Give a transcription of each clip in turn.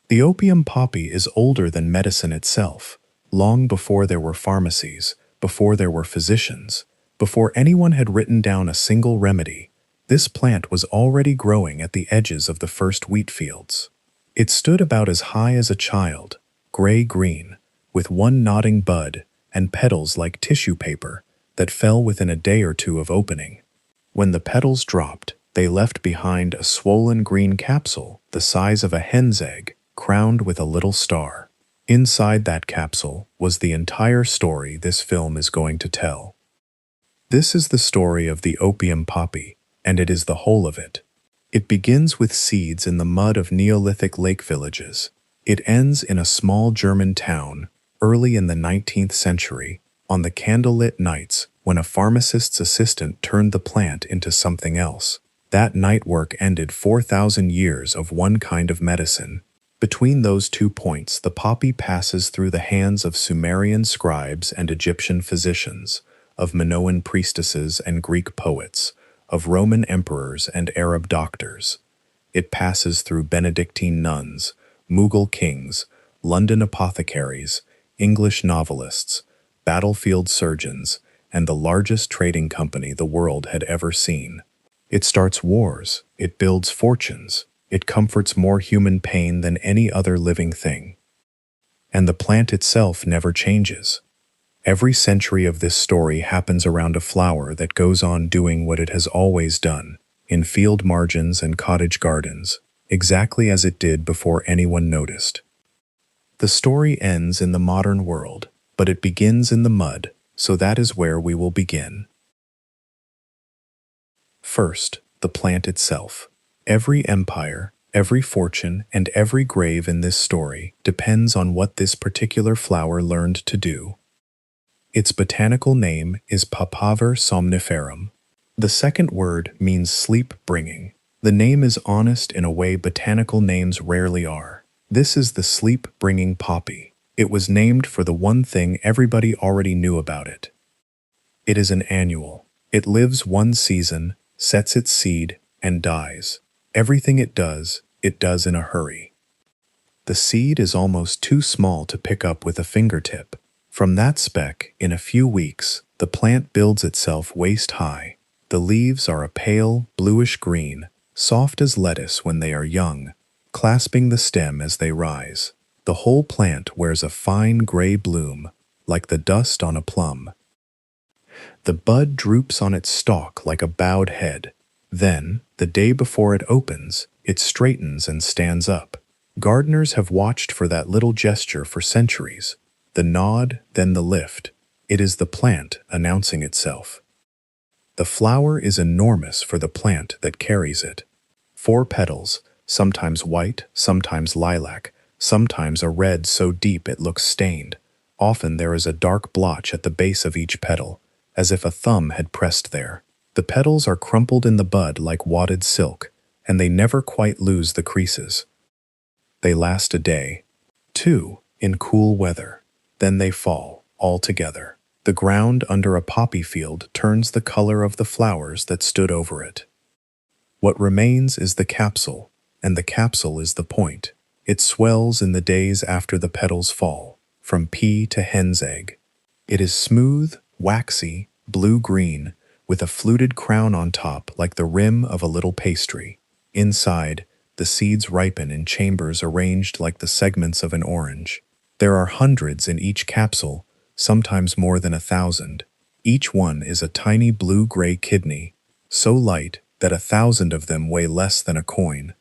The opium poppy is older than medicine itself, long before there were pharmacies, before there were physicians, before anyone had written down a single remedy. This plant was already growing at the edges of the first wheat fields. It stood about as high as a child, gray-green, with one nodding bud and petals like tissue paper that fell within a day or two of opening. When the petals dropped, they left behind a swollen green capsule the size of a hen's egg, crowned with a little star. Inside that capsule was the entire story this film is going to tell. This is the story of the opium poppy, and it is the whole of it. It begins with seeds in the mud of Neolithic lake villages. It ends in a small German town, early in the 19th century, on the candlelit nights when a pharmacist's assistant turned the plant into something else. That night work ended 4,000 years of one kind of medicine. Between those 2 points, the poppy passes through the hands of Sumerian scribes and Egyptian physicians, of Minoan priestesses and Greek poets, of Roman emperors and Arab doctors. It passes through Benedictine nuns, Mughal kings, London apothecaries, English novelists, battlefield surgeons, and the largest trading company the world had ever seen. It starts wars, it builds fortunes, it comforts more human pain than any other living thing. And the plant itself never changes. Every century of this story happens around a flower that goes on doing what it has always done, in field margins and cottage gardens, exactly as it did before anyone noticed. The story ends in the modern world, but it begins in the mud, so that is where we will begin. First, the plant itself. Every empire, every fortune, and every grave in this story depends on what this particular flower learned to do. Its botanical name is Papaver somniferum. The second word means sleep-bringing. The name is honest in a way botanical names rarely are. This is the sleep-bringing poppy. It was named for the one thing everybody already knew about it. It is an annual. It lives one season, sets its seed, and dies. Everything it does in a hurry. The seed is almost too small to pick up with a fingertip. From that speck, in a few weeks, the plant builds itself waist-high. The leaves are a pale, bluish-green, soft as lettuce when they are young, clasping the stem as they rise. The whole plant wears a fine gray bloom, like the dust on a plum. The bud droops on its stalk like a bowed head. Then, the day before it opens, it straightens and stands up. Gardeners have watched for that little gesture for centuries. The nod, then the lift. It is the plant announcing itself. The flower is enormous for the plant that carries it. 4 petals, sometimes white, sometimes lilac, sometimes a red so deep it looks stained. Often there is a dark blotch at the base of each petal, as if a thumb had pressed there. The petals are crumpled in the bud like wadded silk, and they never quite lose the creases. They last a day, 2, in cool weather. Then they fall, all together. The ground under a poppy field turns the color of the flowers that stood over it. What remains is the capsule, and the capsule is the point. It swells in the days after the petals fall, from pea to hen's egg. It is smooth, waxy, blue-green, with a fluted crown on top like the rim of a little pastry. Inside, the seeds ripen in chambers arranged like the segments of an orange. There are hundreds in each capsule, sometimes more than 1,000. Each one is a tiny blue-gray kidney, so light that 1,000 of them weigh less than a coin.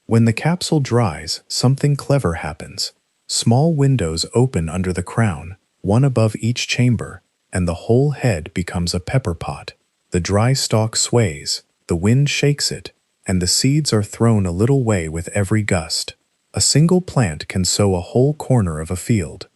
When the capsule dries, something clever happens. Small windows open under the crown, one above each chamber, and the whole head becomes a pepper pot. The dry stalk sways, the wind shakes it, and the seeds are thrown a little way with every gust. A single plant can sow a whole corner of a field.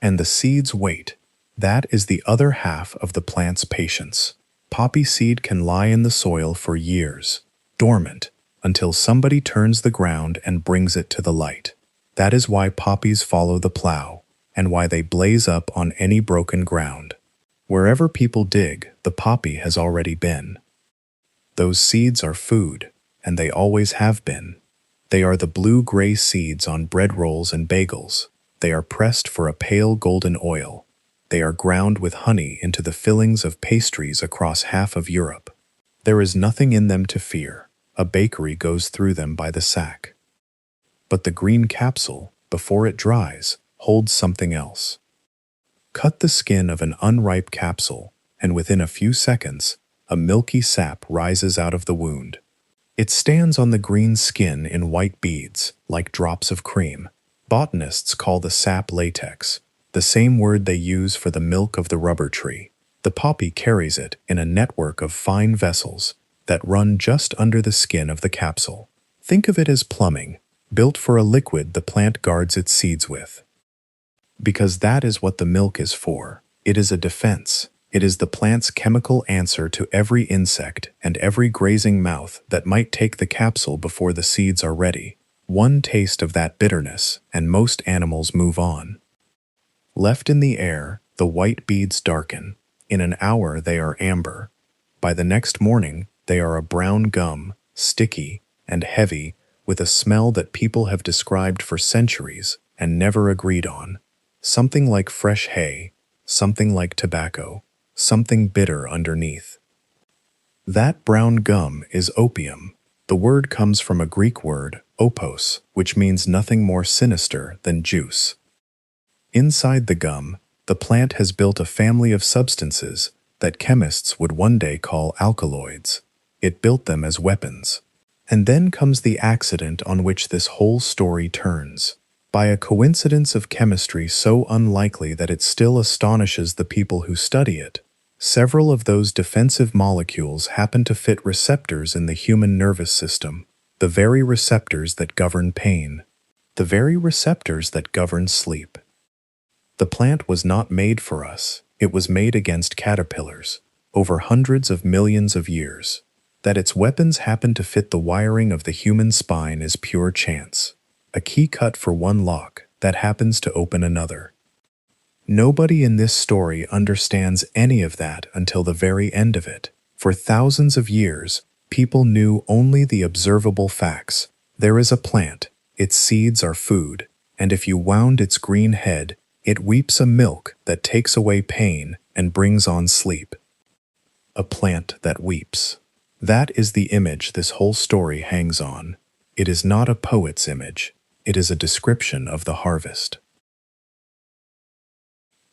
And the seeds wait. That is the other half of the plant's patience. Poppy seed can lie in the soil for years, dormant, until somebody turns the ground and brings it to the light. That is why poppies follow the plow, and why they blaze up on any broken ground. Wherever people dig, the poppy has already been. Those seeds are food, and they always have been. They are the blue-gray seeds on bread rolls and bagels. They are pressed for a pale golden oil. They are ground with honey into the fillings of pastries across half of Europe. There is nothing in them to fear. A bakery goes through them by the sack. But the green capsule, before it dries, holds something else. Cut the skin of an unripe capsule, and within a few seconds, a milky sap rises out of the wound. It stands on the green skin in white beads, like drops of cream. Botanists call the sap latex, the same word they use for the milk of the rubber tree. The poppy carries it in a network of fine vessels that run just under the skin of the capsule. Think of it as plumbing, built for a liquid the plant guards its seeds with. Because that is what the milk is for. It is a defense. It is the plant's chemical answer to every insect and every grazing mouth that might take the capsule before the seeds are ready. One taste of that bitterness, and most animals move on. Left in the air, the white beads darken. In an hour they are amber. By the next morning, they are a brown gum, sticky and heavy, with a smell that people have described for centuries and never agreed on. Something like fresh hay, something like tobacco, something bitter underneath. That brown gum is opium. The word comes from a Greek word, opos, which means nothing more sinister than juice. Inside the gum, the plant has built a family of substances that chemists would one day call alkaloids. It built them as weapons. And then comes the accident on which this whole story turns. By a coincidence of chemistry so unlikely that it still astonishes the people who study it, several of those defensive molecules happen to fit receptors in the human nervous system, the very receptors that govern pain, the very receptors that govern sleep. The plant was not made for us. It was made against caterpillars, over hundreds of millions of years. That its weapons happen to fit the wiring of the human spine is pure chance. A key cut for one lock that happens to open another. Nobody in this story understands any of that until the very end of it. For thousands of years, people knew only the observable facts. There is a plant, its seeds are food, and if you wound its green head, it weeps a milk that takes away pain and brings on sleep. A plant that weeps. That is the image this whole story hangs on. It is not a poet's image. It is a description of the harvest.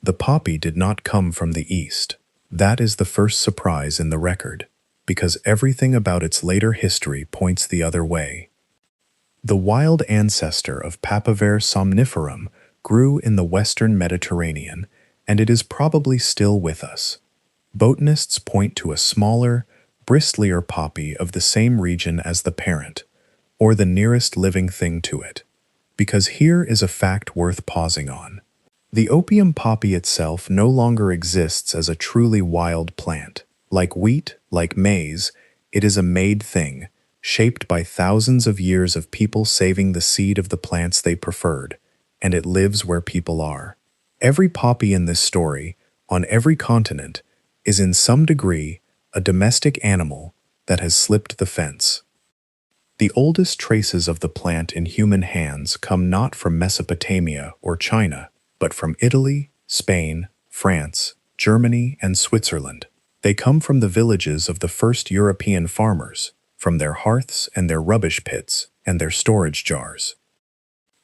The poppy did not come from the east. That is the first surprise in the record, because everything about its later history points the other way. The wild ancestor of Papaver somniferum grew in the western Mediterranean, and it is probably still with us. Botanists point to a smaller, bristlier poppy of the same region as the parent, or the nearest living thing to it, because here is a fact worth pausing on. The opium poppy itself no longer exists as a truly wild plant. Like wheat, like maize, it is a made thing, shaped by thousands of years of people saving the seed of the plants they preferred, and it lives where people are. Every poppy in this story, on every continent, is in some degree a domestic animal that has slipped the fence. The oldest traces of the plant in human hands come not from Mesopotamia or China, but from Italy, Spain, France, Germany, and Switzerland. They come from the villages of the first European farmers, from their hearths and their rubbish pits and their storage jars.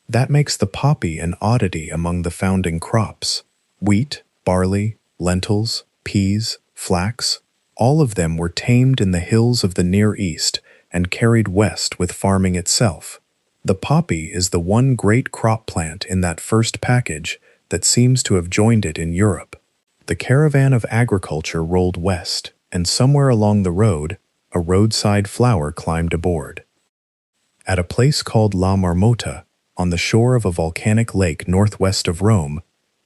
That makes the poppy an oddity among the founding crops. Wheat, barley, lentils, peas, flax, all of them were tamed in the hills of the Near East and carried west with farming itself. The poppy is the one great crop plant in that first package that seems to have joined it in Europe. The caravan of agriculture rolled west, and somewhere along the road, a roadside flower climbed aboard. At a place called La Marmota, on the shore of a volcanic lake northwest of Rome,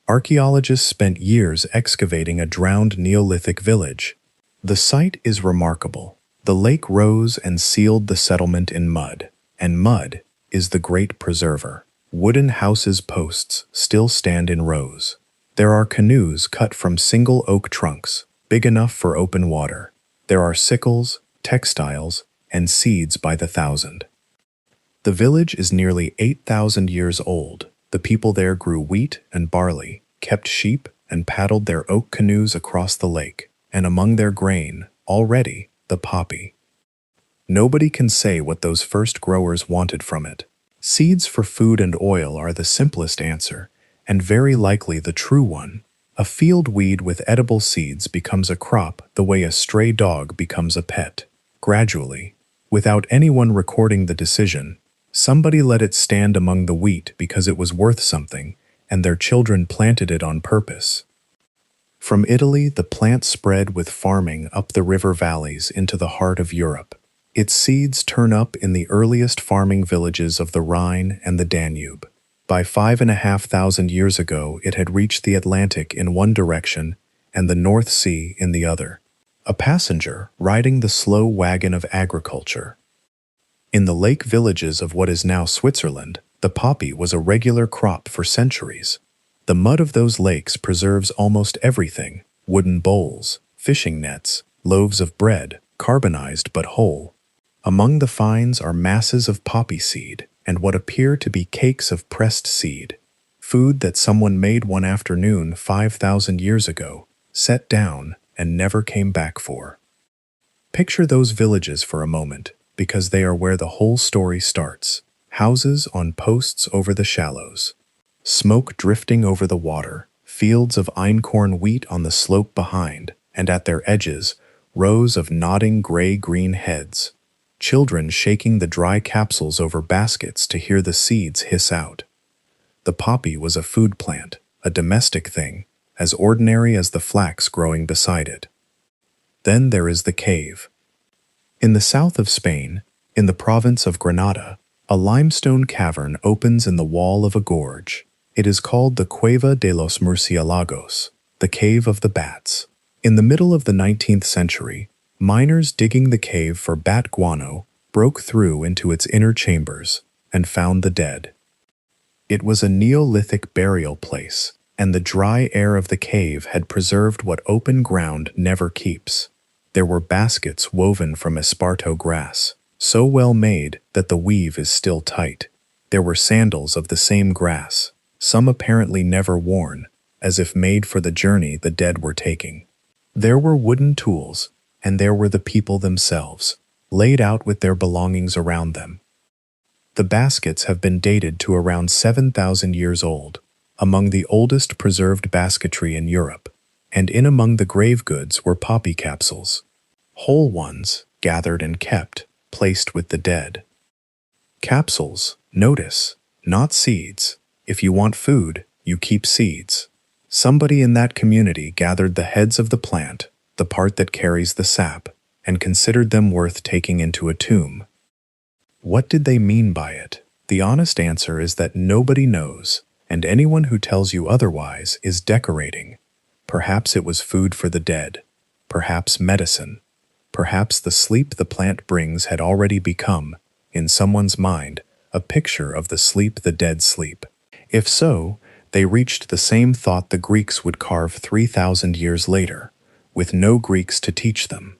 archaeologists spent years excavating a drowned Neolithic village. The site is remarkable. The lake rose and sealed the settlement in mud, and mud is the great preserver. Wooden houses' posts still stand in rows. There are canoes cut from single oak trunks, big enough for open water. There are sickles, textiles, and seeds by the thousand. The village is nearly 8,000 years old. The people there grew wheat and barley, kept sheep, and paddled their oak canoes across the lake, and among their grain, already, the poppy. Nobody can say what those first growers wanted from it. Seeds for food and oil are the simplest answer, and very likely the true one. A field weed with edible seeds becomes a crop the way a stray dog becomes a pet. Gradually, without anyone recording the decision, somebody let it stand among the wheat because it was worth something, and their children planted it on purpose. From Italy, the plant spread with farming up the river valleys into the heart of Europe. Its seeds turn up in the earliest farming villages of the Rhine and the Danube. By 5,500 years ago, it had reached the Atlantic in one direction and the North Sea in the other. A passenger riding the slow wagon of agriculture. In the lake villages of what is now Switzerland, the poppy was a regular crop for centuries. The mud of those lakes preserves almost everything: wooden bowls, fishing nets, loaves of bread, carbonized but whole. Among the finds are masses of poppy seed and what appear to be cakes of pressed seed, food that someone made one afternoon 5,000 years ago, set down, and never came back for. Picture those villages for a moment, because they are where the whole story starts. Houses on posts over the shallows, smoke drifting over the water, fields of einkorn wheat on the slope behind, and at their edges, rows of nodding gray-green heads. Children shaking the dry capsules over baskets to hear the seeds hiss out. The poppy was a food plant, a domestic thing, as ordinary as the flax growing beside it. Then there is the cave. In the south of Spain, in the province of Granada, a limestone cavern opens in the wall of a gorge. It is called the Cueva de los Murciélagos, the Cave of the Bats. In the middle of the 19th century, miners digging the cave for bat guano broke through into its inner chambers and found the dead. It was a Neolithic burial place, and the dry air of the cave had preserved what open ground never keeps. There were baskets woven from esparto grass, so well made that the weave is still tight. There were sandals of the same grass, some apparently never worn, as if made for the journey the dead were taking. There were wooden tools, and there were the people themselves, laid out with their belongings around them. The baskets have been dated to around 7,000 years old, among the oldest preserved basketry in Europe, and in among the grave goods were poppy capsules, whole ones, gathered and kept, placed with the dead. Capsules, notice, not seeds. If you want food, you keep seeds. Somebody in that community gathered the heads of the plant, the part that carries the sap, and considered them worth taking into a tomb. What did they mean by it? The honest answer is that nobody knows, and anyone who tells you otherwise is decorating. Perhaps it was food for the dead, perhaps medicine, perhaps the sleep the plant brings had already become, in someone's mind, a picture of the sleep the dead sleep. If so, they reached the same thought the Greeks would carve 3,000 years later, with no Greeks to teach them.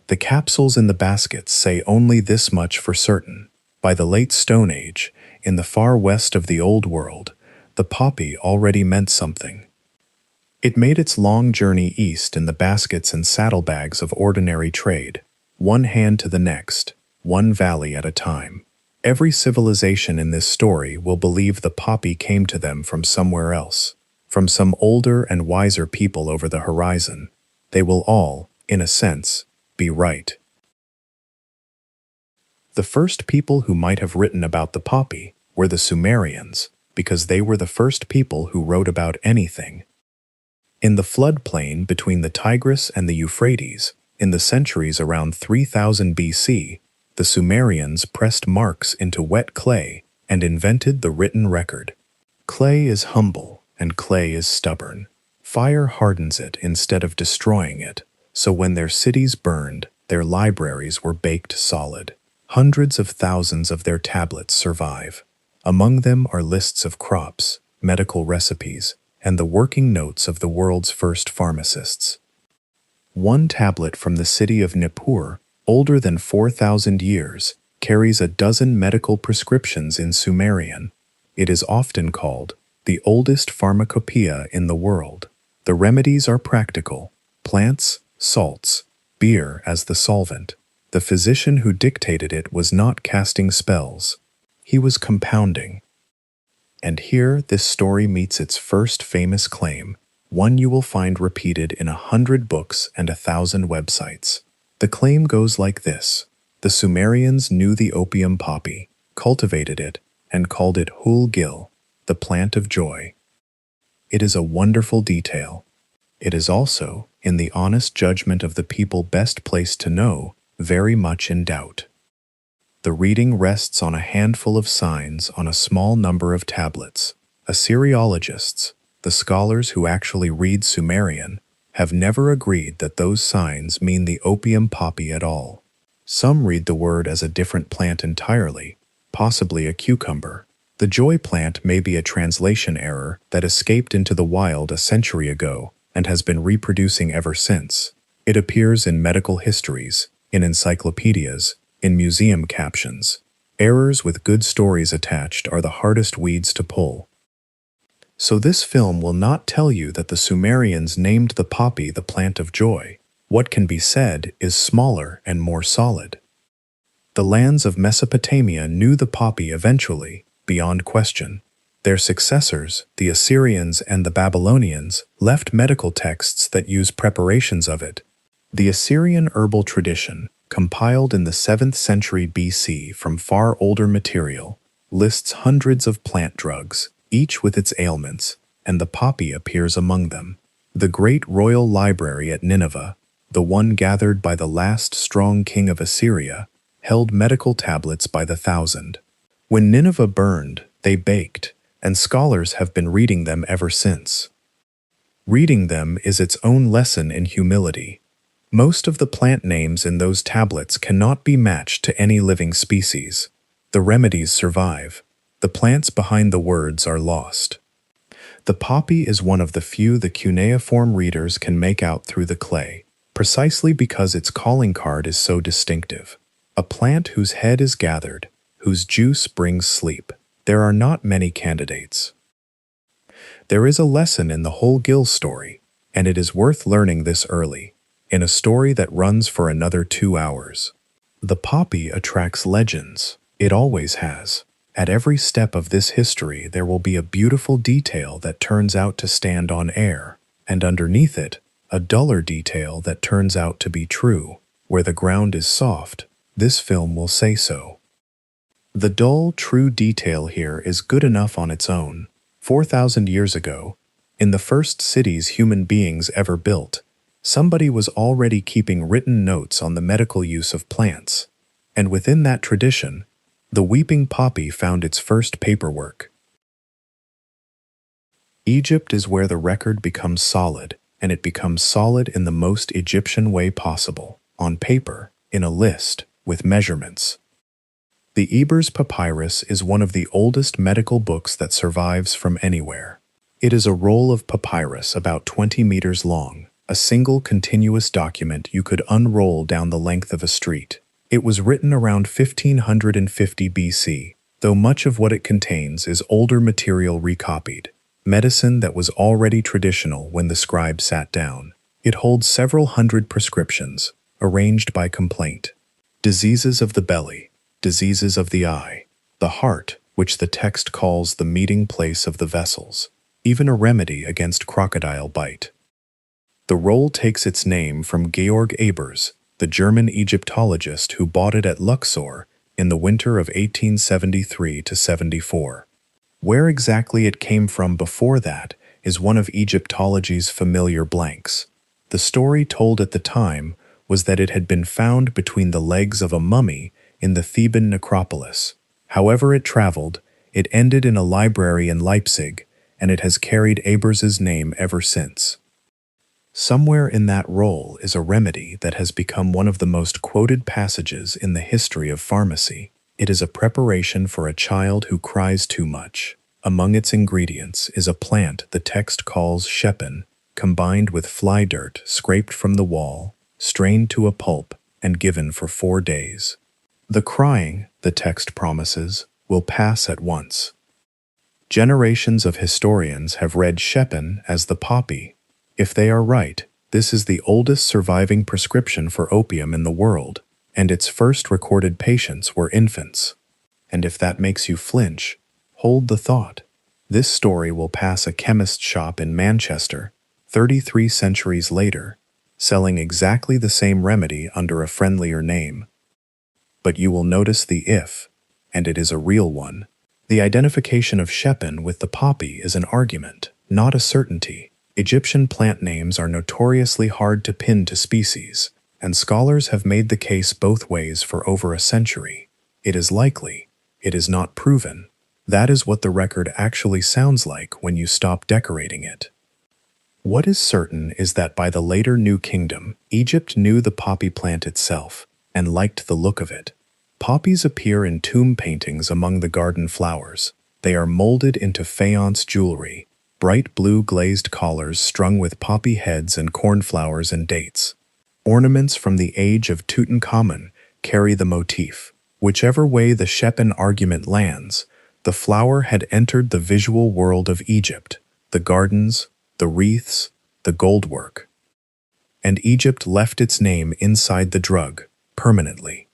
The capsules in the baskets say only this much for certain. By the late Stone Age, in the far west of the Old World, the poppy already meant something. It made its long journey east in the baskets and saddlebags of ordinary trade, one hand to the next, one valley at a time. Every civilization in this story will believe the poppy came to them from somewhere else, from some older and wiser people over the horizon. They will all, in a sense, be right. The first people who might have written about the poppy were the Sumerians, because they were the first people who wrote about anything. In the floodplain between the Tigris and the Euphrates, in the centuries around 3000 BC, the Sumerians pressed marks into wet clay and invented the written record. Clay is humble, and clay is stubborn. Fire hardens it instead of destroying it, so when their cities burned, their libraries were baked solid. Hundreds of thousands of their tablets survive. Among them are lists of crops, medical recipes, and the working notes of the world's first pharmacists. One tablet from the city of Nippur, older than 4,000 years, carries a dozen medical prescriptions in Sumerian. It is often called the oldest pharmacopoeia in the world. The remedies are practical: plants, salts, beer as the solvent. The physician who dictated it was not casting spells. He was compounding. And here this story meets its first famous claim, one you will find repeated in 100 books and 1,000 websites. The claim goes like this: the Sumerians knew the opium poppy, cultivated it, and called it hul gil, the plant of joy. It is a wonderful detail. It is also, in the honest judgment of the people best placed to know, very much in doubt. The reading rests on a handful of signs on a small number of tablets. Assyriologists, the scholars who actually read Sumerian, have never agreed that those signs mean the opium poppy at all. Some read the word as a different plant entirely, possibly a cucumber. The joy plant may be a translation error that escaped into the wild a century ago and has been reproducing ever since. It appears in medical histories, in encyclopedias, in museum captions. Errors with good stories attached are the hardest weeds to pull. So this film will not tell you that the Sumerians named the poppy the plant of joy. What can be said is smaller and more solid. The lands of Mesopotamia knew the poppy eventually, beyond question. Their successors, the Assyrians and the Babylonians, left medical texts that use preparations of it. The Assyrian herbal tradition, compiled in the 7th century BC from far older material, lists hundreds of plant drugs, each with its ailments, and the poppy appears among them. The great royal library at Nineveh, the one gathered by the last strong king of Assyria, held medical tablets by the thousand. When Nineveh burned, they baked, and scholars have been reading them ever since. Reading them is its own lesson in humility. Most of the plant names in those tablets cannot be matched to any living species. The remedies survive. The plants behind the words are lost. The poppy is one of the few the cuneiform readers can make out through the clay, precisely because its calling card is so distinctive. A plant whose head is gathered, whose juice brings sleep. There are not many candidates. There is a lesson in the whole Gil story, and it is worth learning this early, in a story that runs for another 2 hours. The poppy attracts legends. It always has. At every step of this history there will be a beautiful detail that turns out to stand on air, and underneath it, a duller detail that turns out to be true. Where the ground is soft, this film will say so. The dull, true detail here is good enough on its own. 4,000 years ago, in the first cities human beings ever built, somebody was already keeping written notes on the medical use of plants, and within that tradition, the weeping poppy found its first paperwork. Egypt is where the record becomes solid, and it becomes solid in the most Egyptian way possible, on paper, in a list, with measurements. The Ebers Papyrus is one of the oldest medical books that survives from anywhere. It is a roll of papyrus about 20 meters long, a single continuous document you could unroll down the length of a street. It was written around 1550 BC, though much of what it contains is older material recopied, medicine that was already traditional when the scribe sat down. It holds several hundred prescriptions, arranged by complaint. Diseases of the belly, diseases of the eye, the heart, which the text calls the meeting place of the vessels, even a remedy against crocodile bite. The roll takes its name from Georg Ebers, the German Egyptologist who bought it at Luxor in the winter of 1873 to 74. Where exactly it came from before that is one of Egyptology's familiar blanks. The story told at the time was that it had been found between the legs of a mummy in the Theban necropolis. However it traveled, it ended in a library in Leipzig, and it has carried Ebers's name ever since. Somewhere in that roll is a remedy that has become one of the most quoted passages in the history of pharmacy. It is a preparation for a child who cries too much. Among its ingredients is a plant the text calls shepen, combined with fly dirt scraped from the wall, strained to a pulp, and given for 4 days. The crying, the text promises, will pass at once. Generations of historians have read Sheppen as the poppy. If they are right, this is the oldest surviving prescription for opium in the world, and its first recorded patients were infants. And if that makes you flinch, hold the thought. This story will pass a chemist's shop in Manchester, 33 centuries later, selling exactly the same remedy under a friendlier name. But you will notice the if, and it is a real one. The identification of Sheppen with the poppy is an argument, not a certainty. Egyptian plant names are notoriously hard to pin to species, and scholars have made the case both ways for over a century. It is likely. It is not proven. That is what the record actually sounds like when you stop decorating it. What is certain is that by the later New Kingdom, Egypt knew the poppy plant itself and liked the look of it. Poppies appear in tomb paintings among the garden flowers. They are molded into faience jewelry, bright blue glazed collars strung with poppy heads and cornflowers and dates. Ornaments from the age of Tutankhamun carry the motif. Whichever way the Sheppen argument lands, the flower had entered the visual world of Egypt, the gardens, the wreaths, the goldwork. And Egypt left its name inside the drug, permanently.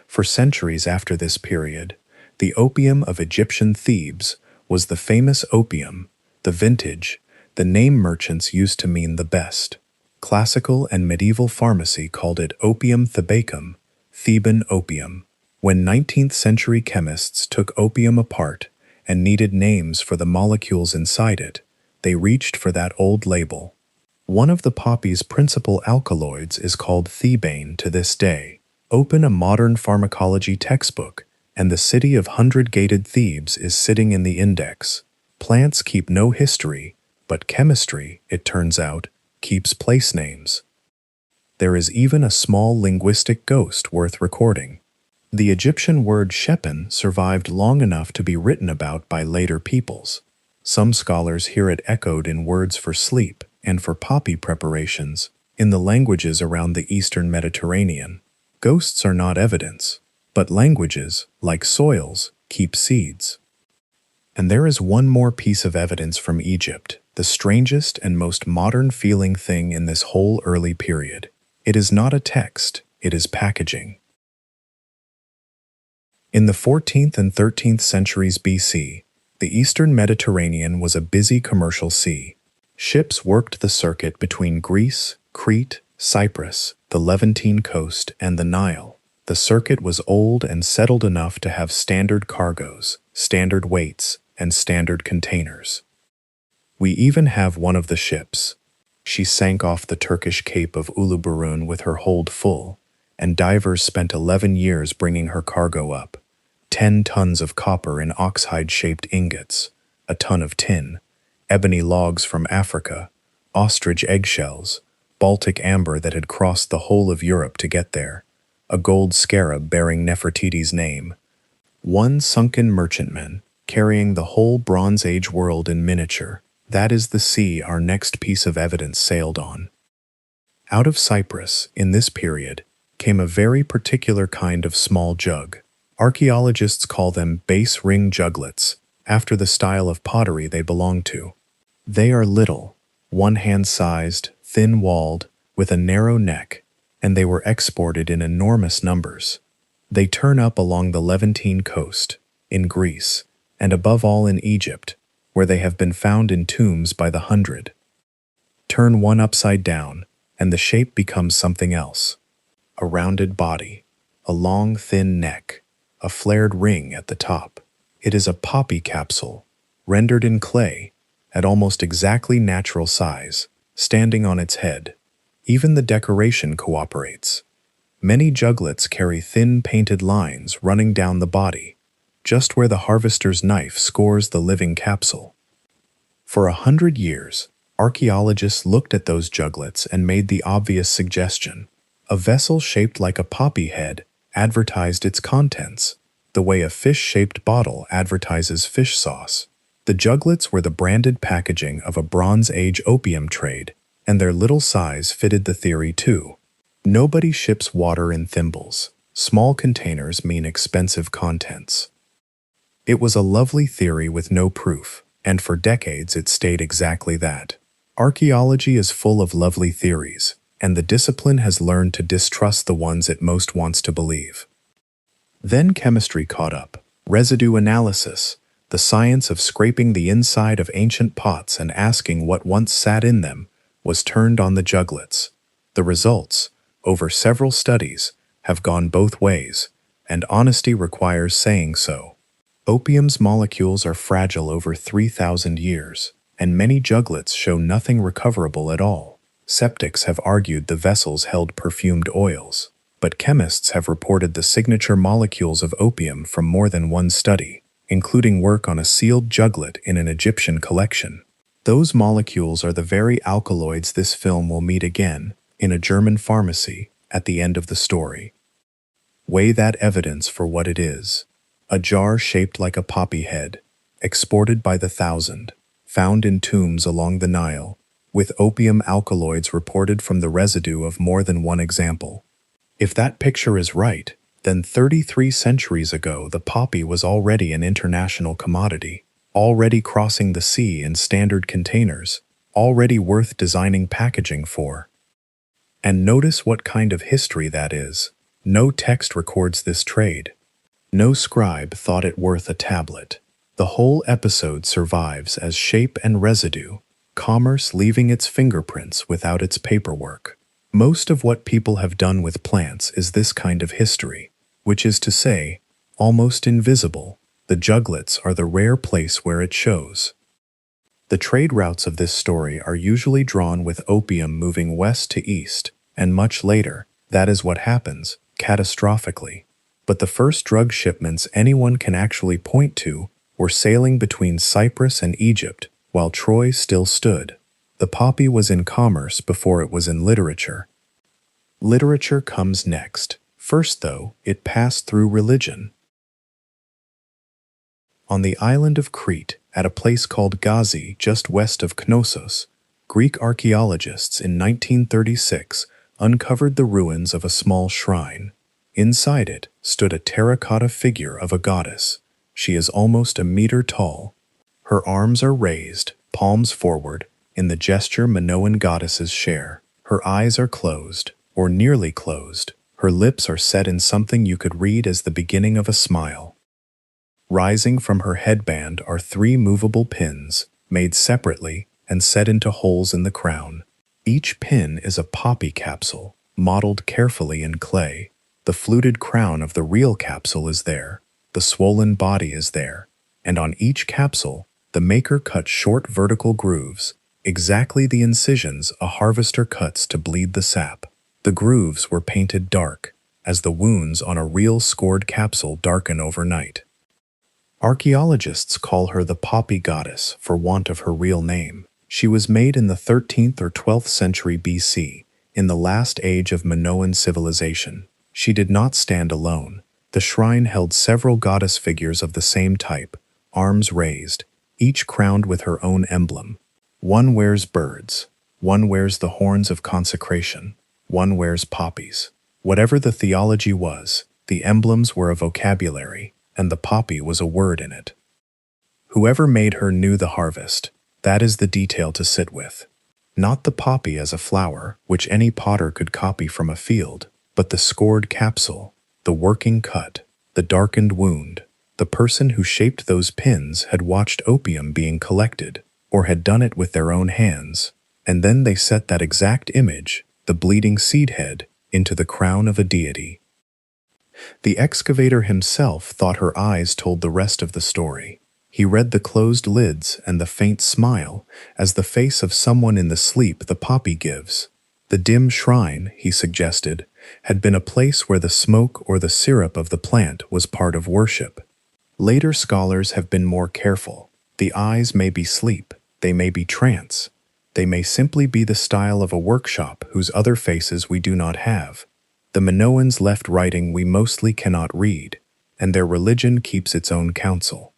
For centuries after this period, the opium of Egyptian Thebes was the famous opium, the vintage, the name merchants used to mean the best. Classical and medieval pharmacy called it opium thebacum, Theban opium. When 19th century chemists took opium apart and needed names for the molecules inside it, they reached for that old label. One of the poppy's principal alkaloids is called thebaine to this day. Open a modern pharmacology textbook, and the city of hundred-gated Thebes is sitting in the index. Plants keep no history, but chemistry, it turns out, keeps place names. There is even a small linguistic ghost worth recording. The Egyptian word Sheppen survived long enough to be written about by later peoples. Some scholars hear it echoed in words for sleep and for poppy preparations in the languages around the Eastern Mediterranean. Ghosts are not evidence, but languages, like soils, keep seeds. And there is one more piece of evidence from Egypt, the strangest and most modern-feeling thing in this whole early period. It is not a text, it is packaging. In the 14th and 13th centuries BC, the Eastern Mediterranean was a busy commercial sea. Ships worked the circuit between Greece, Crete, Cyprus, the Levantine coast, and the Nile. The circuit was old and settled enough to have standard cargoes, standard weights, and standard containers. We even have one of the ships. She sank off the Turkish Cape of Uluburun with her hold full, and divers spent 11 years bringing her cargo up. 10 tons of copper in oxhide-shaped ingots, a ton of tin, ebony logs from Africa, ostrich eggshells, Baltic amber that had crossed the whole of Europe to get there, a gold scarab bearing Nefertiti's name, one sunken merchantman carrying the whole Bronze Age world in miniature. That is the sea our next piece of evidence sailed on. Out of Cyprus, in this period, came a very particular kind of small jug. Archaeologists call them base ring juglets, after the style of pottery they belong to. They are little, one-hand-sized, thin-walled, with a narrow neck, and they were exported in enormous numbers. They turn up along the Levantine coast, in Greece, and above all in Egypt, where they have been found in tombs by the hundred. Turn one upside down, and the shape becomes something else. A rounded body, a long, thin neck, a flared ring at the top. It is a poppy capsule, rendered in clay, at almost exactly natural size, standing on its head. Even the decoration cooperates. Many juglets carry thin painted lines running down the body, just where the harvester's knife scores the living capsule. For 100 years, archaeologists looked at those juglets and made the obvious suggestion. A vessel shaped like a poppy head advertised its contents, the way a fish-shaped bottle advertises fish sauce. The juglets were the branded packaging of a Bronze Age opium trade, and their little size fitted the theory too. Nobody ships water in thimbles. Small containers mean expensive contents. It was a lovely theory with no proof, and for decades it stayed exactly that. Archaeology is full of lovely theories, and the discipline has learned to distrust the ones it most wants to believe. Then chemistry caught up. Residue analysis, the science of scraping the inside of ancient pots and asking what once sat in them, was turned on the juglets. The results, over several studies, have gone both ways, and honesty requires saying so. Opium's molecules are fragile over 3,000 years, and many juglets show nothing recoverable at all. Skeptics have argued the vessels held perfumed oils, but chemists have reported the signature molecules of opium from more than one study, including work on a sealed juglet in an Egyptian collection. Those molecules are the very alkaloids this film will meet again, in a German pharmacy, at the end of the story. Weigh that evidence for what it is. A jar shaped like a poppy head, exported by the thousand, found in tombs along the Nile, with opium alkaloids reported from the residue of more than one example. If that picture is right, then 33 centuries ago the poppy was already an international commodity, already crossing the sea in standard containers, already worth designing packaging for. And notice what kind of history that is. No text records this trade. No scribe thought it worth a tablet. The whole episode survives as shape and residue, commerce leaving its fingerprints without its paperwork. Most of what people have done with plants is this kind of history, which is to say, almost invisible. The juglets are the rare place where it shows. The trade routes of this story are usually drawn with opium moving west to east, and much later, that is what happens, catastrophically. But the first drug shipments anyone can actually point to were sailing between Cyprus and Egypt, while Troy still stood. The poppy was in commerce before it was in literature. Literature comes next. First, though, it passed through religion. On the island of Crete, at a place called Gazi just west of Knossos, Greek archaeologists in 1936 uncovered the ruins of a small shrine. Inside it stood a terracotta figure of a goddess. She is almost a meter tall. Her arms are raised, palms forward, in the gesture Minoan goddesses share. Her eyes are closed, or nearly closed. Her lips are set in something you could read as the beginning of a smile. Rising from her headband are 3 movable pins, made separately and set into holes in the crown. Each pin is a poppy capsule, modeled carefully in clay. The fluted crown of the real capsule is there. The swollen body is there. And on each capsule, the maker cut short vertical grooves, exactly the incisions a harvester cuts to bleed the sap. The grooves were painted dark, as the wounds on a real scored capsule darken overnight. Archaeologists call her the poppy goddess for want of her real name. She was made in the 13th or 12th century BC, in the last age of Minoan civilization. She did not stand alone. The shrine held several goddess figures of the same type, arms raised, each crowned with her own emblem. One wears birds, one wears the horns of consecration, one wears poppies. Whatever the theology was, the emblems were a vocabulary, and the poppy was a word in it. Whoever made her knew the harvest. That is the detail to sit with. Not the poppy as a flower, which any potter could copy from a field, but the scored capsule, the working cut, the darkened wound. The person who shaped those pins had watched opium being collected, or had done it with their own hands, and then they set that exact image, the bleeding seed head, into the crown of a deity. The excavator himself thought her eyes told the rest of the story. He read the closed lids and the faint smile as the face of someone in the sleep the poppy gives. The dim shrine, he suggested, had been a place where the smoke or the syrup of the plant was part of worship. Later scholars have been more careful. The eyes may be sleep, they may be trance, they may simply be the style of a workshop whose other faces we do not have. The Minoans left writing we mostly cannot read, and their religion keeps its own counsel.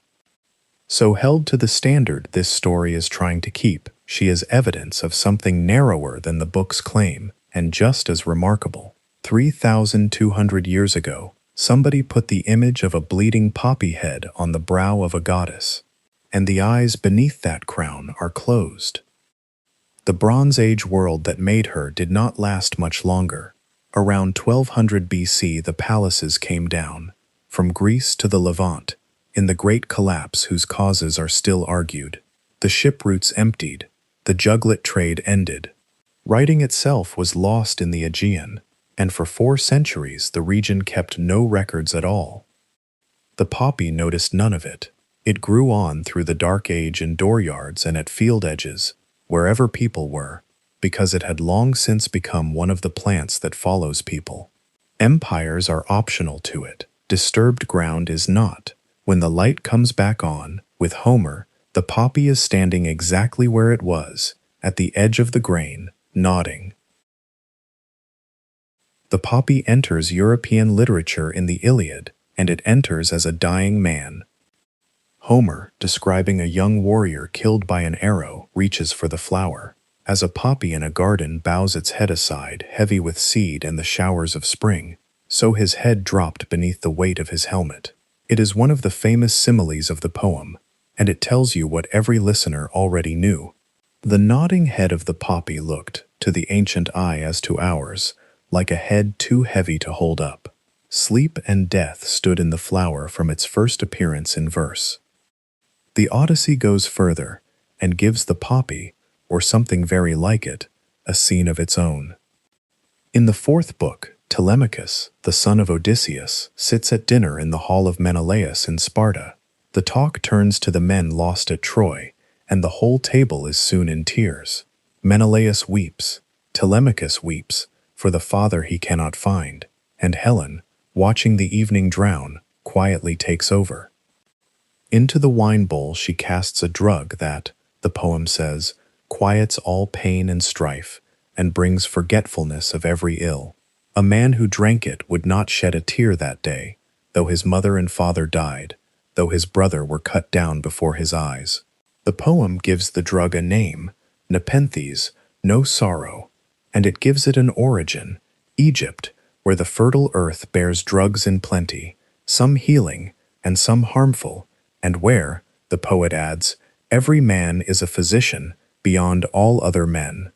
So held to the standard this story is trying to keep, she is evidence of something narrower than the books claim, and just as remarkable. 3,200 years ago, somebody put the image of a bleeding poppy head on the brow of a goddess, and the eyes beneath that crown are closed. The Bronze Age world that made her did not last much longer. Around 1200 BC, the palaces came down, from Greece to the Levant, in the Great Collapse whose causes are still argued. The ship routes emptied, the juglet trade ended. Writing itself was lost in the Aegean, and for 4 centuries the region kept no records at all. The poppy noticed none of it. It grew on through the Dark Age in dooryards and at field edges, wherever people were, because it had long since become one of the plants that follows people. Empires are optional to it. Disturbed ground is not. When the light comes back on, with Homer, the poppy is standing exactly where it was, at the edge of the grain, nodding. The poppy enters European literature in the Iliad, and it enters as a dying man. Homer, describing a young warrior killed by an arrow, reaches for the flower. As a poppy in a garden bows its head aside, heavy with seed and the showers of spring, so his head dropped beneath the weight of his helmet. It is one of the famous similes of the poem, and it tells you what every listener already knew. The nodding head of the poppy looked, to the ancient eye as to ours, like a head too heavy to hold up. Sleep and death stood in the flower from its first appearance in verse. The Odyssey goes further, and gives the poppy, or something very like it, a scene of its own. In the 4th book, Telemachus, the son of Odysseus, sits at dinner in the hall of Menelaus in Sparta. The talk turns to the men lost at Troy, and the whole table is soon in tears. Menelaus weeps, Telemachus weeps, for the father he cannot find, and Helen, watching the evening drown, quietly takes over. Into the wine bowl she casts a drug that, the poem says, quiets all pain and strife, and brings forgetfulness of every ill. A man who drank it would not shed a tear that day, though his mother and father died, though his brother were cut down before his eyes. The poem gives the drug a name, Nepenthes, no sorrow, and it gives it an origin, Egypt, where the fertile earth bears drugs in plenty, some healing and some harmful, and where, the poet adds, every man is a physician beyond all other men.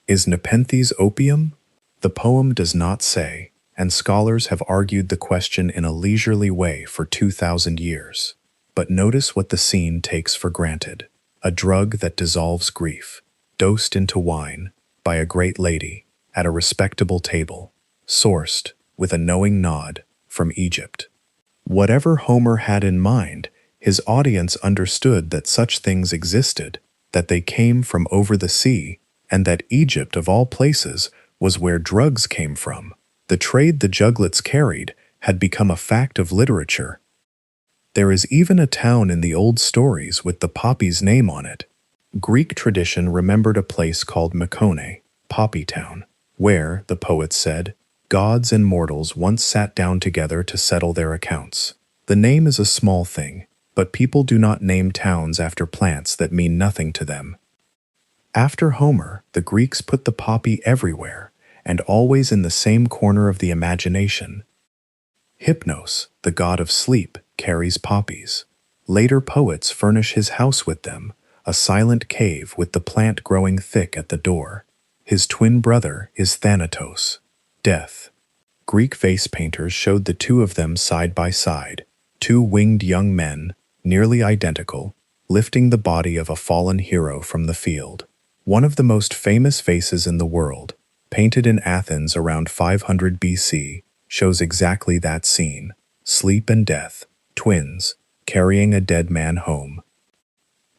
Is Nepenthes opium? The poem does not say, and scholars have argued the question in a leisurely way for 2,000 years. But notice what the scene takes for granted. A drug that dissolves grief, dosed into wine, by a great lady, at a respectable table, sourced, with a knowing nod, from Egypt. Whatever Homer had in mind, his audience understood that such things existed, that they came from over the sea, and that Egypt, of all places, was where drugs came from. The trade the juglets carried had become a fact of literature. There is even a town in the old stories with the poppy's name on it. Greek tradition remembered a place called Mycone, Poppy Town, where, the poets said, gods and mortals once sat down together to settle their accounts. The name is a small thing, but people do not name towns after plants that mean nothing to them. After Homer, the Greeks put the poppy everywhere, and always in the same corner of the imagination. Hypnos, the god of sleep, carries poppies. Later poets furnish his house with them, a silent cave with the plant growing thick at the door. His twin brother is Thanatos, death. Greek vase painters showed the two of them side by side, 2 winged young men, nearly identical, lifting the body of a fallen hero from the field. One of the most famous vases in the world, painted in Athens around 500 BC, shows exactly that scene, sleep and death, twins, carrying a dead man home.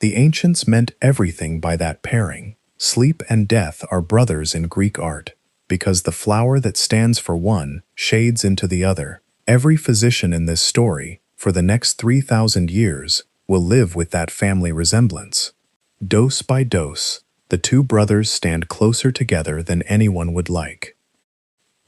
The ancients meant everything by that pairing. Sleep and death are brothers in Greek art, because the flower that stands for one shades into the other. Every physician in this story, for the next 3,000 years, will live with that family resemblance. Dose by dose, the 2 brothers stand closer together than anyone would like.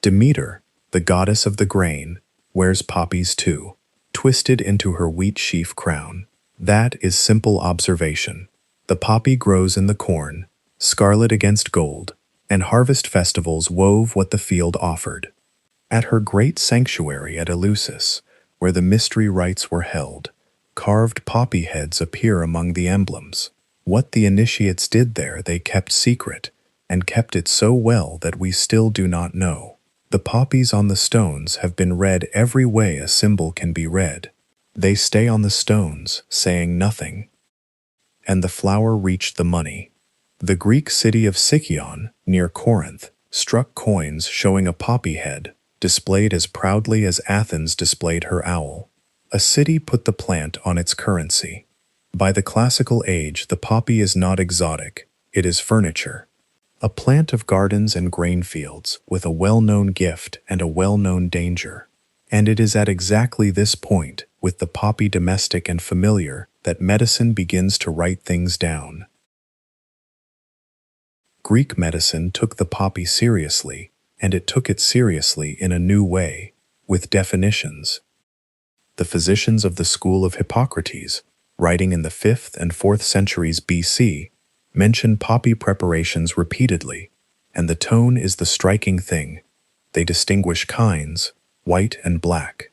Demeter, the goddess of the grain, wears poppies too, twisted into her wheat sheaf crown. That is simple observation. The poppy grows in the corn, scarlet against gold, and harvest festivals wove what the field offered. At her great sanctuary at Eleusis, where the mystery rites were held, carved poppy heads appear among the emblems. What the initiates did there they kept secret, and kept it so well that we still do not know. The poppies on the stones have been read every way a symbol can be read. They stay on the stones, saying nothing. And the flower reached the money. The Greek city of Sicyon, near Corinth, struck coins showing a poppy head, displayed as proudly as Athens displayed her owl. A city put the plant on its currency. By the classical age, the poppy is not exotic, it is furniture. A plant of gardens and grain fields, with a well-known gift and a well-known danger. And it is at exactly this point, with the poppy domestic and familiar, that medicine begins to write things down. Greek medicine took the poppy seriously, and it took it seriously in a new way, with definitions. The physicians of the school of Hippocrates, writing in the 5th and 4th centuries BC, mention poppy preparations repeatedly, and the tone is the striking thing. They distinguish kinds, white and black.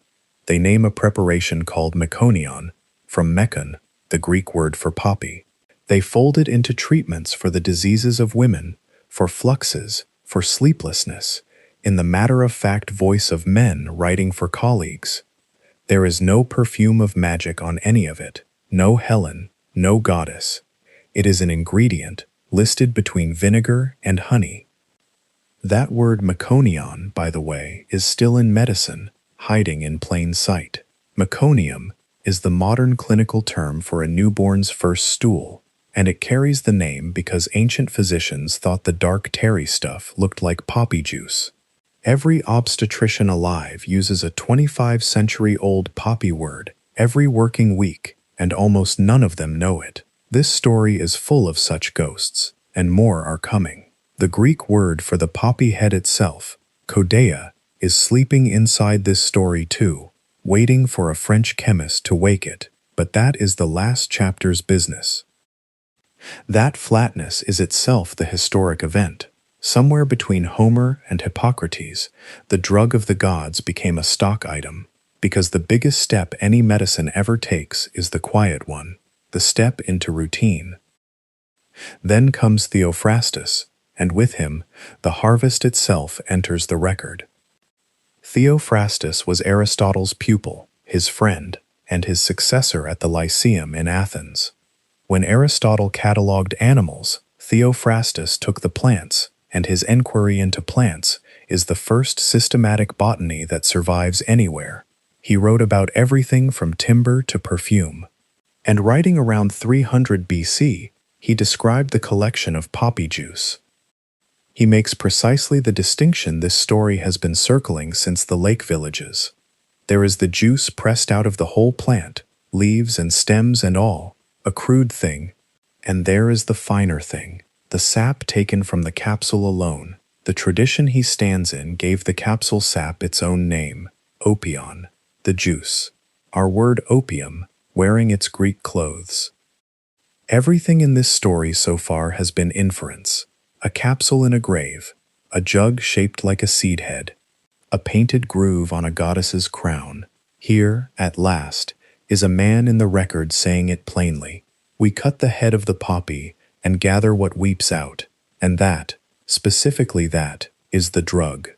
They name a preparation called meconion, from mekon, the Greek word for poppy. They fold it into treatments for the diseases of women, for fluxes, for sleeplessness, in the matter-of-fact voice of men writing for colleagues. There is no perfume of magic on any of it, no Helen, no goddess. It is an ingredient, listed between vinegar and honey. That word meconion, by the way, is still in medicine, hiding in plain sight. Meconium is the modern clinical term for a newborn's first stool, and it carries the name because ancient physicians thought the dark terry stuff looked like poppy juice. Every obstetrician alive uses a 25-century-old poppy word every working week, and almost none of them know it. This story is full of such ghosts, and more are coming. The Greek word for the poppy head itself, kodeia, is sleeping inside this story too, waiting for a French chemist to wake it, but that is the last chapter's business. That flatness is itself the historic event. Somewhere between Homer and Hippocrates, the drug of the gods became a stock item, because the biggest step any medicine ever takes is the quiet one, the step into routine. Then comes Theophrastus, and with him, the harvest itself enters the record. Theophrastus was Aristotle's pupil, his friend, and his successor at the Lyceum in Athens. When Aristotle catalogued animals, Theophrastus took the plants, and his enquiry into plants is the first systematic botany that survives anywhere. He wrote about everything from timber to perfume. And writing around 300 BC, he described the collection of poppy juice. He makes precisely the distinction this story has been circling since the lake villages. There is the juice pressed out of the whole plant, leaves and stems and all, a crude thing, and there is the finer thing, the sap taken from the capsule alone. The tradition he stands in gave the capsule sap its own name, opion, the juice. Our word opium, wearing its Greek clothes. Everything in this story so far has been inference. A capsule in a grave, a jug shaped like a seed head, a painted groove on a goddess's crown. Here, at last, is a man in the record saying it plainly. We cut the head of the poppy and gather what weeps out, and that, specifically that, is the drug.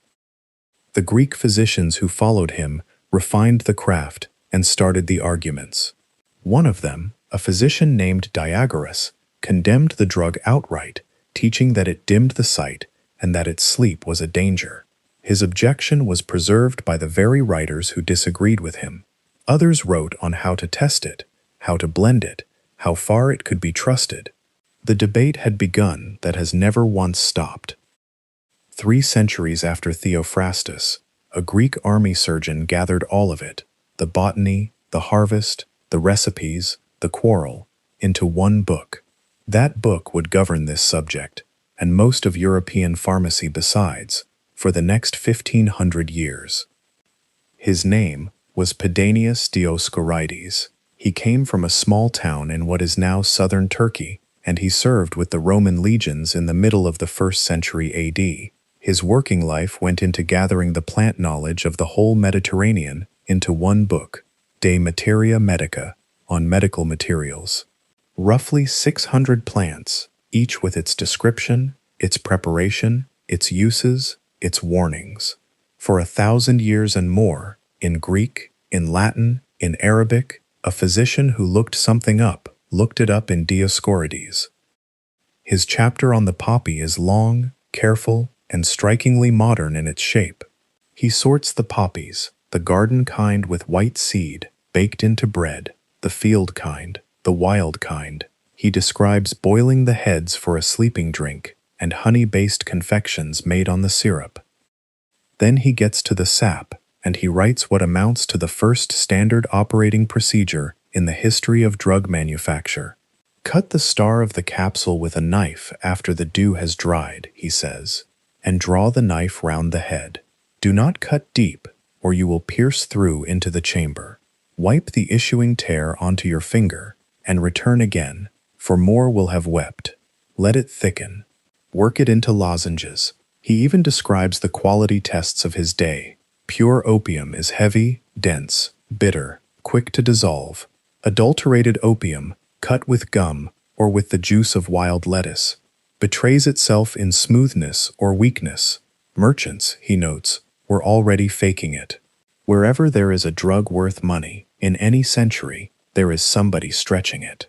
The Greek physicians who followed him refined the craft and started the arguments. One of them, a physician named Dioscorides, condemned the drug outright, teaching that it dimmed the sight and that its sleep was a danger. His objection was preserved by the very writers who disagreed with him. Others wrote on how to test it, how to blend it, how far it could be trusted. The debate had begun that has never once stopped. 3 centuries after Theophrastus, a Greek army surgeon gathered all of it, the botany, the harvest, the recipes, the quarrel, into one book. That book would govern this subject, and most of European pharmacy besides, for the next 1500 years. His name was Pedanius Dioscorides. He came from a small town in what is now southern Turkey, and he served with the Roman legions in the middle of the 1st century AD. His working life went into gathering the plant knowledge of the whole Mediterranean into one book, De Materia Medica, on medical materials. Roughly 600 plants, each with its description, its preparation, its uses, its warnings. For 1,000 years and more, in Greek, in Latin, in Arabic, a physician who looked something up looked it up in Dioscorides. His chapter on the poppy is long, careful, and strikingly modern in its shape. He sorts the poppies, the garden kind with white seed, baked into bread, the field kind, the wild kind. He describes boiling the heads for a sleeping drink, and honey-based confections made on the syrup. Then he gets to the sap, and he writes what amounts to the first standard operating procedure in the history of drug manufacture. Cut the star of the capsule with a knife after the dew has dried, he says, and draw the knife round the head. Do not cut deep, or you will pierce through into the chamber. Wipe the issuing tear onto your finger, and return again, for more will have wept. Let it thicken. Work it into lozenges. He even describes the quality tests of his day. Pure opium is heavy, dense, bitter, quick to dissolve. Adulterated opium, cut with gum or with the juice of wild lettuce, betrays itself in smoothness or weakness. Merchants, he notes, were already faking it. Wherever there is a drug worth money, in any century, there is somebody stretching it.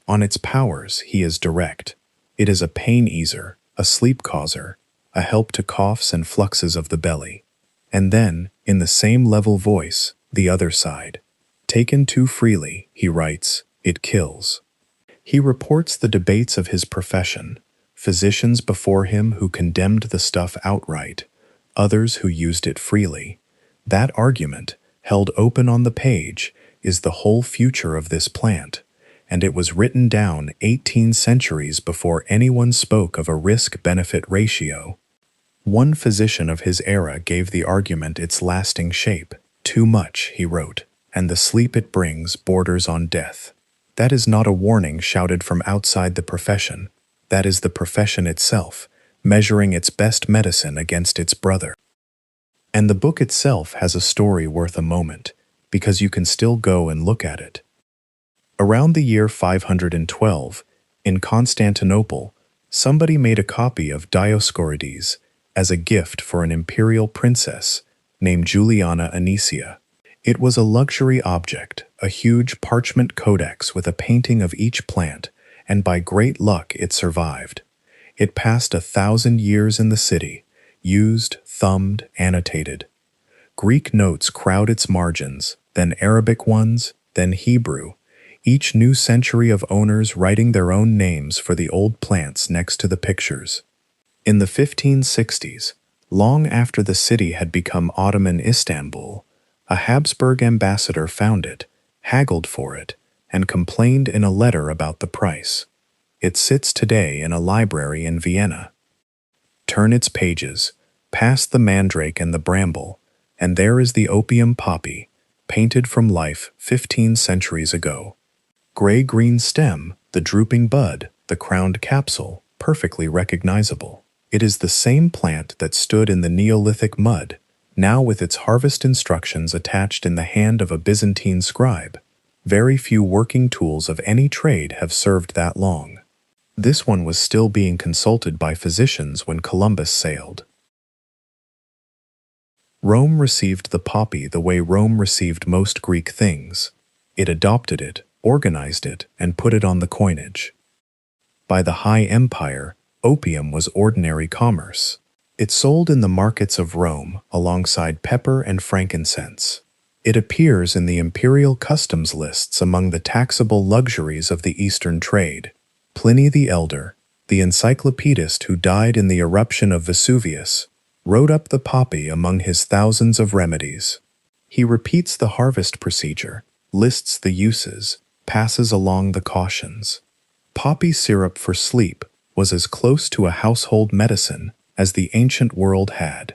On its powers, he is direct. It is a pain easer, a sleep causer, a help to coughs and fluxes of the belly. And then, in the same level voice, the other side. Taken too freely, he writes, it kills. He reports the debates of his profession, physicians before him who condemned the stuff outright, others who used it freely. That argument, held open on the page, is the whole future of this plant, and it was written down 18 centuries before anyone spoke of a risk-benefit ratio. One physician of his era gave the argument its lasting shape. Too much, he wrote, and the sleep it brings borders on death. That is not a warning shouted from outside the profession. That is the profession itself, measuring its best medicine against its brother. And the book itself has a story worth a moment, because you can still go and look at it. Around the year 512, in Constantinople, somebody made a copy of Dioscorides as a gift for an imperial princess named Juliana Anicia. It was a luxury object, a huge parchment codex with a painting of each plant, and by great luck it survived. It passed 1,000 years in the city, used, thumbed, annotated. Greek notes crowd its margins, then Arabic ones, then Hebrew, each new century of owners writing their own names for the old plants next to the pictures. In the 1560s, long after the city had become Ottoman Istanbul, a Habsburg ambassador found it, haggled for it, and complained in a letter about the price. It sits today in a library in Vienna. Turn its pages, past the mandrake and the bramble, and there is the opium poppy, painted from life 15 centuries ago. Gray-green stem, the drooping bud, the crowned capsule, perfectly recognizable. It is the same plant that stood in the Neolithic mud, now with its harvest instructions attached in the hand of a Byzantine scribe. Very few working tools of any trade have served that long. This one was still being consulted by physicians when Columbus sailed. Rome received the poppy the way Rome received most Greek things. It adopted it, organized it, and put it on the coinage. By the High Empire, opium was ordinary commerce. It sold in the markets of Rome alongside pepper and frankincense. It appears in the imperial customs lists among the taxable luxuries of the Eastern trade. Pliny the Elder, the encyclopedist who died in the eruption of Vesuvius, wrote up the poppy among his thousands of remedies. He repeats the harvest procedure, lists the uses, passes along the cautions. Poppy syrup for sleep was as close to a household medicine as the ancient world had.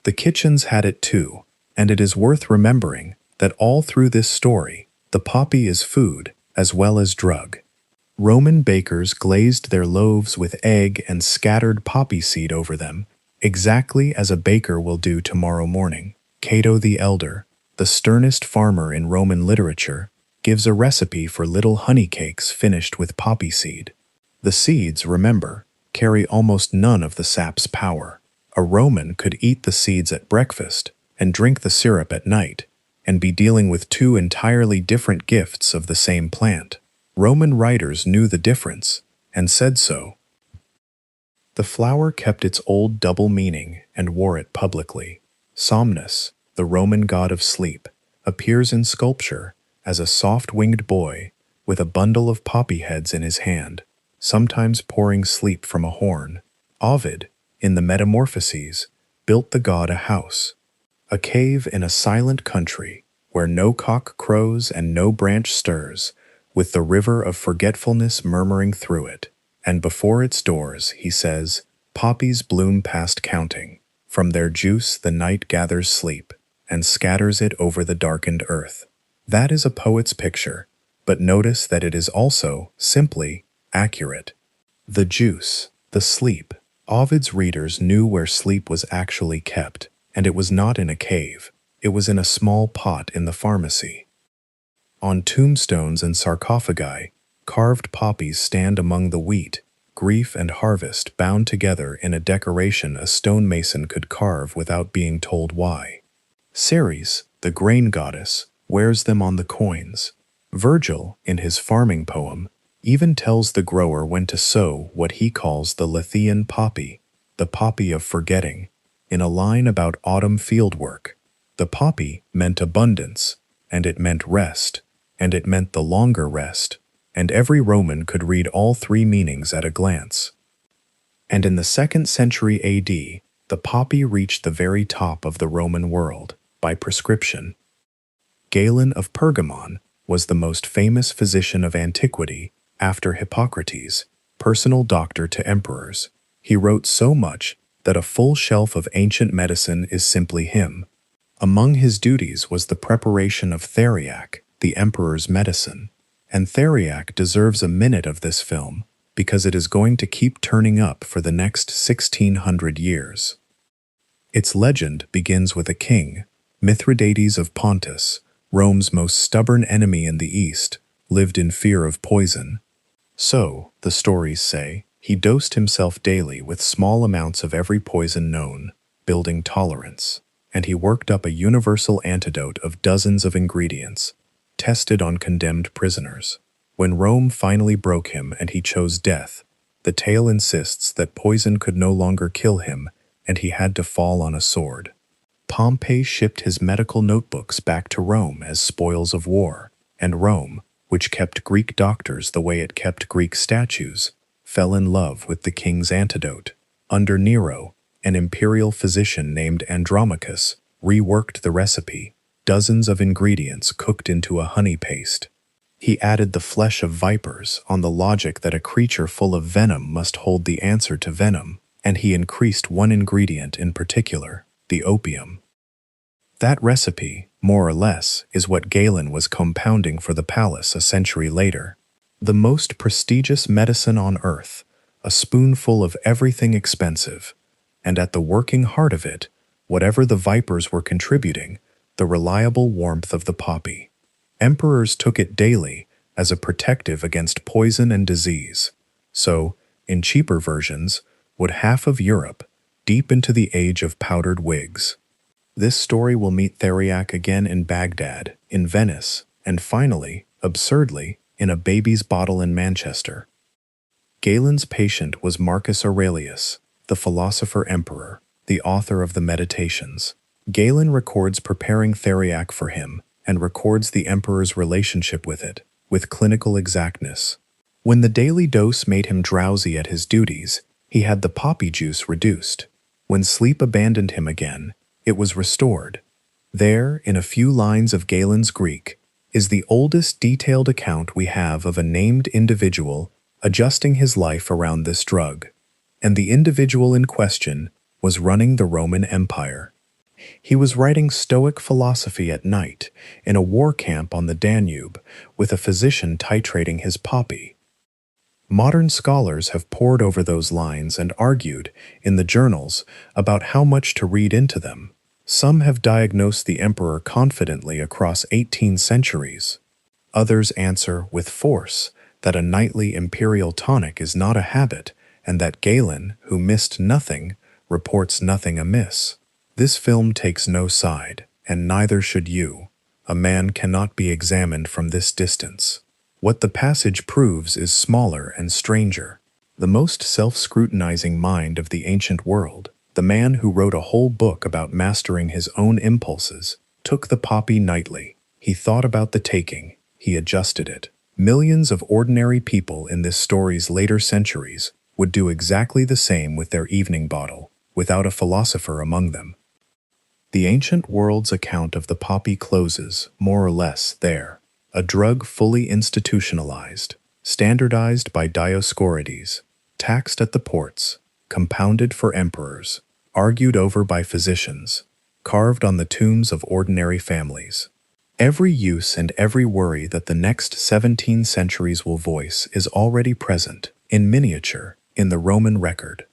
The kitchens had it too, and it is worth remembering that all through this story, the poppy is food as well as drug. Roman bakers glazed their loaves with egg and scattered poppy seed over them, exactly as a baker will do tomorrow morning. Cato the Elder, the sternest farmer in Roman literature, gives a recipe for little honey cakes finished with poppy seed. The seeds, remember, carry almost none of the sap's power. A Roman could eat the seeds at breakfast and drink the syrup at night, and be dealing with two entirely different gifts of the same plant. Roman writers knew the difference, and said so. The flower kept its old double meaning and wore it publicly. Somnus, the Roman god of sleep, appears in sculpture as a soft-winged boy with a bundle of poppy heads in his hand, sometimes pouring sleep from a horn. Ovid, in the Metamorphoses, built the god a house, a cave in a silent country where no cock crows and no branch stirs, with the river of forgetfulness murmuring through it. And before its doors, he says, poppies bloom past counting. From their juice the night gathers sleep, and scatters it over the darkened earth. That is a poet's picture, but notice that it is also, simply, accurate. The juice, the sleep. Ovid's readers knew where sleep was actually kept, and it was not in a cave. It was in a small pot in the pharmacy. On tombstones and sarcophagi, carved poppies stand among the wheat, grief and harvest bound together in a decoration a stonemason could carve without being told why. Ceres, the grain goddess, wears them on the coins. Virgil, in his farming poem, even tells the grower when to sow what he calls the Lethean poppy, the poppy of forgetting, in a line about autumn fieldwork. The poppy meant abundance, and it meant rest, and it meant the longer rest, and every Roman could read all three meanings at a glance. And in the 2nd century AD, the poppy reached the very top of the Roman world, by prescription. Galen of Pergamon was the most famous physician of antiquity after Hippocrates, personal doctor to emperors. He wrote so much that a full shelf of ancient medicine is simply him. Among his duties was the preparation of Theriac, the emperor's medicine, and Theriac deserves a minute of this film because it is going to keep turning up for the next 1600 years. Its legend begins with a king, Mithridates of Pontus, Rome's most stubborn enemy in the east, lived in fear of poison. So, the stories say, he dosed himself daily with small amounts of every poison known, building tolerance, and he worked up a universal antidote of dozens of ingredients, tested on condemned prisoners. When Rome finally broke him and he chose death, the tale insists that poison could no longer kill him and he had to fall on a sword. Pompey shipped his medical notebooks back to Rome as spoils of war, and Rome, which kept Greek doctors the way it kept Greek statues, fell in love with the king's antidote. Under Nero, an imperial physician named Andromachus reworked the recipe, dozens of ingredients cooked into a honey paste. He added the flesh of vipers on the logic that a creature full of venom must hold the answer to venom, and he increased one ingredient in particular, the opium. That recipe, more or less, is what Galen was compounding for the palace a century later. The most prestigious medicine on earth, a spoonful of everything expensive, and at the working heart of it, whatever the vipers were contributing, the reliable warmth of the poppy. Emperors took it daily as a protective against poison and disease. So, in cheaper versions, would half of Europe, deep into the age of powdered wigs. This story will meet Theriac again in Baghdad, in Venice, and finally, absurdly, in a baby's bottle in Manchester. Galen's patient was Marcus Aurelius, the philosopher emperor, the author of the Meditations. Galen records preparing Theriac for him and records the emperor's relationship with it, with clinical exactness. When the daily dose made him drowsy at his duties, he had the poppy juice reduced. When sleep abandoned him again, it was restored. There, in a few lines of Galen's Greek, is the oldest detailed account we have of a named individual adjusting his life around this drug. And the individual in question was running the Roman Empire. He was writing Stoic philosophy at night in a war camp on the Danube with a physician titrating his poppy. Modern scholars have pored over those lines and argued, in the journals, about how much to read into them. Some have diagnosed the emperor confidently across 18 centuries. Others answer with force that a nightly imperial tonic is not a habit, and that Galen, who missed nothing, reports nothing amiss. This film takes no side, and neither should you. A man cannot be examined from this distance. What the passage proves is smaller and stranger. The most self-scrutinizing mind of the ancient world, the man who wrote a whole book about mastering his own impulses, took the poppy nightly. He thought about the taking. He adjusted it. Millions of ordinary people in this story's later centuries would do exactly the same with their evening bottle, without a philosopher among them. The ancient world's account of the poppy closes, more or less, there. A drug fully institutionalized, standardized by Dioscorides, taxed at the ports, compounded for emperors, argued over by physicians, carved on the tombs of ordinary families. Every use and every worry that the next 17 centuries will voice is already present, in miniature, in the Roman record.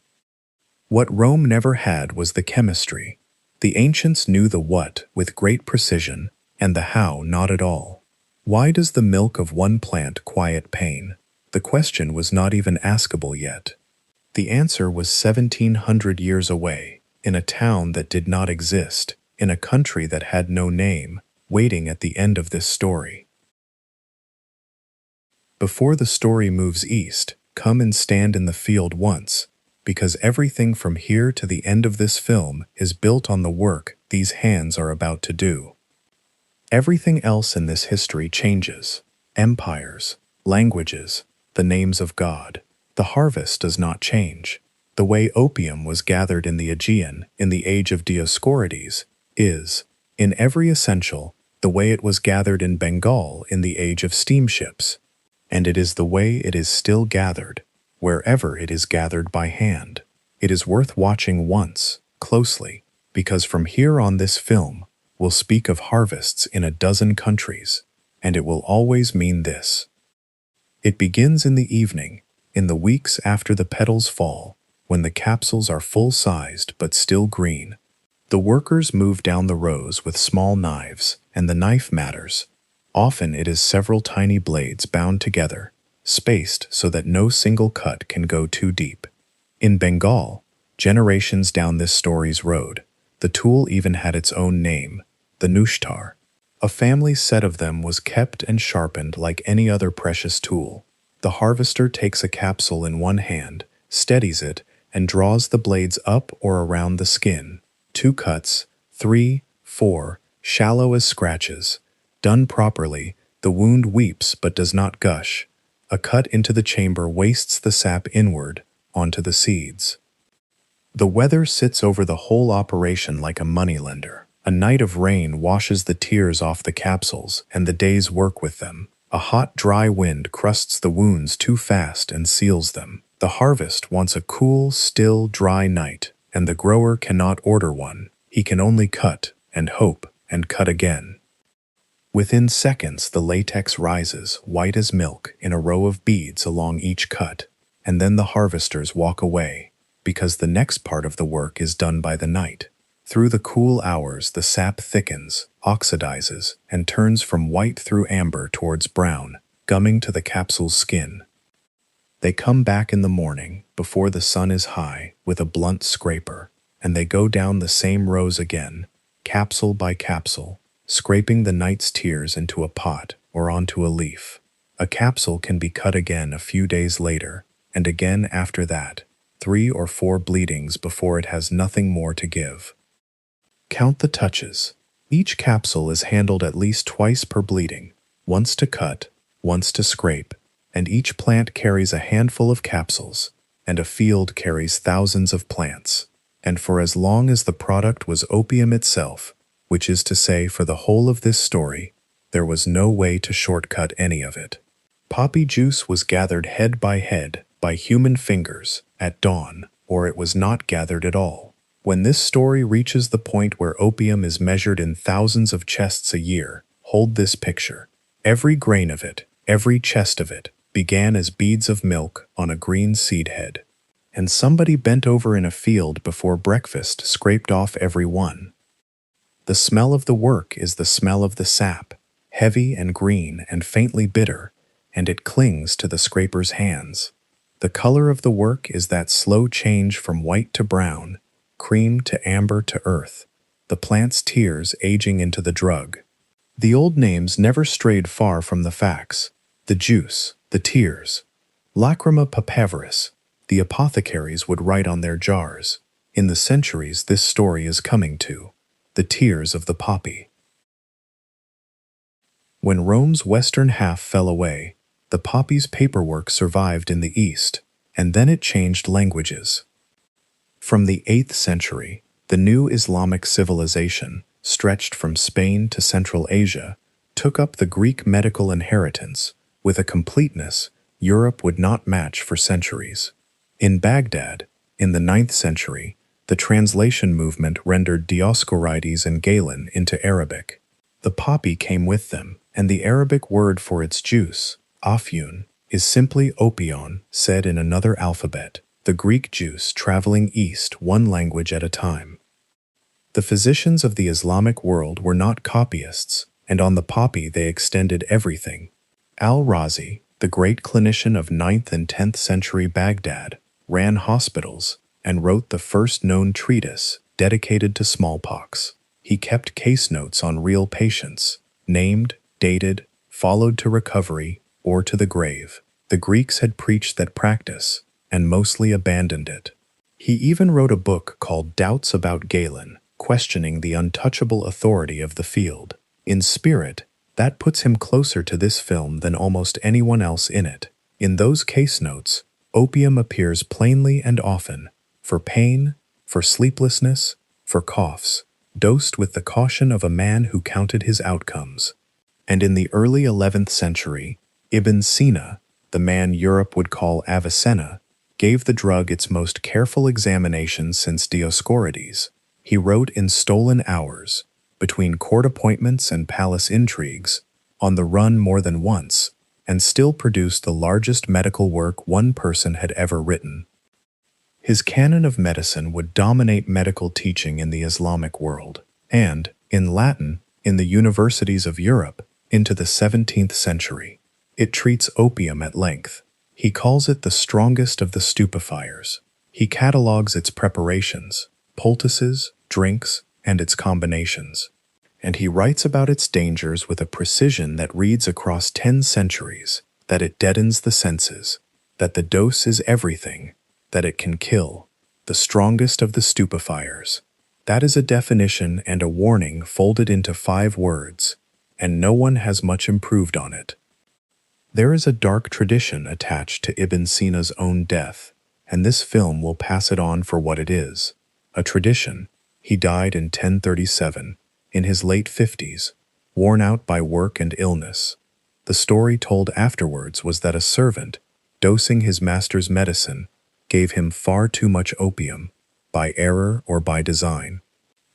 What Rome never had was the chemistry. The ancients knew the what with great precision, and the how not at all. Why does the milk of one plant quiet pain? The question was not even askable yet. The answer was 1700 years away, in a town that did not exist, in a country that had no name, waiting at the end of this story. Before the story moves east, come and stand in the field once, because everything from here to the end of this film is built on the work these hands are about to do. Everything else in this history changes. Empires, languages, the names of God. The harvest does not change. The way opium was gathered in the Aegean in the age of Dioscorides is, in every essential, the way it was gathered in Bengal in the age of steamships. And it is the way it is still gathered, wherever it is gathered by hand. It is worth watching once, closely, because from here on this film, will speak of harvests in a dozen countries, and it will always mean this. It begins in the evening, in the weeks after the petals fall, when the capsules are full-sized but still green. The workers move down the rows with small knives, and the knife matters. Often it is several tiny blades bound together, spaced so that no single cut can go too deep. In Bengal, generations down this story's road, the tool even had its own name, the nushtar. A family set of them was kept and sharpened like any other precious tool. The harvester takes a capsule in one hand, steadies it, and draws the blades up or around the skin. 2 cuts, 3, 4, shallow as scratches. Done properly, the wound weeps but does not gush. A cut into the chamber wastes the sap inward, onto the seeds. The weather sits over the whole operation like a moneylender. A night of rain washes the tears off the capsules and the day's work with them. A hot, dry wind crusts the wounds too fast and seals them. The harvest wants a cool, still, dry night, and the grower cannot order one. He can only cut, and hope, and cut again. Within seconds, the latex rises, white as milk, in a row of beads along each cut, and then the harvesters walk away, because the next part of the work is done by the night. Through the cool hours, the sap thickens, oxidizes, and turns from white through amber towards brown, gumming to the capsule's skin. They come back in the morning, before the sun is high, with a blunt scraper, and they go down the same rows again, capsule by capsule, scraping the night's tears into a pot or onto a leaf. A capsule can be cut again a few days later, and again after that, 3 or 4 bleedings before it has nothing more to give. Count the touches. Each capsule is handled at least twice per bleeding, once to cut, once to scrape, and each plant carries a handful of capsules, and a field carries thousands of plants. And for as long as the product was opium itself, which is to say for the whole of this story, there was no way to shortcut any of it. Poppy juice was gathered head by human fingers, at dawn, or it was not gathered at all. When this story reaches the point where opium is measured in thousands of chests a year, hold this picture. Every grain of it, every chest of it, began as beads of milk on a green seed head, and somebody bent over in a field before breakfast scraped off every one. The smell of the work is the smell of the sap, heavy and green and faintly bitter, and it clings to the scraper's hands. The color of the work is that slow change from white to brown, cream to amber to earth, the plant's tears aging into the drug. The old names never strayed far from the facts. The juice, the tears. Lacrima Papyrus, the apothecaries would write on their jars. In the centuries this story is coming to. The tears of the poppy. When Rome's western half fell away, the poppy's paperwork survived in the East, and then it changed languages. From the 8th century, the new Islamic civilization, stretched from Spain to Central Asia, took up the Greek medical inheritance with a completeness Europe would not match for centuries. In Baghdad, in the 9th century, the translation movement rendered Dioscorides and Galen into Arabic. The poppy came with them, and the Arabic word for its juice, Afyun, is simply opion, said in another alphabet, the Greek juice traveling east one language at a time. The physicians of the Islamic world were not copyists, and on the poppy they extended everything. Al-Razi, the great clinician of 9th and 10th century Baghdad, ran hospitals and wrote the first known treatise dedicated to smallpox. He kept case notes on real patients, named, dated, followed to recovery, or to the grave. The Greeks had preached that practice, and mostly abandoned it. He even wrote a book called Doubts About Galen, questioning the untouchable authority of the field. In spirit, that puts him closer to this film than almost anyone else in it. In those case notes, opium appears plainly and often, for pain, for sleeplessness, for coughs, dosed with the caution of a man who counted his outcomes. And in the early 11th century, Ibn Sina, the man Europe would call Avicenna, gave the drug its most careful examination since Dioscorides. He wrote in stolen hours, between court appointments and palace intrigues, on the run more than once, and still produced the largest medical work one person had ever written. His canon of medicine would dominate medical teaching in the Islamic world, and, in Latin, in the universities of Europe, into the 17th century. It treats opium at length. He calls it the strongest of the stupefiers. He catalogues its preparations, poultices, drinks, and its combinations. And he writes about its dangers with a precision that reads across 10 centuries, that it deadens the senses, that the dose is everything, that it can kill, the strongest of the stupefiers. That is a definition and a warning folded into 5 words, and no one has much improved on it. There is a dark tradition attached to Ibn Sina's own death, and this film will pass it on for what it is. A tradition. He died in 1037, in his late 50s, worn out by work and illness. The story told afterwards was that a servant, dosing his master's medicine, gave him far too much opium, by error or by design.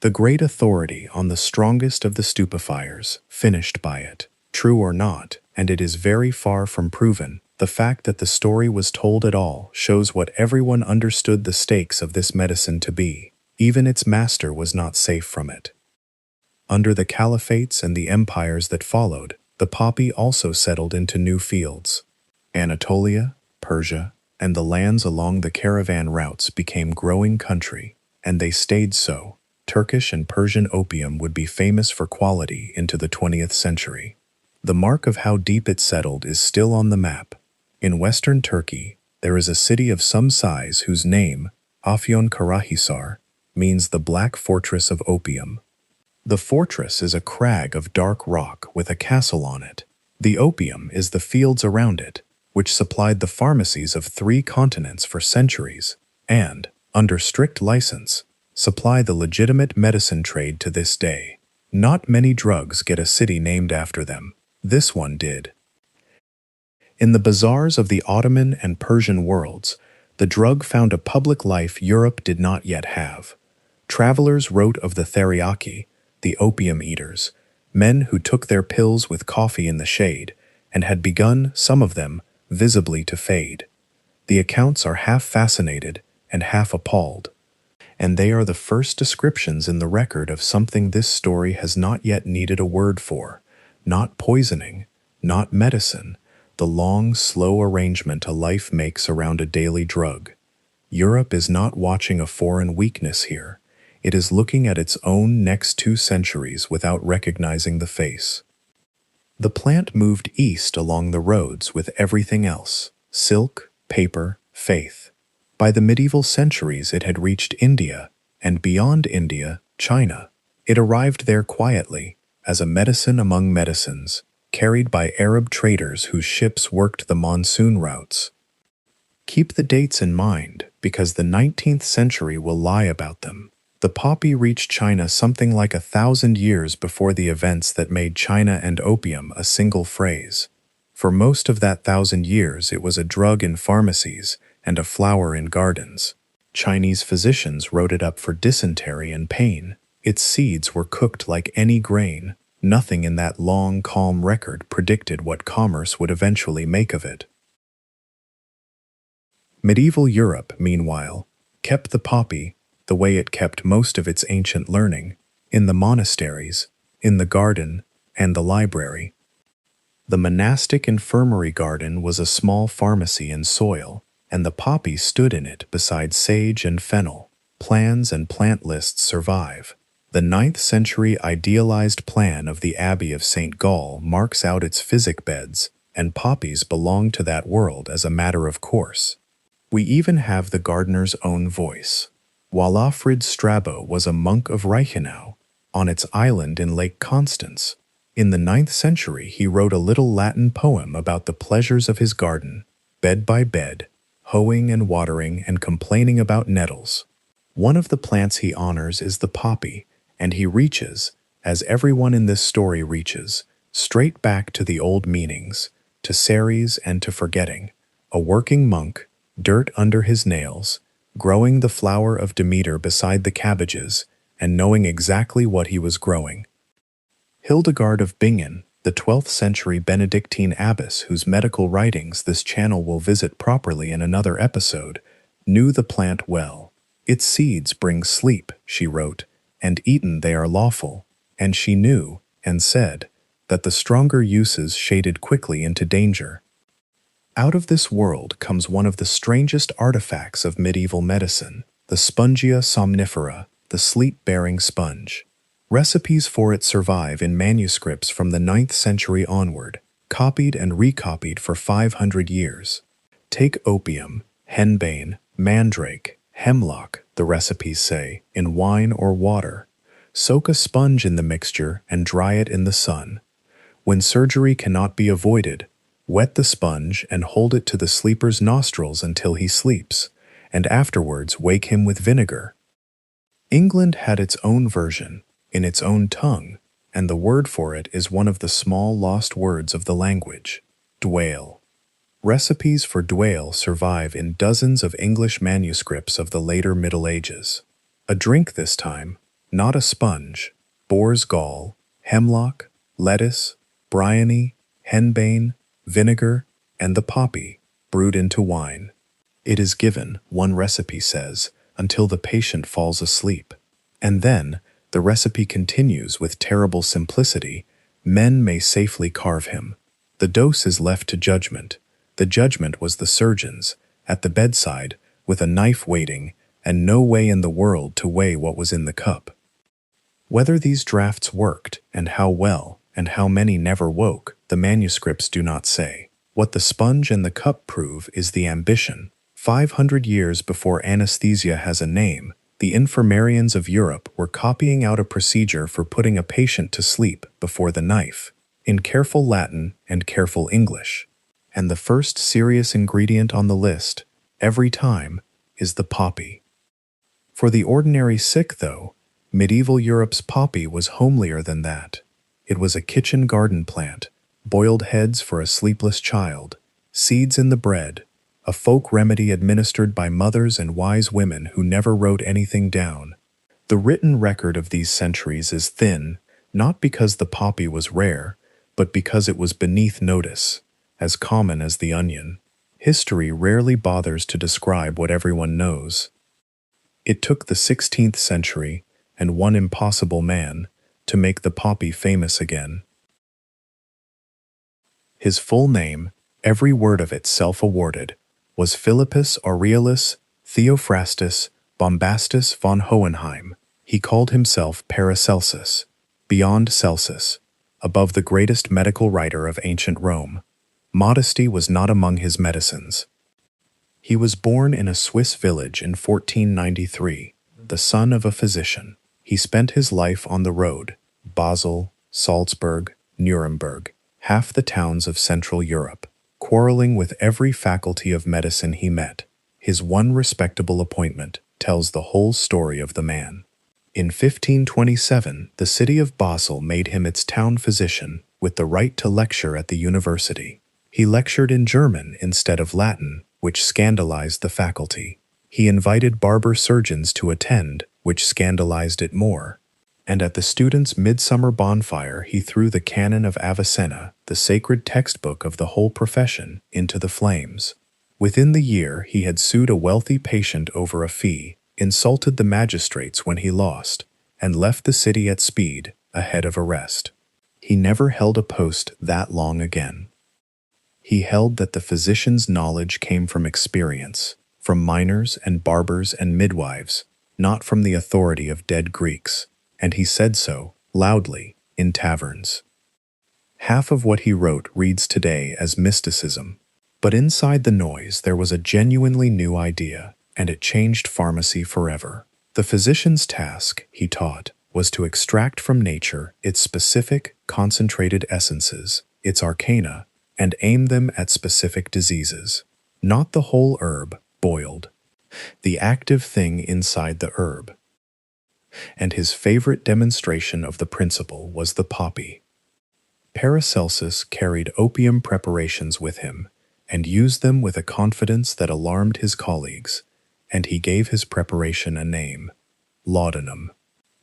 The great authority on the strongest of the stupefiers finished by it. True or not, and it is very far from proven, the fact that the story was told at all shows what everyone understood the stakes of this medicine to be. Even its master was not safe from it. Under the caliphates and the empires that followed, the poppy also settled into new fields. Anatolia, Persia, and the lands along the caravan routes became growing country, and they stayed so. Turkish and Persian opium would be famous for quality into the 20th century. The mark of how deep it settled is still on the map. In western Turkey, there is a city of some size whose name, Afyun Karahisar, means the Black Fortress of Opium. The fortress is a crag of dark rock with a castle on it. The opium is the fields around it, which supplied the pharmacies of 3 continents for centuries, and, under strict license, supply the legitimate medicine trade to this day. Not many drugs get a city named after them. This one did. In the bazaars of the Ottoman and Persian worlds, the drug found a public life Europe did not yet have. Travelers wrote of the Theriaci, the opium eaters, men who took their pills with coffee in the shade, and had begun, some of them, visibly to fade. The accounts are half fascinated and half appalled, and they are the first descriptions in the record of something this story has not yet needed a word for. Not poisoning, not medicine, the long, slow arrangement a life makes around a daily drug. Europe is not watching a foreign weakness here. It is looking at its own next 2 centuries without recognizing the face. The plant moved east along the roads with everything else: silk, paper, faith. By the medieval centuries it had reached India, and beyond India, China. It arrived there quietly, as a medicine among medicines, carried by Arab traders whose ships worked the monsoon routes. Keep the dates in mind, because the 19th century will lie about them. The poppy reached China something like 1,000 years before the events that made China and opium a single phrase. For most of that 1,000 years it was a drug in pharmacies and a flower in gardens. Chinese physicians wrote it up for dysentery and pain. Its seeds were cooked like any grain. Nothing in that long, calm record predicted what commerce would eventually make of it. Medieval Europe, meanwhile, kept the poppy, the way it kept most of its ancient learning, in the monasteries, in the garden, and the library. The monastic infirmary garden was a small pharmacy in soil, and the poppy stood in it beside sage and fennel. Plans and plant lists survive. The 9th century idealized plan of the Abbey of St. Gall marks out its physic beds, and poppies belong to that world as a matter of course. We even have the gardener's own voice. Walafrid Strabo was a monk of Reichenau, on its island in Lake Constance. In the 9th century he wrote a little Latin poem about the pleasures of his garden, bed by bed, hoeing and watering and complaining about nettles. One of the plants he honors is the poppy, and he reaches, as everyone in this story reaches, straight back to the old meanings, to Ceres and to forgetting. A working monk, dirt under his nails, growing the flower of Demeter beside the cabbages, and knowing exactly what he was growing. Hildegard of Bingen, the 12th century Benedictine abbess whose medical writings this channel will visit properly in another episode, knew the plant well. Its seeds bring sleep, she wrote, and eaten they are lawful, and she knew, and said, that the stronger uses shaded quickly into danger. Out of this world comes one of the strangest artifacts of medieval medicine, the Spongia somnifera, the sleep-bearing sponge. Recipes for it survive in manuscripts from the 9th century onward, copied and recopied for 500 years. Take opium, henbane, mandrake, hemlock, the recipes say, in wine or water. Soak a sponge in the mixture and dry it in the sun. When surgery cannot be avoided, wet the sponge and hold it to the sleeper's nostrils until he sleeps, and afterwards wake him with vinegar. England had its own version, in its own tongue, and the word for it is one of the small lost words of the language: dwale. Recipes for dwale survive in dozens of English manuscripts of the later Middle Ages. A drink this time, not a sponge, boar's gall, hemlock, lettuce, bryony, henbane, vinegar, and the poppy, brewed into wine. It is given, one recipe says, until the patient falls asleep. And then, the recipe continues with terrible simplicity, men may safely carve him. The dose is left to judgment. The judgment was the surgeon's, at the bedside, with a knife waiting, and no way in the world to weigh what was in the cup. Whether these draughts worked, and how well, and how many never woke, the manuscripts do not say. What the sponge and the cup prove is the ambition. 500 years before anesthesia has a name, the infirmarians of Europe were copying out a procedure for putting a patient to sleep before the knife, in careful Latin and careful English. And the first serious ingredient on the list, every time, is the poppy. For the ordinary sick, though, medieval Europe's poppy was homelier than that. It was a kitchen garden plant, boiled heads for a sleepless child, seeds in the bread, a folk remedy administered by mothers and wise women who never wrote anything down. The written record of these centuries is thin, not because the poppy was rare, but because it was beneath notice. as common as the onion. History rarely bothers to describe what everyone knows. It took the 16th century and one impossible man to make the poppy famous again. His full name, every word of it self-awarded, was Philippus Aurelius Theophrastus Bombastus von Hohenheim. He called himself Paracelsus, beyond Celsus, above the greatest medical writer of ancient Rome. Modesty was not among his medicines. He was born in a Swiss village in 1493, the son of a physician. He spent his life on the road, Basel, Salzburg, Nuremberg, half the towns of Central Europe, quarreling with every faculty of medicine he met. His one respectable appointment tells the whole story of the man. In 1527, the city of Basel made him its town physician with the right to lecture at the university. He lectured in German instead of Latin, which scandalized the faculty. He invited barber surgeons to attend, which scandalized it more. And at the students' midsummer bonfire he threw the Canon of Avicenna, the sacred textbook of the whole profession, into the flames. Within the year he had sued a wealthy patient over a fee, insulted the magistrates when he lost, and left the city at speed, ahead of arrest. He never held a post that long again. He held that the physician's knowledge came from experience, from miners and barbers and midwives, not from the authority of dead Greeks, and he said so, loudly, in taverns. Half of what he wrote reads today as mysticism, but inside the noise there was a genuinely new idea, and it changed pharmacy forever. The physician's task, he taught, was to extract from nature its specific, concentrated essences, its arcana, and aim them at specific diseases. Not the whole herb, boiled. The active thing inside the herb. And his favorite demonstration of the principle was the poppy. Paracelsus carried opium preparations with him, and used them with a confidence that alarmed his colleagues, and he gave his preparation a name, Laudanum.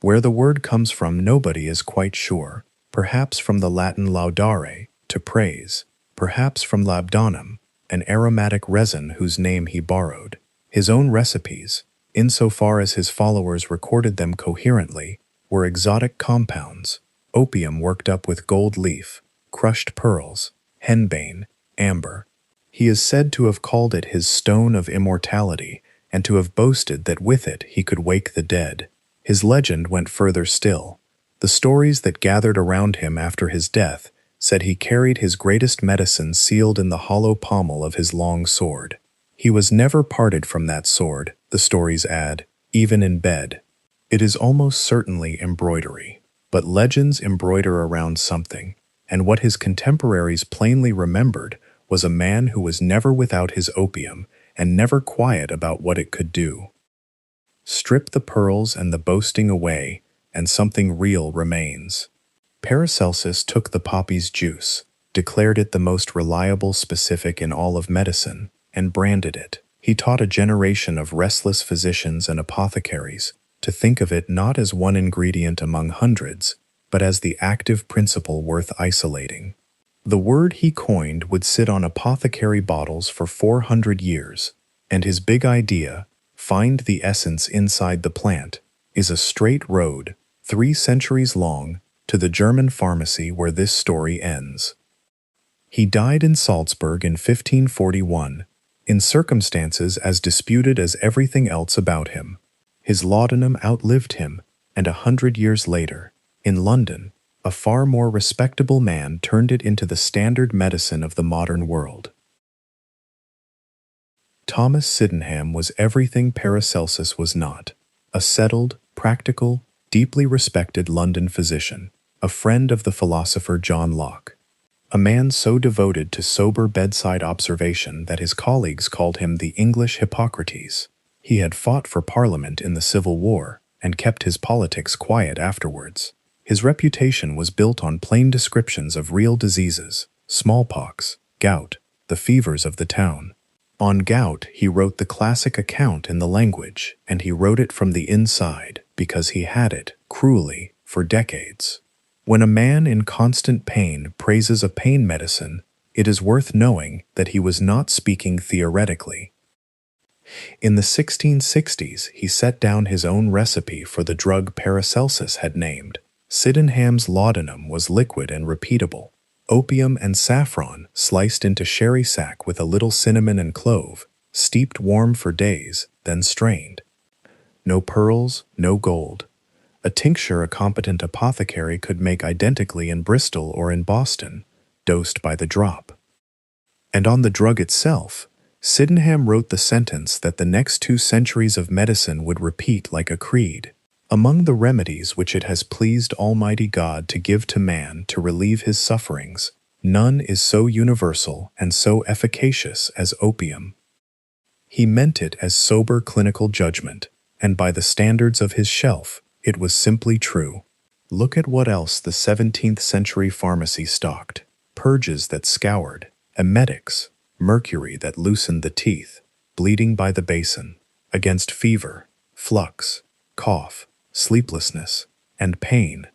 Where the word comes from nobody is quite sure, perhaps from the Latin laudare, to praise, perhaps from labdanum, an aromatic resin whose name he borrowed. His own recipes, insofar as his followers recorded them coherently, were exotic compounds, opium worked up with gold leaf, crushed pearls, henbane, amber. He is said to have called it his stone of immortality, and to have boasted that with it he could wake the dead. His legend went further still. The stories that gathered around him after his death said he carried his greatest medicine sealed in the hollow pommel of his long sword. He was never parted from that sword, the stories add, even in bed. It is almost certainly embroidery, but legends embroider around something, and what his contemporaries plainly remembered was a man who was never without his opium and never quiet about what it could do. Strip the pearls and the boasting away, and something real remains. Paracelsus took the poppy's juice, declared it the most reliable specific in all of medicine, and branded it. He taught a generation of restless physicians and apothecaries to think of it not as one ingredient among hundreds, but as the active principle worth isolating. The word he coined would sit on apothecary bottles for 400 years, and his big idea, find the essence inside the plant, is a straight road, 3 centuries long, to the German pharmacy where this story ends. He died in Salzburg in 1541, in circumstances as disputed as everything else about him. His laudanum outlived him, and 100 years later, in London, a far more respectable man turned it into the standard medicine of the modern world. Thomas Sydenham was everything Paracelsus was not: a settled, practical, deeply respected London physician, a friend of the philosopher John Locke, a man so devoted to sober bedside observation that his colleagues called him the English Hippocrates. He had fought for Parliament in the Civil War and kept his politics quiet afterwards. His reputation was built on plain descriptions of real diseases, smallpox, gout, the fevers of the town. On gout, he wrote the classic account in the language, and he wrote it from the inside because he had it, cruelly, for decades. When a man in constant pain praises a pain medicine, It is worth knowing that he was not speaking theoretically. In the 1660s, he set down his own recipe for the drug Paracelsus had named. Sydenham's laudanum was liquid and repeatable. Opium and saffron, sliced into sherry sack with a little cinnamon and clove, steeped warm for days, then strained. No pearls, no gold. A tincture a competent apothecary could make identically in Bristol or in Boston, dosed by the drop. And on the drug itself, Sydenham wrote the sentence that the next 2 centuries of medicine would repeat like a creed. Among the remedies which it has pleased Almighty God to give to man to relieve his sufferings, none is so universal and so efficacious as opium. He meant it as sober clinical judgment, and by the standards of his shelf, it was simply true. Look at what else the 17th century pharmacy stocked: purges that scoured, emetics, mercury that loosened the teeth, bleeding by the basin, against fever, flux, cough, sleeplessness, and pain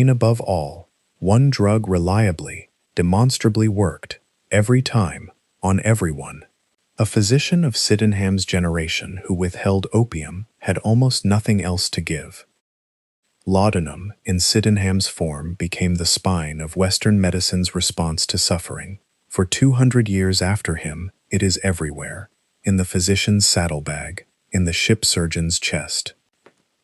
above all. One drug reliably, demonstrably worked, every time, on everyone. A physician of Sydenham's generation who withheld opium had almost nothing else to give. Laudanum, in Sydenham's form, became the spine of Western medicine's response to suffering. For 200 years after him, it is everywhere, in the physician's saddlebag, in the ship surgeon's chest,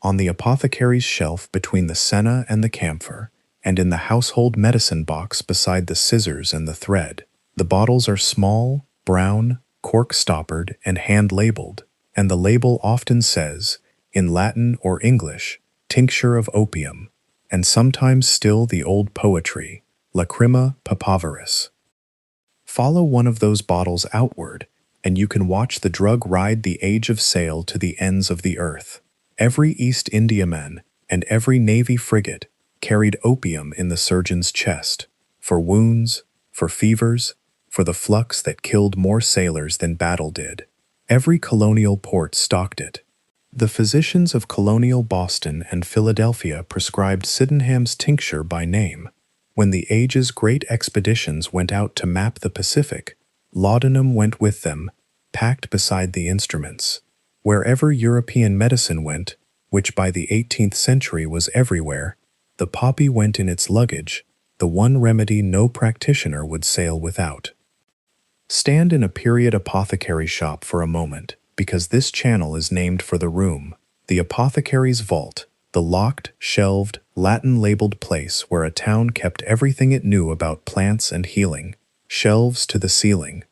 on the apothecary's shelf between the senna and the camphor, and in the household medicine box beside the scissors and the thread. The bottles are small, brown, cork-stoppered, and hand-labeled, and the label often says, in Latin or English, tincture of opium, and sometimes still the old poetry, lacrima Papyrus. Follow one of those bottles outward, and you can watch the drug ride the age of sail to the ends of the earth. Every East Indiaman and every Navy frigate carried opium in the surgeon's chest, for wounds, for fevers, for the flux that killed more sailors than battle did. Every colonial port stocked it. The physicians of colonial Boston and Philadelphia prescribed Sydenham's tincture by name. When the age's great expeditions went out to map the Pacific, laudanum went with them, packed beside the instruments. Wherever European medicine went, which by the 18th century was everywhere, the poppy went in its luggage, the one remedy no practitioner would sail without. Stand in a period apothecary shop for a moment, because this channel is named for the room, the apothecary's vault, the locked, shelved, Latin-labeled place where a town kept everything it knew about plants and healing. Shelves to the ceiling,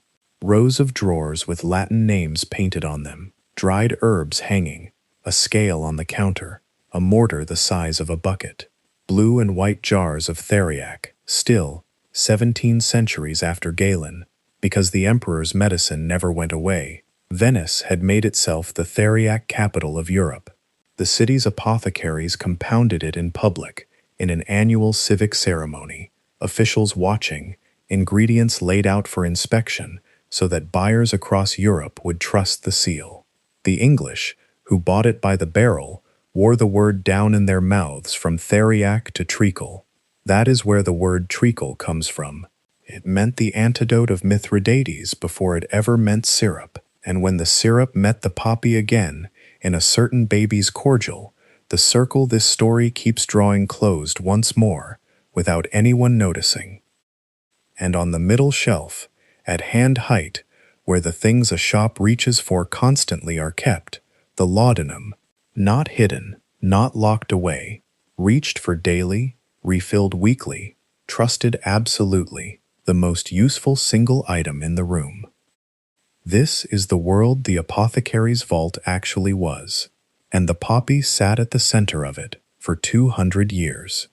rows of drawers with Latin names painted on them, dried herbs hanging, a scale on the counter, a mortar the size of a bucket, blue and white jars of Theriac, still, 17 centuries after Galen, because the emperor's medicine never went away. Venice had made itself the Theriac capital of Europe. The city's apothecaries compounded it in public, in an annual civic ceremony, officials watching, ingredients laid out for inspection, so that buyers across Europe would trust the seal. The English, who bought it by the barrel, wore the word down in their mouths from Theriac to treacle. That is where the word treacle comes from. It meant the antidote of Mithridates before it ever meant syrup, and when the syrup met the poppy again, in a certain baby's cordial, the circle this story keeps drawing closed once more, without anyone noticing. And on the middle shelf, at hand height, where the things a shop reaches for constantly are kept, the laudanum, not hidden, not locked away, reached for daily, refilled weekly, trusted absolutely, the most useful single item in the room. This is the world the apothecary's vault actually was, and the poppy sat at the center of it for 200 years.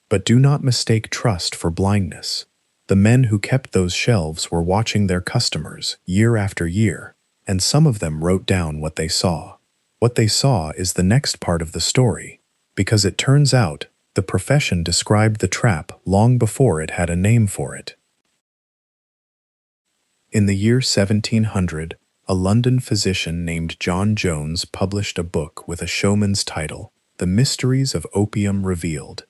But do not mistake trust for blindness. The men who kept those shelves were watching their customers year after year, and some of them wrote down what they saw. What they saw is the next part of the story, because it turns out the profession described the trap long before it had a name for it. In the year 1700, a London physician named John Jones published a book with a showman's title, The Mysteries of Opium Revealed.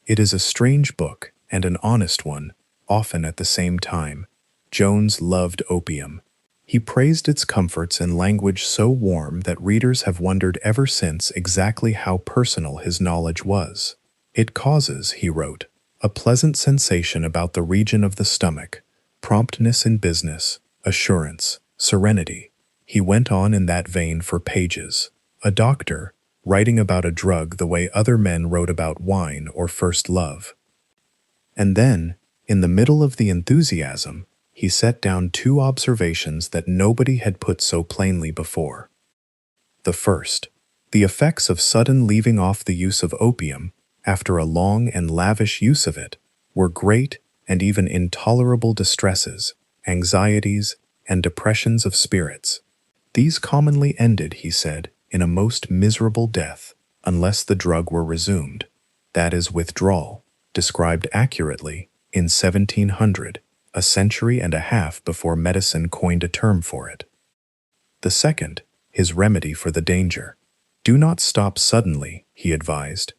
It is a strange book, and an honest one, often at the same time. Jones loved opium. He praised its comforts in language so warm that readers have wondered ever since exactly how personal his knowledge was. It causes, he wrote, a pleasant sensation about the region of the stomach, promptness in business, assurance, serenity. He went on in that vein for pages. A doctor, writing about a drug the way other men wrote about wine or first love. And then, in the middle of the enthusiasm, he set down two observations that nobody had put so plainly before. The first, the effects of sudden leaving off the use of opium, after a long and lavish use of it, were great and even intolerable distresses, anxieties, and depressions of spirits. These commonly ended, he said, in a most miserable death, unless the drug were resumed, that is, withdrawal, described accurately in 1700, a century and a half before medicine coined a term for it. The second, his remedy for the danger. Do not stop suddenly, he advised.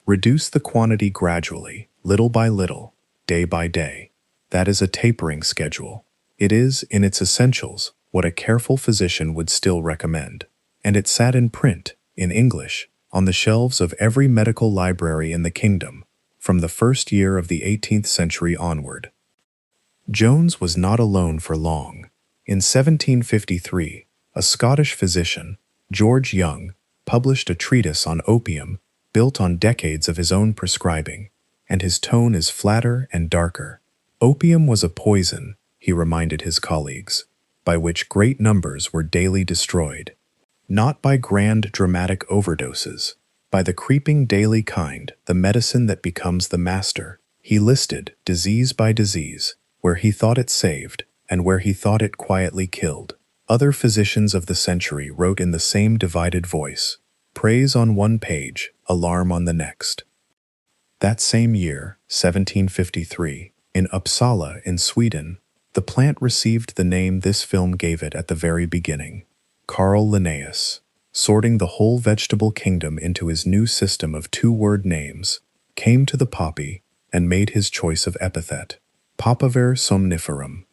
Reduce the quantity gradually, little by little, day by day. That is a tapering schedule. It is, in its essentials, what a careful physician would still recommend. And it sat in print, in English, on the shelves of every medical library in the kingdom, from the first year of the 18th century onward. Jones was not alone for long. In 1753, a Scottish physician, George Young, published a treatise on opium built on decades of his own prescribing, and his tone is flatter and darker. Opium was a poison, he reminded his colleagues, by which great numbers were daily destroyed. Not by grand dramatic overdoses, by the creeping daily kind, the medicine that becomes the master. He listed, disease by disease, where he thought it saved, and where he thought it quietly killed. Other physicians of the century wrote in the same divided voice, praise on one page, alarm on the next. That same year, 1753, in Uppsala in Sweden, the plant received the name this film gave it at the very beginning. Carl Linnaeus, sorting the whole vegetable kingdom into his new system of two-word names, came to the poppy and made his choice of epithet, Papaver somniferum.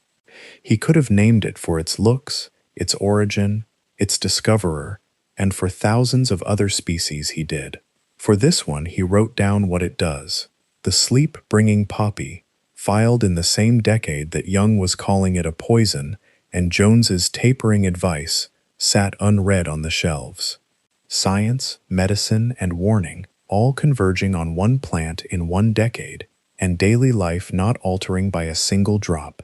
He could have named it for its looks, its origin, its discoverer, and for thousands of other species he did. For this one he wrote down what it does. The sleep-bringing poppy, filed in the same decade that Young was calling it a poison, and Jones's tapering advice sat unread on the shelves. Science, medicine, and warning, all converging on one plant in one decade, and daily life not altering by a single drop.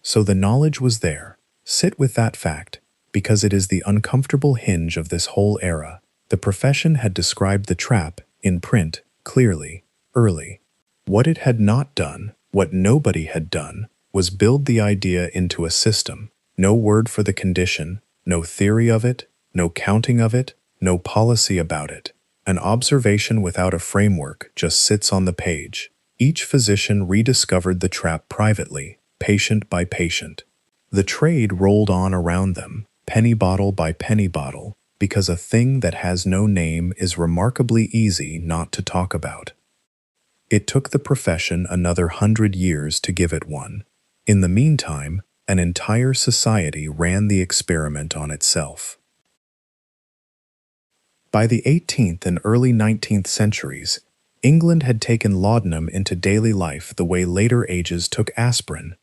So the knowledge was there. Sit with that fact, because it is the uncomfortable hinge of this whole era. The profession had described the trap, in print, clearly, early. What it had not done, what nobody had done, was build the idea into a system. No word for the condition, no theory of it, no counting of it, no policy about it. An observation without a framework just sits on the page. Each physician rediscovered the trap privately, patient by patient. The trade rolled on around them, penny bottle by penny bottle, because a thing that has no name is remarkably easy not to talk about. It took the profession another 100 years to give it one. In the meantime, an entire society ran the experiment on itself. By the 18th and early 19th centuries, England had taken laudanum into daily life the way later ages took aspirin.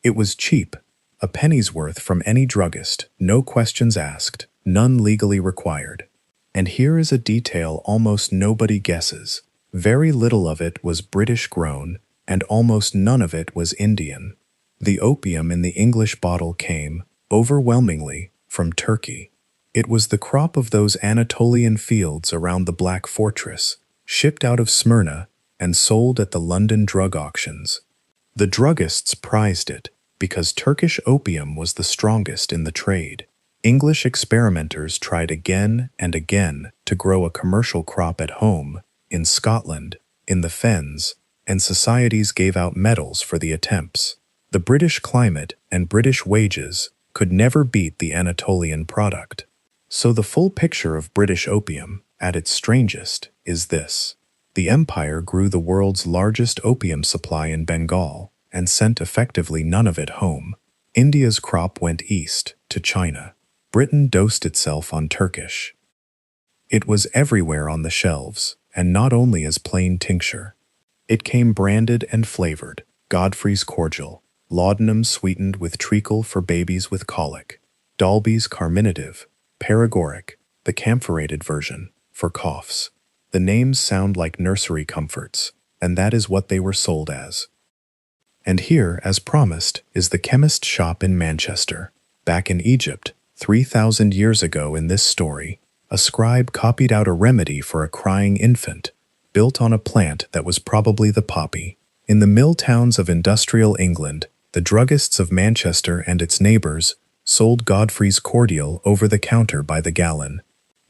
It was cheap, a penny's worth from any druggist, no questions asked, none legally required. And here is a detail almost nobody guesses. Very little of it was British grown, and almost none of it was Indian. The opium in the English bottle came, overwhelmingly, from Turkey. It was the crop of those Anatolian fields around the Black Fortress, shipped out of Smyrna and sold at the London drug auctions. The druggists prized it because Turkish opium was the strongest in the trade. English experimenters tried again and again to grow a commercial crop at home, in Scotland, in the fens, and societies gave out medals for the attempts. The British climate and British wages could never beat the Anatolian product. So the full picture of British opium, at its strangest, is this. The empire grew the world's largest opium supply in Bengal and sent effectively none of it home. India's crop went east, to China. Britain dosed itself on Turkish. It was everywhere on the shelves, and not only as plain tincture. It came branded and flavored: Godfrey's cordial, Laudanum sweetened with treacle for babies with colic, Dalby's carminative, paregoric, the camphorated version, for coughs. The names sound like nursery comforts, and that is what they were sold as. And here, as promised, is the chemist's shop in Manchester. Back in Egypt, 3,000 years ago in this story, a scribe copied out a remedy for a crying infant, built on a plant that was probably the poppy. In the mill towns of industrial England, the druggists of Manchester and its neighbors sold Godfrey's cordial over the counter by the gallon.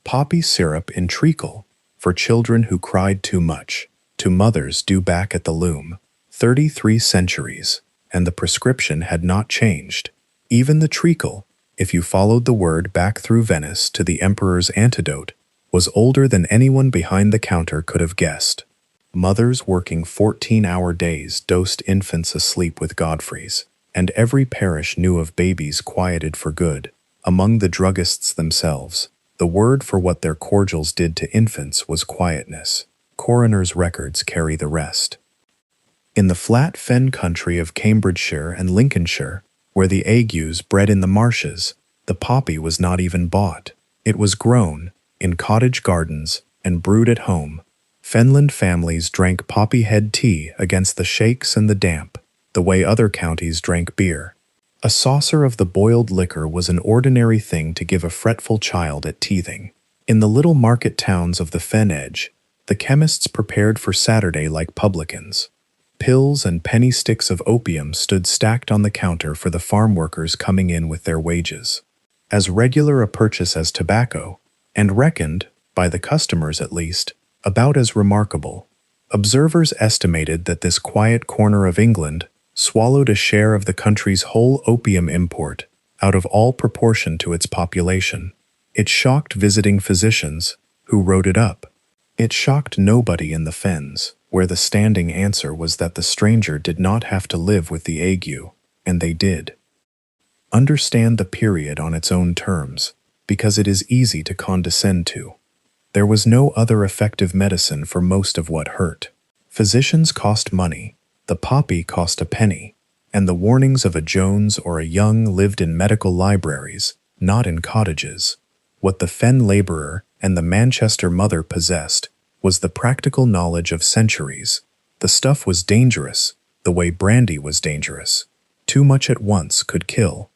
Poppy syrup in treacle, for children who cried too much, to mothers due back at the loom. 33 centuries, and the prescription had not changed. Even the treacle, if you followed the word back through Venice to the emperor's antidote, was older than anyone behind the counter could have guessed. Mothers working 14-hour days dosed infants asleep with Godfrey's, and every parish knew of babies quieted for good. Among the druggists themselves, the word for what their cordials did to infants was quietness. Coroner's records carry the rest. In the flat fen country of Cambridgeshire and Lincolnshire, where the agues bred in the marshes, the poppy was not even bought. It was grown in cottage gardens and brewed at home. Fenland families drank poppy head tea against the shakes and the damp, the way other counties drank beer. A saucer of the boiled liquor was an ordinary thing to give a fretful child at teething. In the little market towns of the fen edge, the chemists prepared for Saturday like publicans. Pills and penny sticks of opium stood stacked on the counter for the farm workers coming in with their wages. As regular a purchase as tobacco, and reckoned, by the customers at least, about as remarkable. Observers estimated that this quiet corner of England swallowed a share of the country's whole opium import, out of all proportion to its population. It shocked visiting physicians, who wrote it up. It shocked nobody in the fens, where the standing answer was that the stranger did not have to live with the ague, and they did. Understand the period on its own terms, because it is easy to condescend to. There was no other effective medicine for most of what hurt. Physicians cost money, the poppy cost a penny, and the warnings of a Jones or a Young lived in medical libraries, not in cottages. What the fen laborer and the Manchester mother possessed was the practical knowledge of centuries. The stuff was dangerous, the way brandy was dangerous. Too much at once could kill.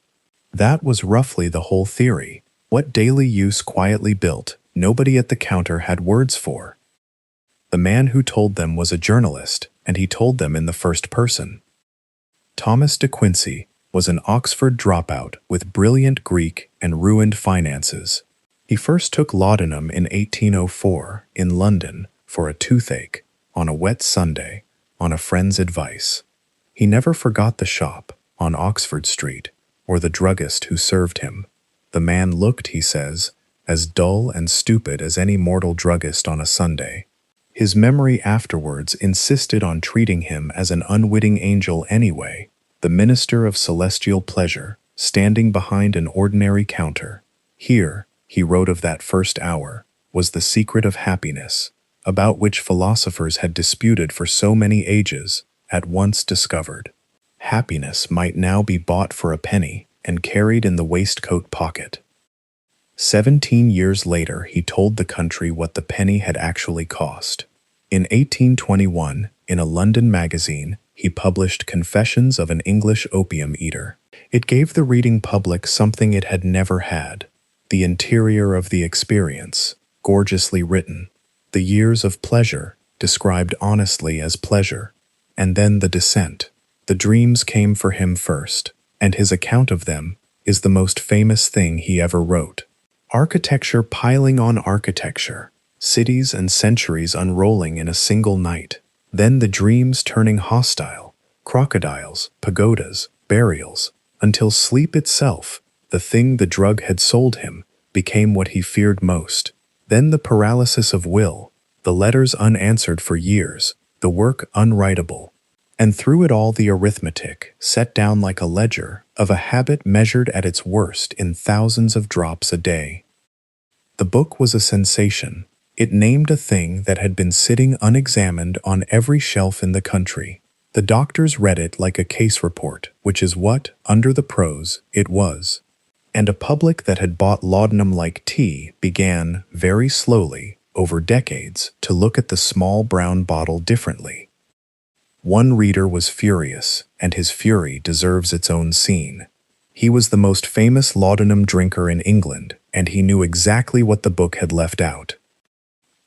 That was roughly the whole theory. What daily use quietly built, nobody at the counter had words for. The man who told them was a journalist, and he told them in the first person. Thomas de Quincey was an Oxford dropout with brilliant Greek and ruined finances. He first took laudanum in 1804 in London for a toothache, on a wet Sunday, on a friend's advice. He never forgot the shop, on Oxford Street, or the druggist who served him. The man looked, he says, as dull and stupid as any mortal druggist on a Sunday. His memory afterwards insisted on treating him as an unwitting angel anyway, the minister of celestial pleasure, standing behind an ordinary counter. Here, he wrote of that first hour, was the secret of happiness, about which philosophers had disputed for so many ages, at once discovered. Happiness might now be bought for a penny and carried in the waistcoat pocket. 17 years later, he told the country what the penny had actually cost. In 1821, in a London magazine, he published Confessions of an English Opium Eater. It gave the reading public something it had never had: the interior of the experience, gorgeously written, the years of pleasure, described honestly as pleasure, and then the descent. The dreams came for him first, and his account of them is the most famous thing he ever wrote. Architecture piling on architecture, cities and centuries unrolling in a single night, then the dreams turning hostile, crocodiles, pagodas, burials, until sleep itself, the thing the drug had sold him, became what he feared most. Then the paralysis of will, the letters unanswered for years, the work unwritable. And through it all the arithmetic, set down like a ledger, of a habit measured at its worst in thousands of drops a day. The book was a sensation. It named a thing that had been sitting unexamined on every shelf in the country. The doctors read it like a case report, which is what, under the prose, it was. And a public that had bought laudanum like tea began, very slowly, over decades, to look at the small brown bottle differently. One reader was furious, and his fury deserves its own scene. He was the most famous laudanum drinker in England, and he knew exactly what the book had left out.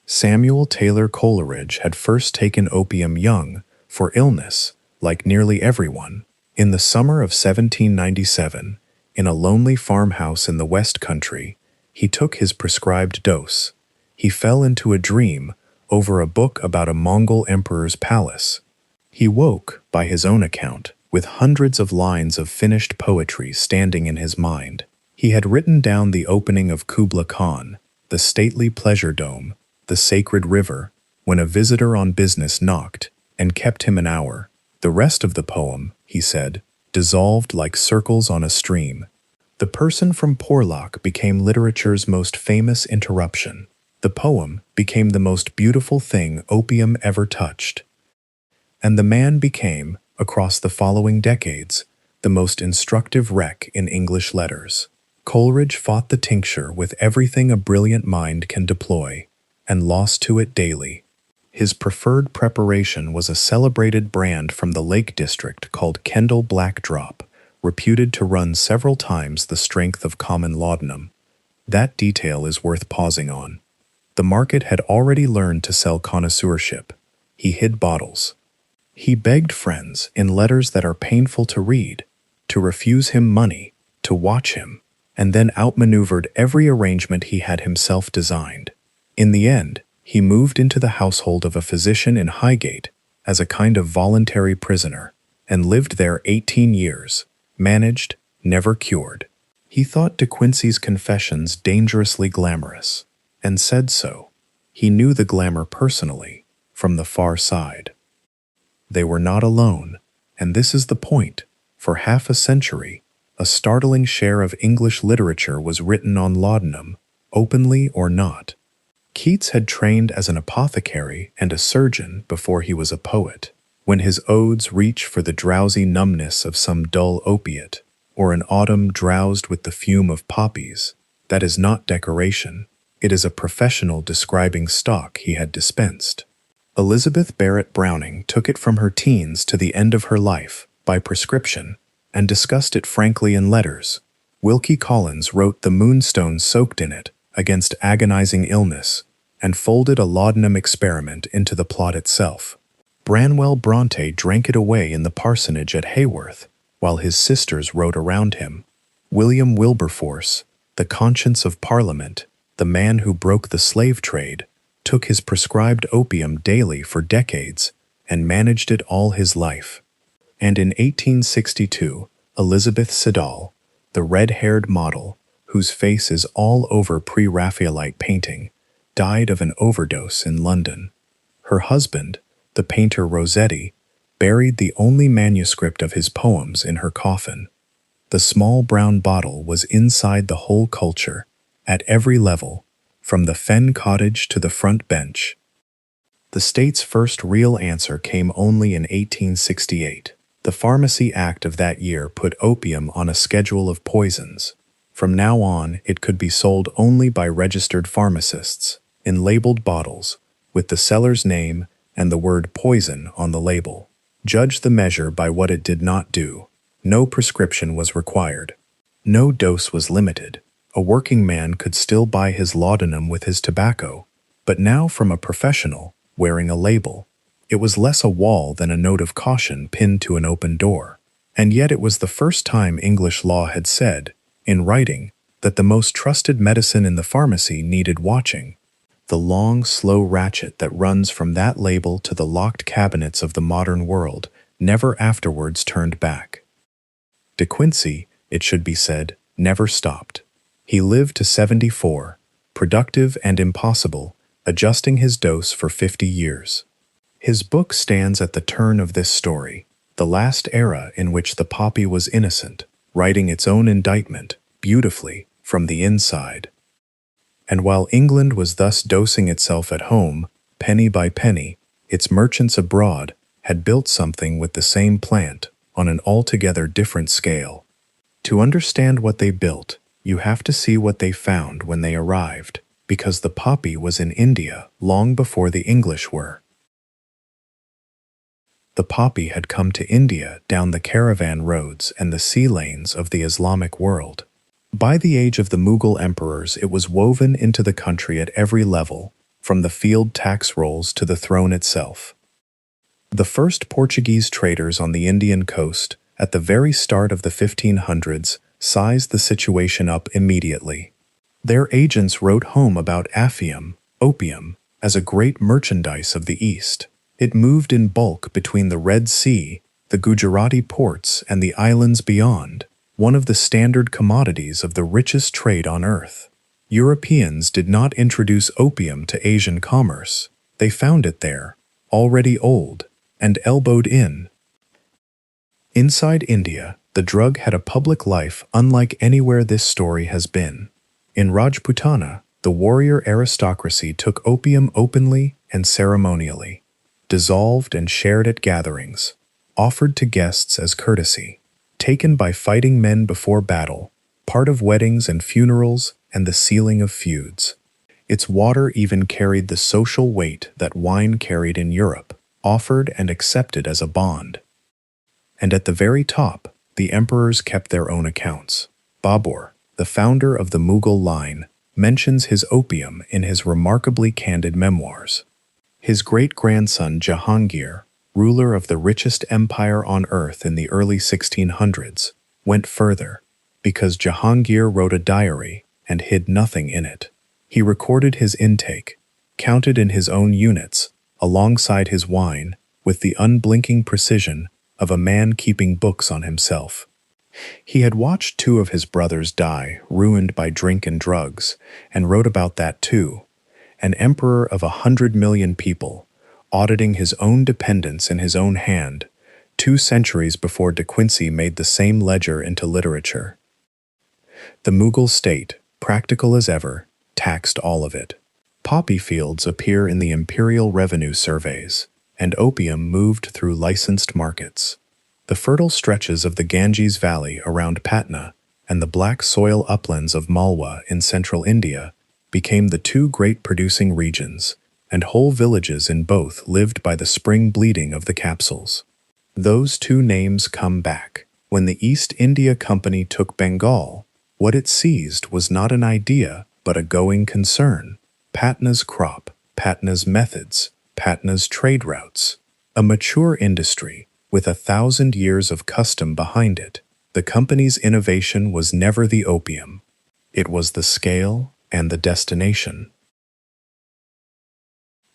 Samuel Taylor Coleridge had first taken opium young, for illness, like nearly everyone, in the summer of 1797, in a lonely farmhouse in the West Country. He took his prescribed dose. He fell into a dream over a book about a Mongol emperor's palace. He woke, by his own account, with hundreds of lines of finished poetry standing in his mind. He had written down the opening of Kubla Khan, the stately pleasure dome, the sacred river, when a visitor on business knocked, and kept him an hour. The rest of the poem, he said, dissolved like circles on a stream. The person from Porlock became literature's most famous interruption. The poem became the most beautiful thing opium ever touched. And the man became, across the following decades, the most instructive wreck in English letters. Coleridge fought the tincture with everything a brilliant mind can deploy, and lost to it daily. His preferred preparation was a celebrated brand from the Lake District called Kendal Black Drop, reputed to run several times the strength of common laudanum. That detail is worth pausing on. The market had already learned to sell connoisseurship. He hid bottles. He begged friends, in letters that are painful to read, to refuse him money, to watch him, and then outmaneuvered every arrangement he had himself designed. In the end, he moved into the household of a physician in Highgate as a kind of voluntary prisoner, and lived there 18 years, managed, never cured. He thought De Quincey's confessions dangerously glamorous, and said so. He knew the glamour personally, from the far side. They were not alone, and this is the point. For half a century, a startling share of English literature was written on laudanum, openly or not. Keats had trained as an apothecary and a surgeon before he was a poet. When his odes reach for the drowsy numbness of some dull opiate, or an autumn drowsed with the fume of poppies, that is not decoration. It is a professional describing stock he had dispensed. Elizabeth Barrett Browning took it from her teens to the end of her life, by prescription, and discussed it frankly in letters. Wilkie Collins wrote The Moonstone soaked in it, against agonizing illness, and folded a laudanum experiment into the plot itself. Branwell Bronte drank it away in the parsonage at Haworth, while his sisters wrote around him. William Wilberforce, the conscience of Parliament, the man who broke the slave trade, took his prescribed opium daily for decades and managed it all his life. And in 1862, Elizabeth Siddal, the red-haired model, whose face is all over pre-Raphaelite painting, died of an overdose in London. Her husband, the painter Rossetti, buried the only manuscript of his poems in her coffin. The small brown bottle was inside the whole culture, at every level, from the fen cottage to the front bench. The state's first real answer came only in 1868. The Pharmacy Act of that year put opium on a schedule of poisons. From now on, it could be sold only by registered pharmacists, in labeled bottles, with the seller's name and the word poison on the label. Judge the measure by what it did not do. No prescription was required. No dose was limited. A working man could still buy his laudanum with his tobacco, but now from a professional, wearing a label. It was less a wall than a note of caution pinned to an open door. And yet it was the first time English law had said, in writing, that the most trusted medicine in the pharmacy needed watching. The long, slow ratchet that runs from that label to the locked cabinets of the modern world never afterwards turned back. De Quincey, it should be said, never stopped. He lived to 74, productive and impossible, adjusting his dose for 50 years. His book stands at the turn of this story, the last era in which the poppy was innocent, writing its own indictment, beautifully, from the inside. And while England was thus dosing itself at home, penny by penny, its merchants abroad had built something with the same plant on an altogether different scale. To understand what they built, you have to see what they found when they arrived, because the poppy was in India long before the English were. The poppy had come to India down the caravan roads and the sea lanes of the Islamic world. By the age of the Mughal emperors, it was woven into the country at every level, from the field tax rolls to the throne itself. The first Portuguese traders on the Indian coast, at the very start of the 1500s, sized the situation up immediately. Their agents wrote home about Afyun, opium, as a great merchandise of the East. It moved in bulk between the Red Sea, the Gujarati ports, and the islands beyond, one of the standard commodities of the richest trade on earth. Europeans did not introduce opium to Asian commerce. They found it there, already old, and elbowed in. Inside India, the drug had a public life unlike anywhere this story has been. In Rajputana, the warrior aristocracy took opium openly and ceremonially, dissolved and shared at gatherings, offered to guests as courtesy, taken by fighting men before battle, part of weddings and funerals and the sealing of feuds. Its water even carried the social weight that wine carried in Europe, offered and accepted as a bond. And at the very top, the emperors kept their own accounts. Babur, the founder of the Mughal line, mentions his opium in his remarkably candid memoirs. His great-grandson Jahangir, ruler of the richest empire on earth in the early 1600s, went further, because Jahangir wrote a diary and hid nothing in it. He recorded his intake, counted in his own units, alongside his wine, with the unblinking precision of a man keeping books on himself. He had watched 2 of his brothers die, ruined by drink and drugs, and wrote about that too. An emperor of 100 million people, auditing his own dependence in his own hand, 2 centuries before De Quincey made the same ledger into literature. The Mughal state, practical as ever, taxed all of it. Poppy fields appear in the imperial revenue surveys, and opium moved through licensed markets. The fertile stretches of the Ganges Valley around Patna and the black soil uplands of Malwa in central India became the 2 great producing regions, and whole villages in both lived by the spring bleeding of the capsules. Those 2 names come back. When the East India Company took Bengal, what it seized was not an idea but a going concern. Patna's crop, Patna's methods, Patna's trade routes. A mature industry, with 1,000 years of custom behind it. The company's innovation was never the opium. It was the scale and the destination.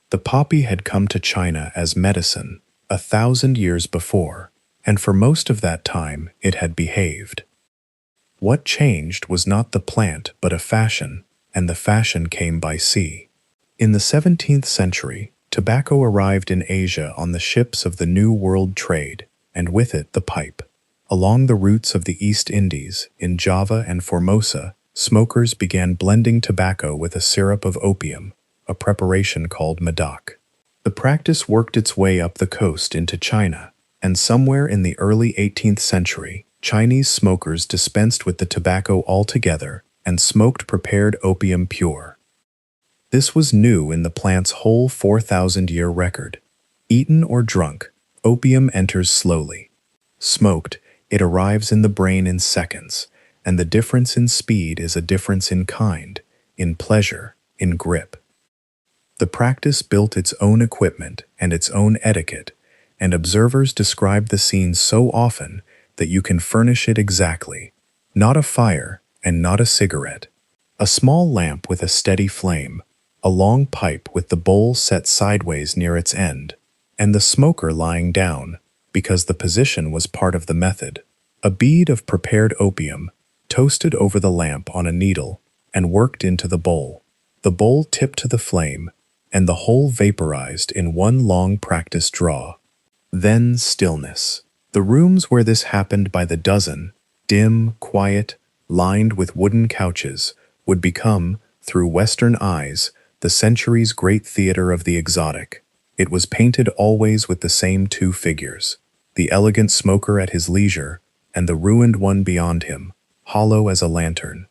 The poppy had come to China as medicine 1,000 years before, and for most of that time it had behaved. What changed was not the plant but a fashion, and the fashion came by sea. In the 17th century, tobacco arrived in Asia on the ships of the New World trade, and with it the pipe. Along the routes of the East Indies, in Java and Formosa, smokers began blending tobacco with a syrup of opium, a preparation called madak. The practice worked its way up the coast into China, and somewhere in the early 18th century, Chinese smokers dispensed with the tobacco altogether and smoked prepared opium pure. This was new in the plant's whole 4,000-year record. Eaten or drunk, opium enters slowly. Smoked, it arrives in the brain in seconds, and the difference in speed is a difference in kind, in pleasure, in grip. The practice built its own equipment and its own etiquette, and observers describe the scene so often that you can furnish it exactly. Not a fire and not a cigarette. A small lamp with a steady flame, a long pipe with the bowl set sideways near its end, and the smoker lying down, because the position was part of the method. A bead of prepared opium, toasted over the lamp on a needle, and worked into the bowl. The bowl tipped to the flame, and the whole vaporized in one long practiced draw. Then stillness. The rooms where this happened by the dozen, dim, quiet, lined with wooden couches, would become, through Western eyes, the century's great theater of the exotic. It was painted always with the same two figures, the elegant smoker at his leisure, and the ruined one beyond him, hollow as a lantern.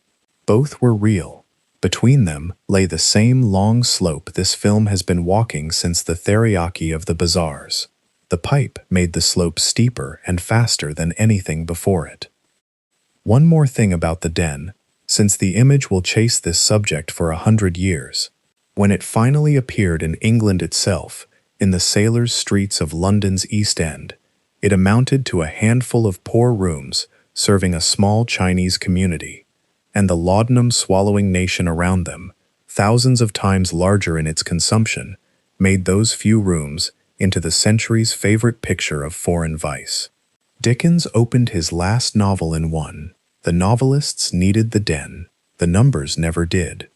Both were real. Between them lay the same long slope this film has been walking since the Theriac of the bazaars. The pipe made the slope steeper and faster than anything before it. One more thing about the den, since the image will chase this subject for 100 years. When it finally appeared in England itself, in the sailors' streets of London's East End, it amounted to a handful of poor rooms serving a small Chinese community, and the laudanum swallowing nation around them, thousands of times larger in its consumption, made those few rooms into the century's favorite picture of foreign vice. Dickens opened his last novel in one. The novelists needed the den, the numbers never did.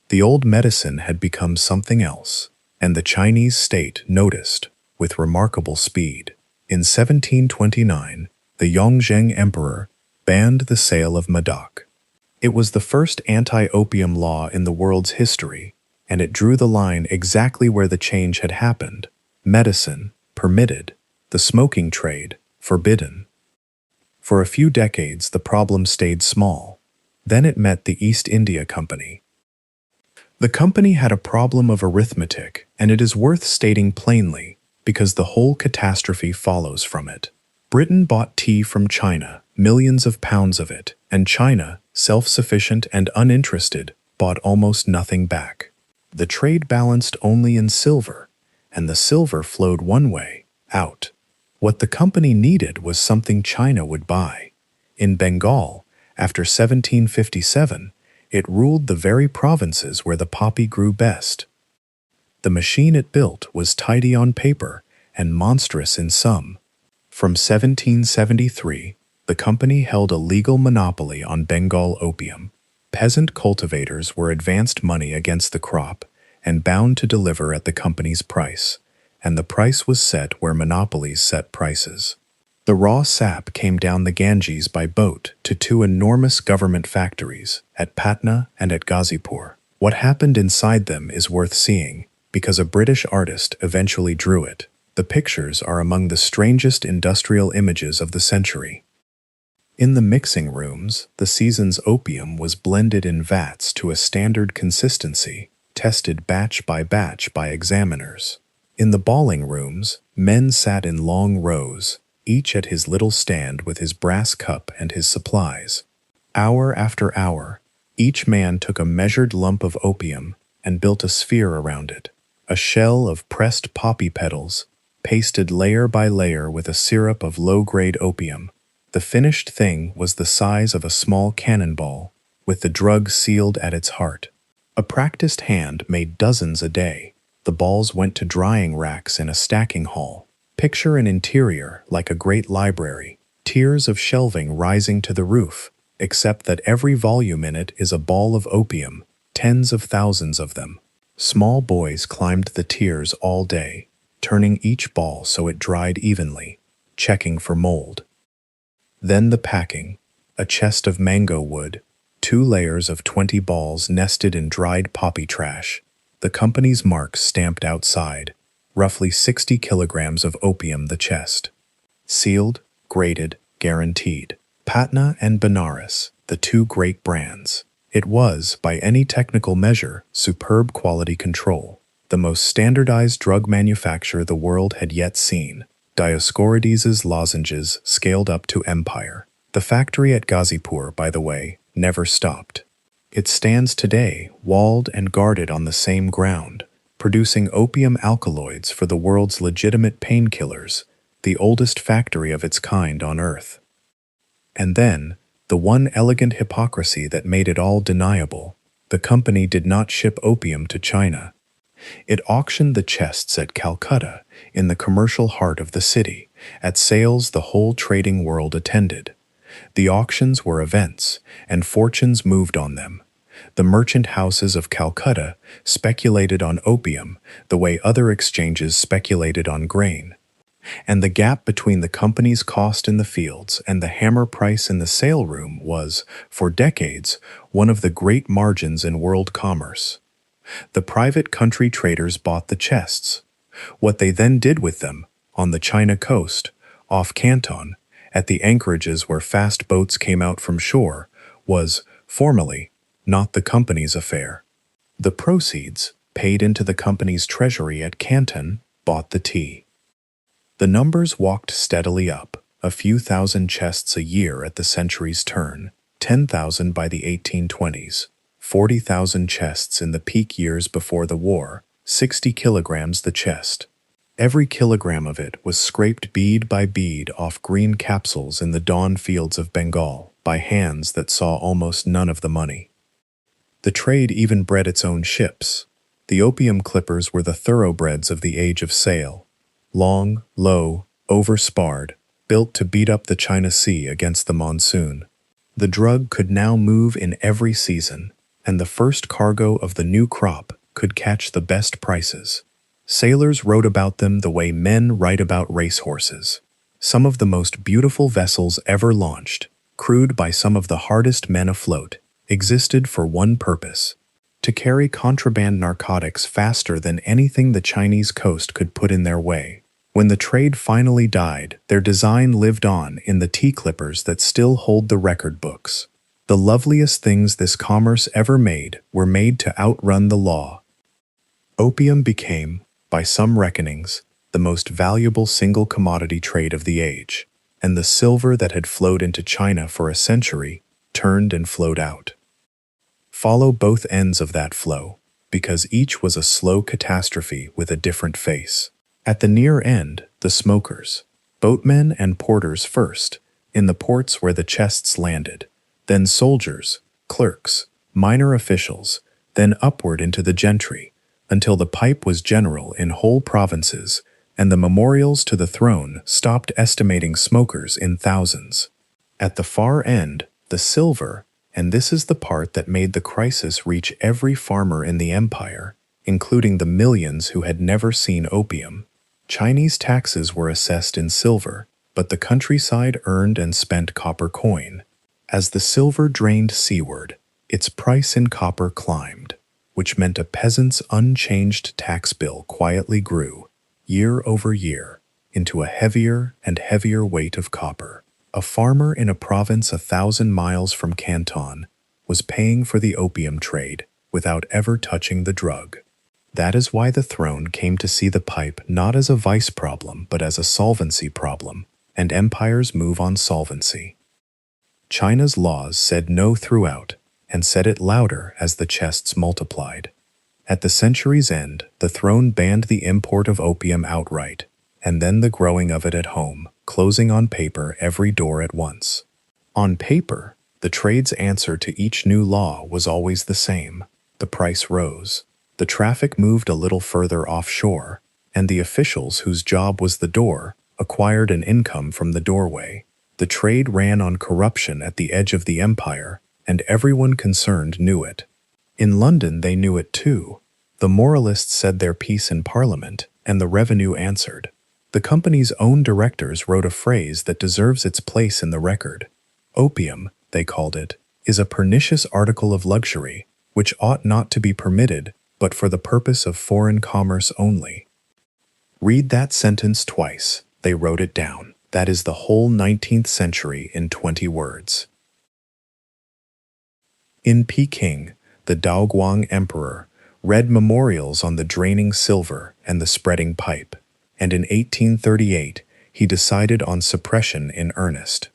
The old medicine had become something else, and the Chinese state noticed, with remarkable speed. In 1729, the Yongzheng emperor banned the sale of Medoc. It was the first anti-opium law in the world's history, and it drew the line exactly where the change had happened. Medicine, permitted; the smoking trade, forbidden. For a few decades, the problem stayed small. Then it met the East India Company. The company had a problem of arithmetic, and it is worth stating plainly, because the whole catastrophe follows from it. Britain bought tea from China, millions of pounds of it, and China, self-sufficient and uninterested, bought almost nothing back. The trade balanced only in silver, and the silver flowed one way, out. What the company needed was something China would buy. In Bengal, after 1757, it ruled the very provinces where the poppy grew best. The machine it built was tidy on paper and monstrous in sum. From 1773, the company held a legal monopoly on Bengal opium. Peasant cultivators were advanced money against the crop and bound to deliver at the company's price, and the price was set where monopolies set prices. The raw sap came down the Ganges by boat to two enormous government factories, at Patna and at Ghazipur. What happened inside them is worth seeing, because a British artist eventually drew it. The pictures are among the strangest industrial images of the century. In the mixing rooms, the season's opium was blended in vats to a standard consistency, tested batch by examiners. In the balling rooms, men sat in long rows, each at his little stand with his brass cup and his supplies. Hour after hour, each man took a measured lump of opium and built a sphere around it, a shell of pressed poppy petals, pasted layer by layer with a syrup of low-grade opium. The finished thing was the size of a small cannonball, with the drug sealed at its heart. A practiced hand made dozens a day. The balls went to drying racks in a stacking hall. Picture an interior like a great library, tiers of shelving rising to the roof, except that every volume in it is a ball of opium, tens of thousands of them. Small boys climbed the tiers all day, turning each ball so it dried evenly, checking for mold. Then the packing, a chest of mango wood, 2 layers of 20 balls nested in dried poppy trash, the company's marks stamped outside, roughly 60 kilograms of opium the chest. Sealed, graded, guaranteed. Patna and Benares, the 2 great brands. It was, by any technical measure, superb quality control, the most standardized drug manufacture the world had yet seen. Dioscorides' lozenges scaled up to empire. The factory at Ghazipur, by the way, never stopped. It stands today, walled and guarded on the same ground, producing opium alkaloids for the world's legitimate painkillers, the oldest factory of its kind on Earth. And then, the one elegant hypocrisy that made it all deniable, the company did not ship opium to China. It auctioned the chests at Calcutta, in the commercial heart of the city, at sales the whole trading world attended. The auctions were events, and fortunes moved on them. The merchant houses of Calcutta speculated on opium the way other exchanges speculated on grain. And the gap between the company's cost in the fields and the hammer price in the sale room was, for decades, one of the great margins in world commerce. The private country traders bought the chests. What they then did with them, on the China coast, off Canton, at the anchorages where fast boats came out from shore, was, formally, not the company's affair. The proceeds, paid into the company's treasury at Canton, bought the tea. The numbers walked steadily up, a few thousand chests a year at the century's turn, 10,000 by the 1820s, 40,000 chests in the peak years before the war, 60 kilograms the chest. Every kilogram of it was scraped bead by bead off green capsules in the dawn fields of Bengal by hands that saw almost none of the money. The trade even bred its own ships. The opium clippers were the thoroughbreds of the age of sail. Long, low, over-sparred, built to beat up the China Sea against the monsoon. The drug could now move in every season, and the first cargo of the new crop could catch the best prices. Sailors wrote about them the way men write about racehorses. Some of the most beautiful vessels ever launched, crewed by some of the hardest men afloat, existed for one purpose: to carry contraband narcotics faster than anything the Chinese coast could put in their way. When the trade finally died, their design lived on in the tea clippers that still hold the record books. The loveliest things this commerce ever made were made to outrun the law. Opium became, by some reckonings, the most valuable single commodity trade of the age, and the silver that had flowed into China for a century turned and flowed out. Follow both ends of that flow, because each was a slow catastrophe with a different face. At the near end, the smokers, boatmen and porters first, in the ports where the chests landed, then soldiers, clerks, minor officials, then upward into the gentry, until the pipe was general in whole provinces, and the memorials to the throne stopped estimating smokers in thousands. At the far end, the silver, and this is the part that made the crisis reach every farmer in the empire, including the millions who had never seen opium. Chinese taxes were assessed in silver, but the countryside earned and spent copper coin. As the silver drained seaward, its price in copper climbed, which meant a peasant's unchanged tax bill quietly grew, year over year, into a heavier and heavier weight of copper. A farmer in a province 1,000 miles from Canton was paying for the opium trade without ever touching the drug. That is why the throne came to see the pipe not as a vice problem but as a solvency problem, and empires move on solvency. China's laws said no throughout, and said it louder as the chests multiplied. At the century's end, the throne banned the import of opium outright, and then the growing of it at home, closing on paper every door at once. On paper, the trade's answer to each new law was always the same. The price rose. The traffic moved a little further offshore, and the officials whose job was the door acquired an income from the doorway. The trade ran on corruption at the edge of the empire, and everyone concerned knew it. In London they knew it too. The moralists said their piece in Parliament, and the revenue answered. The company's own directors wrote a phrase that deserves its place in the record. Opium, they called it, is a pernicious article of luxury, which ought not to be permitted, but for the purpose of foreign commerce only. Read that sentence twice. They wrote it down. That is the whole 19th century in 20 words. In Peking, the Daoguang emperor read memorials on the draining silver and the spreading pipe, and in 1838 he decided on suppression in earnest.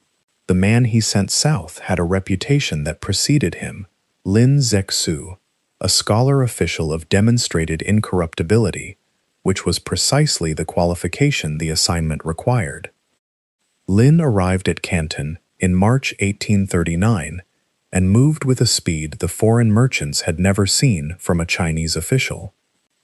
The man he sent south had a reputation that preceded him, Lin Zexu, a scholar official of demonstrated incorruptibility, which was precisely the qualification the assignment required. Lin arrived at Canton in March 1839 and moved with a speed the foreign merchants had never seen from a Chinese official.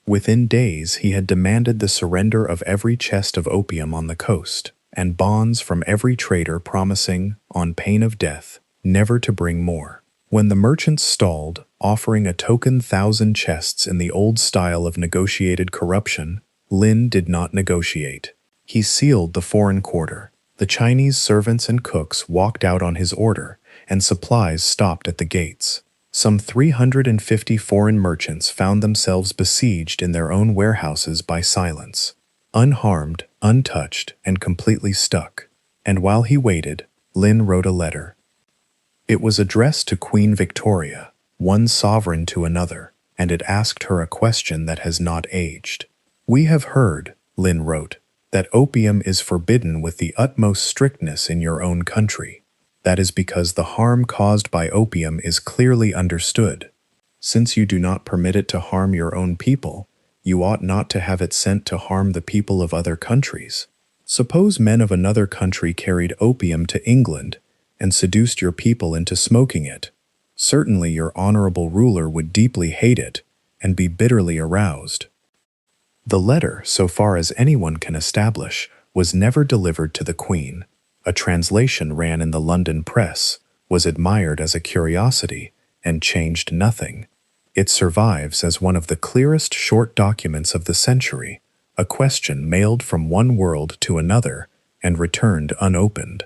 Within days he had demanded the surrender of every chest of opium on the coast, and bonds from every trader promising, on pain of death, never to bring more. When the merchants stalled, offering a token 1,000 chests in the old style of negotiated corruption, Lin did not negotiate. He sealed the foreign quarter. The Chinese servants and cooks walked out on his order, and supplies stopped at the gates. Some 350 foreign merchants found themselves besieged in their own warehouses by silence, unharmed, untouched, and completely stuck. And while he waited, Lin wrote a letter. It was addressed to Queen Victoria, one sovereign to another, and it asked her a question that has not aged. "We have heard," Lin wrote, "that opium is forbidden with the utmost strictness in your own country. That is because the harm caused by opium is clearly understood. Since you do not permit it to harm your own people, you ought not to have it sent to harm the people of other countries. Suppose men of another country carried opium to England and seduced your people into smoking it. Certainly your honorable ruler would deeply hate it and be bitterly aroused." The letter, so far as anyone can establish, was never delivered to the Queen. A translation ran in the London press, was admired as a curiosity, and changed nothing. It survives as one of the clearest short documents of the century, a question mailed from one world to another and returned unopened.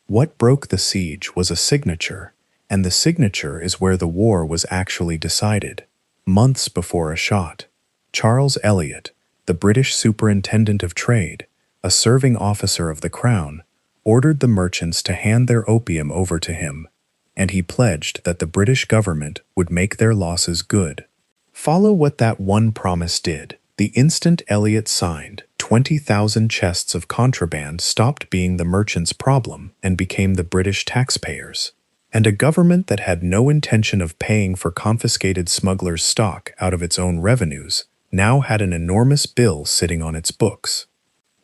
What broke the siege was a signature, and the signature is where the war was actually decided, months before a shot. Charles Elliot, the British Superintendent of Trade, a serving officer of the Crown, ordered the merchants to hand their opium over to him, and he pledged that the British government would make their losses good. Follow what that one promise did. The instant Elliot signed, 20,000 chests of contraband stopped being the merchants' problem and became the British taxpayers. And a government that had no intention of paying for confiscated smugglers' stock out of its own revenues now had an enormous bill sitting on its books.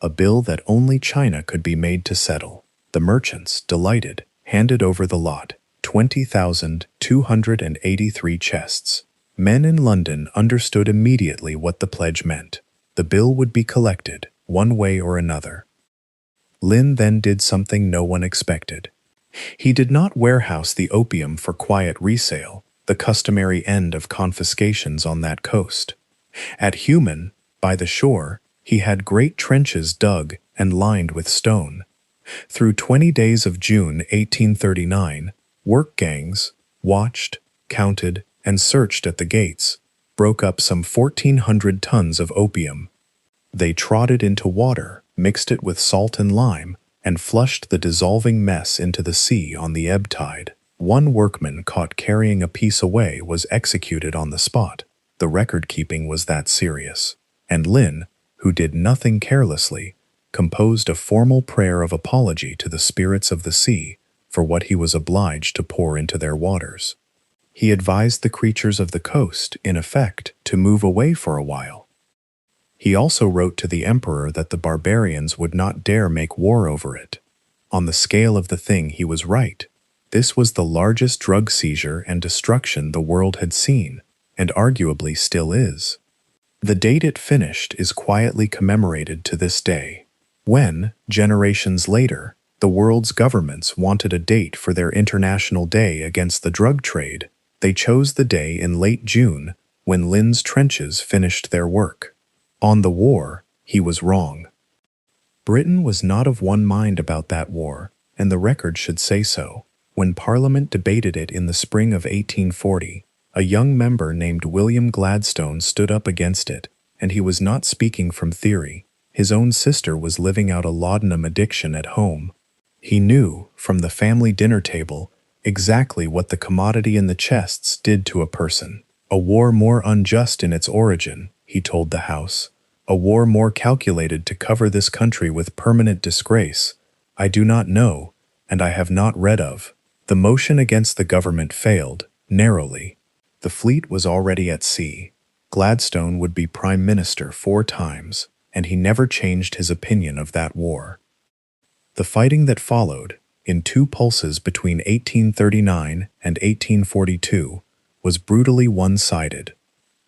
A bill that only China could be made to settle. The merchants, delighted, handed over the lot, 20,283 chests. Men in London understood immediately what the pledge meant. The bill would be collected, one way or another. Lin then did something no one expected. He did not warehouse the opium for quiet resale, the customary end of confiscations on that coast. At Humen, by the shore, he had great trenches dug and lined with stone. Through 20 days of June 1839, work gangs watched, counted, and searched at the gates, broke up some 1,400 tons of opium. They trod it into water, mixed it with salt and lime, and flushed the dissolving mess into the sea on the ebb tide. One workman caught carrying a piece away was executed on the spot. The record-keeping was that serious. And Lin, who did nothing carelessly, composed a formal prayer of apology to the spirits of the sea for what he was obliged to pour into their waters. He advised the creatures of the coast, in effect, to move away for a while. He also wrote to the emperor that the barbarians would not dare make war over it. On the scale of the thing, he was right. This was the largest drug seizure and destruction the world had seen, and arguably still is. The date it finished is quietly commemorated to this day. When, generations later, the world's governments wanted a date for their International Day against the drug trade, they chose the day in late June when Lin's trenches finished their work. On the war, he was wrong. Britain was not of one mind about that war, and the record should say so. When Parliament debated it in the spring of 1840, a young member named William Gladstone stood up against it, and he was not speaking from theory. His own sister was living out a laudanum addiction at home. He knew, from the family dinner table, exactly what the commodity in the chests did to a person. A war more unjust in its origin, he told the House. A war more calculated to cover this country with permanent disgrace, I do not know, and I have not read of. The motion against the government failed, narrowly. The fleet was already at sea. Gladstone would be Prime Minister 4 times, and he never changed his opinion of that war. The fighting that followed, in 2 pulses between 1839 and 1842, was brutally one-sided.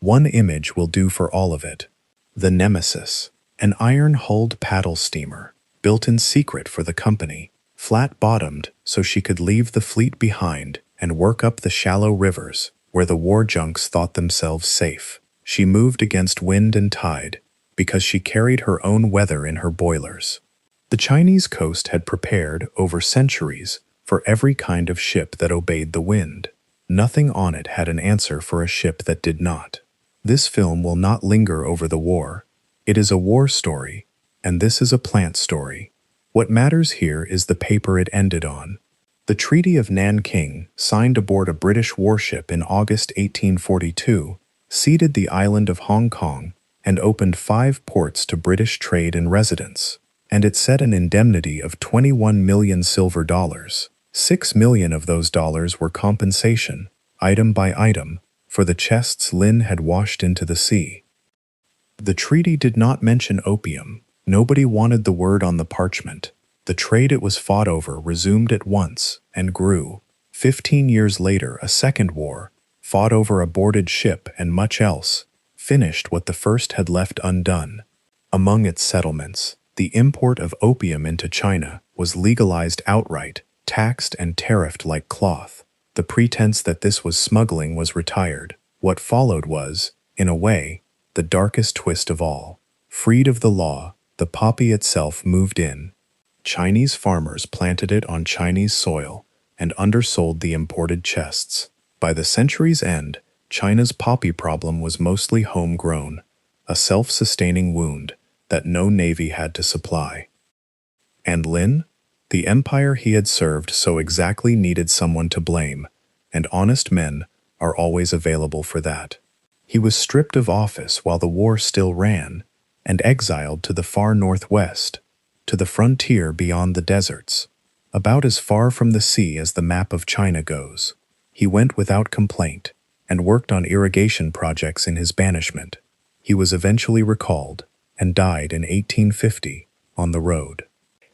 One image will do for all of it. The Nemesis, an iron-hulled paddle steamer, built in secret for the company, flat-bottomed so she could leave the fleet behind and work up the shallow rivers where the war junks thought themselves safe. She moved against wind and tide because she carried her own weather in her boilers. The Chinese coast had prepared, over centuries, for every kind of ship that obeyed the wind. Nothing on it had an answer for a ship that did not. This film will not linger over the war. It is a war story, and this is a plant story. What matters here is the paper it ended on. The Treaty of Nanking, signed aboard a British warship in August 1842, ceded the island of Hong Kong and opened 5 ports to British trade and residence, and it set an indemnity of 21 million silver dollars. 6 million of those dollars were compensation, item by item, for the chests Lin had washed into the sea. The treaty did not mention opium. Nobody wanted the word on the parchment. The trade it was fought over resumed at once and grew. 15 years later, a second war, fought over a boarded ship and much else, finished what the first had left undone. Among its settlements, the import of opium into China was legalized outright, taxed and tariffed like cloth. The pretense that this was smuggling was retired. What followed was, in a way, the darkest twist of all. Freed of the law, the poppy itself moved in. Chinese farmers planted it on Chinese soil and undersold the imported chests. By the century's end, China's poppy problem was mostly homegrown, a self-sustaining wound that no navy had to supply. And Lin? The empire he had served so exactly needed someone to blame, and honest men are always available for that. He was stripped of office while the war still ran, and exiled to the far northwest, to the frontier beyond the deserts, about as far from the sea as the map of China goes. He went without complaint, and worked on irrigation projects in his banishment. He was eventually recalled, and died in 1850, on the road.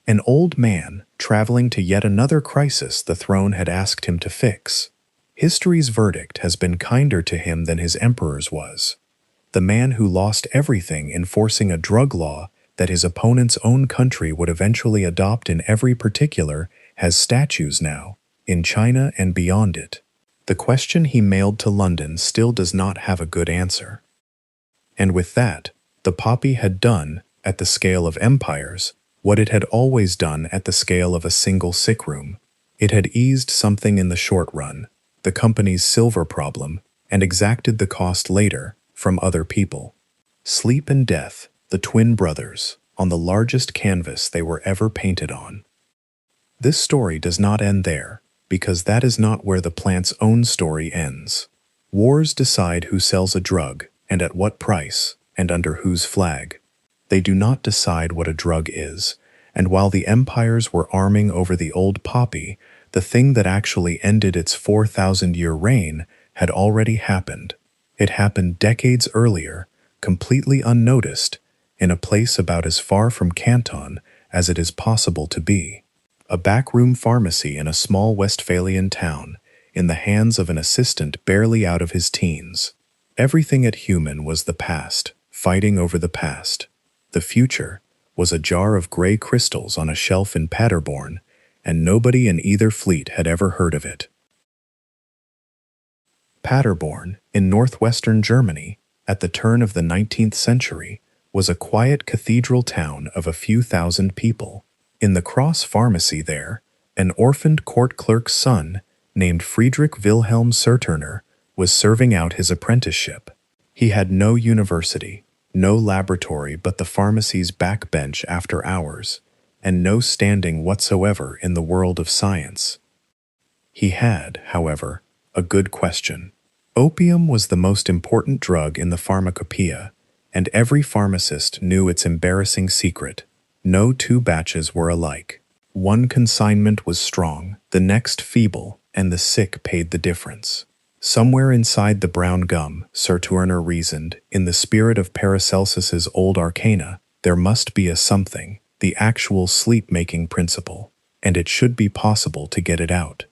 An old man, traveling to yet another crisis the throne had asked him to fix. History's verdict has been kinder to him than his emperor's was. The man who lost everything enforcing a drug law that his opponent's own country would eventually adopt in every particular has statues now, in China and beyond it. The question he mailed to London still does not have a good answer. And with that, the poppy had done, at the scale of empires, what it had always done at the scale of a single sick room. It had eased something in the short run, the company's silver problem, and exacted the cost later from other people. Sleep and death, the twin brothers, on the largest canvas they were ever painted on. This story does not end there, because that is not where the plant's own story ends. Wars decide who sells a drug, and at what price, and under whose flag. They do not decide what a drug is, and while the empires were arming over the old poppy, the thing that actually ended its 4,000-year reign had already happened. It happened decades earlier, completely unnoticed, in a place about as far from Canton as it is possible to be. A backroom pharmacy in a small Westphalian town, in the hands of an assistant barely out of his teens. Everything at Humen was the past, fighting over the past. The future was a jar of gray crystals on a shelf in Paderborn, and nobody in either fleet had ever heard of it. Paderborn, in northwestern Germany, at the turn of the 19th century, was a quiet cathedral town of a few thousand people. In the cross pharmacy there, an orphaned court clerk's son, named Friedrich Wilhelm Serturner, was serving out his apprenticeship. He had no university, no laboratory but the pharmacy's back bench after hours, and no standing whatsoever in the world of science. He had, however, a good question. Opium was the most important drug in the pharmacopoeia, and every pharmacist knew its embarrassing secret. No two batches were alike. One consignment was strong, the next feeble, and the sick paid the difference. Somewhere inside the brown gum, Serturner reasoned, in the spirit of Paracelsus's old arcana, there must be a something, the actual sleep-making principle, and it should be possible to get it out.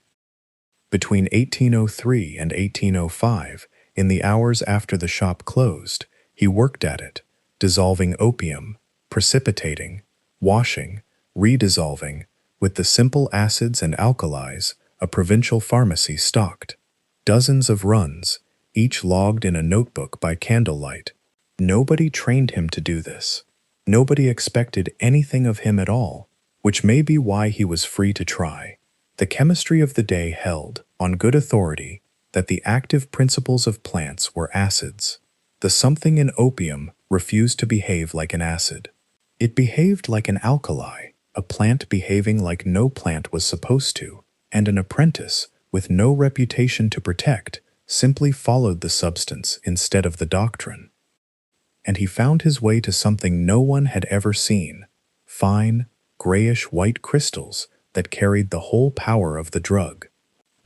Between 1803 and 1805, in the hours after the shop closed, he worked at it, dissolving opium, precipitating, washing, redissolving, with the simple acids and alkalis a provincial pharmacy stocked dozens of runs, each logged in a notebook by candlelight. Nobody trained him to do this. Nobody expected anything of him at all, which may be why he was free to try. The chemistry of the day held, on good authority, that the active principles of plants were acids. The something in opium refused to behave like an acid. It behaved like an alkali, a plant behaving like no plant was supposed to, and an apprentice, with no reputation to protect, simply followed the substance instead of the doctrine. And he found his way to something no one had ever seen: fine, grayish-white crystals that carried the whole power of the drug.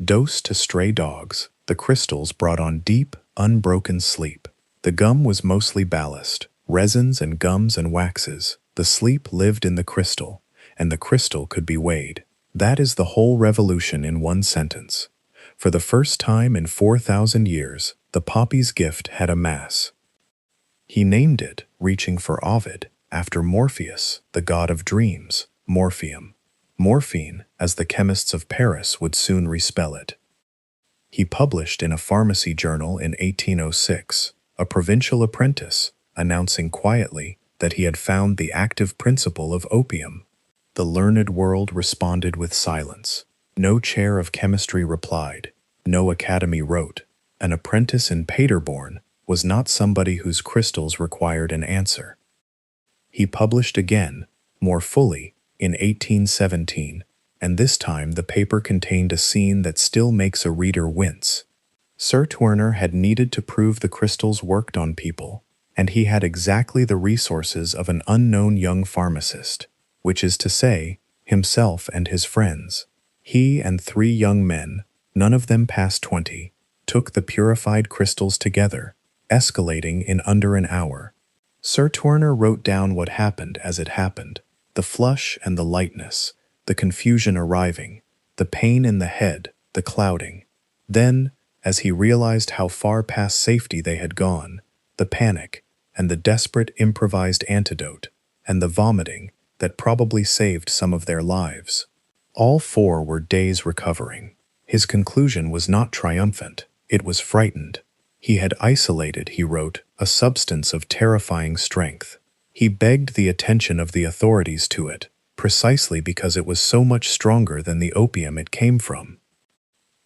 Dosed to stray dogs, the crystals brought on deep, unbroken sleep. The gum was mostly ballast, resins and gums and waxes. The sleep lived in the crystal, and the crystal could be weighed. That is the whole revolution in one sentence. For the first time in 4,000 years, the poppy's gift had a mass. He named it, reaching for Ovid, after Morpheus, the god of dreams, morphium. Morphine, as the chemists of Paris would soon respell it. He published in a pharmacy journal in 1806, a provincial apprentice, announcing quietly that he had found the active principle of opium. The learned world responded with silence. No chair of chemistry replied. No academy wrote. An apprentice in Paderborn was not somebody whose crystals required an answer. He published again, more fully, in 1817, and this time the paper contained a scene that still makes a reader wince. Sir Turner had needed to prove the crystals worked on people, and he had exactly the resources of an unknown young pharmacist, which is to say, himself and his friends. He and 3 young men, none of them past 20, took the purified crystals together, escalating in under an hour. Sir Turner wrote down what happened as it happened: the flush and the lightness, the confusion arriving, the pain in the head, the clouding. Then, as he realized how far past safety they had gone, the panic, and the desperate improvised antidote, and the vomiting that probably saved some of their lives. All 4 were days recovering. His conclusion was not triumphant, it was frightened. He had isolated, he wrote, a substance of terrifying strength. He begged the attention of the authorities to it, precisely because it was so much stronger than the opium it came from.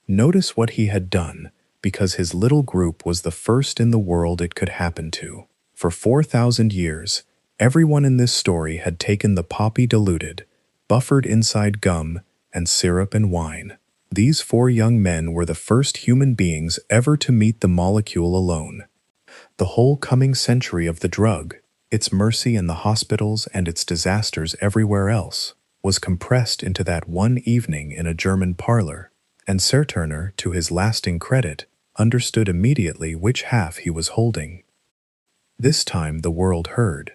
Notice what he had done, because his little group was the first in the world it could happen to. For 4,000 years, everyone in this story had taken the poppy diluted, buffered inside gum and syrup and wine. These 4 young men were the first human beings ever to meet the molecule alone. The whole coming century of the drug, its mercy in the hospitals and its disasters everywhere else, was compressed into that one evening in a German parlor, and Sir Turner, to his lasting credit, understood immediately which half he was holding. This time the world heard.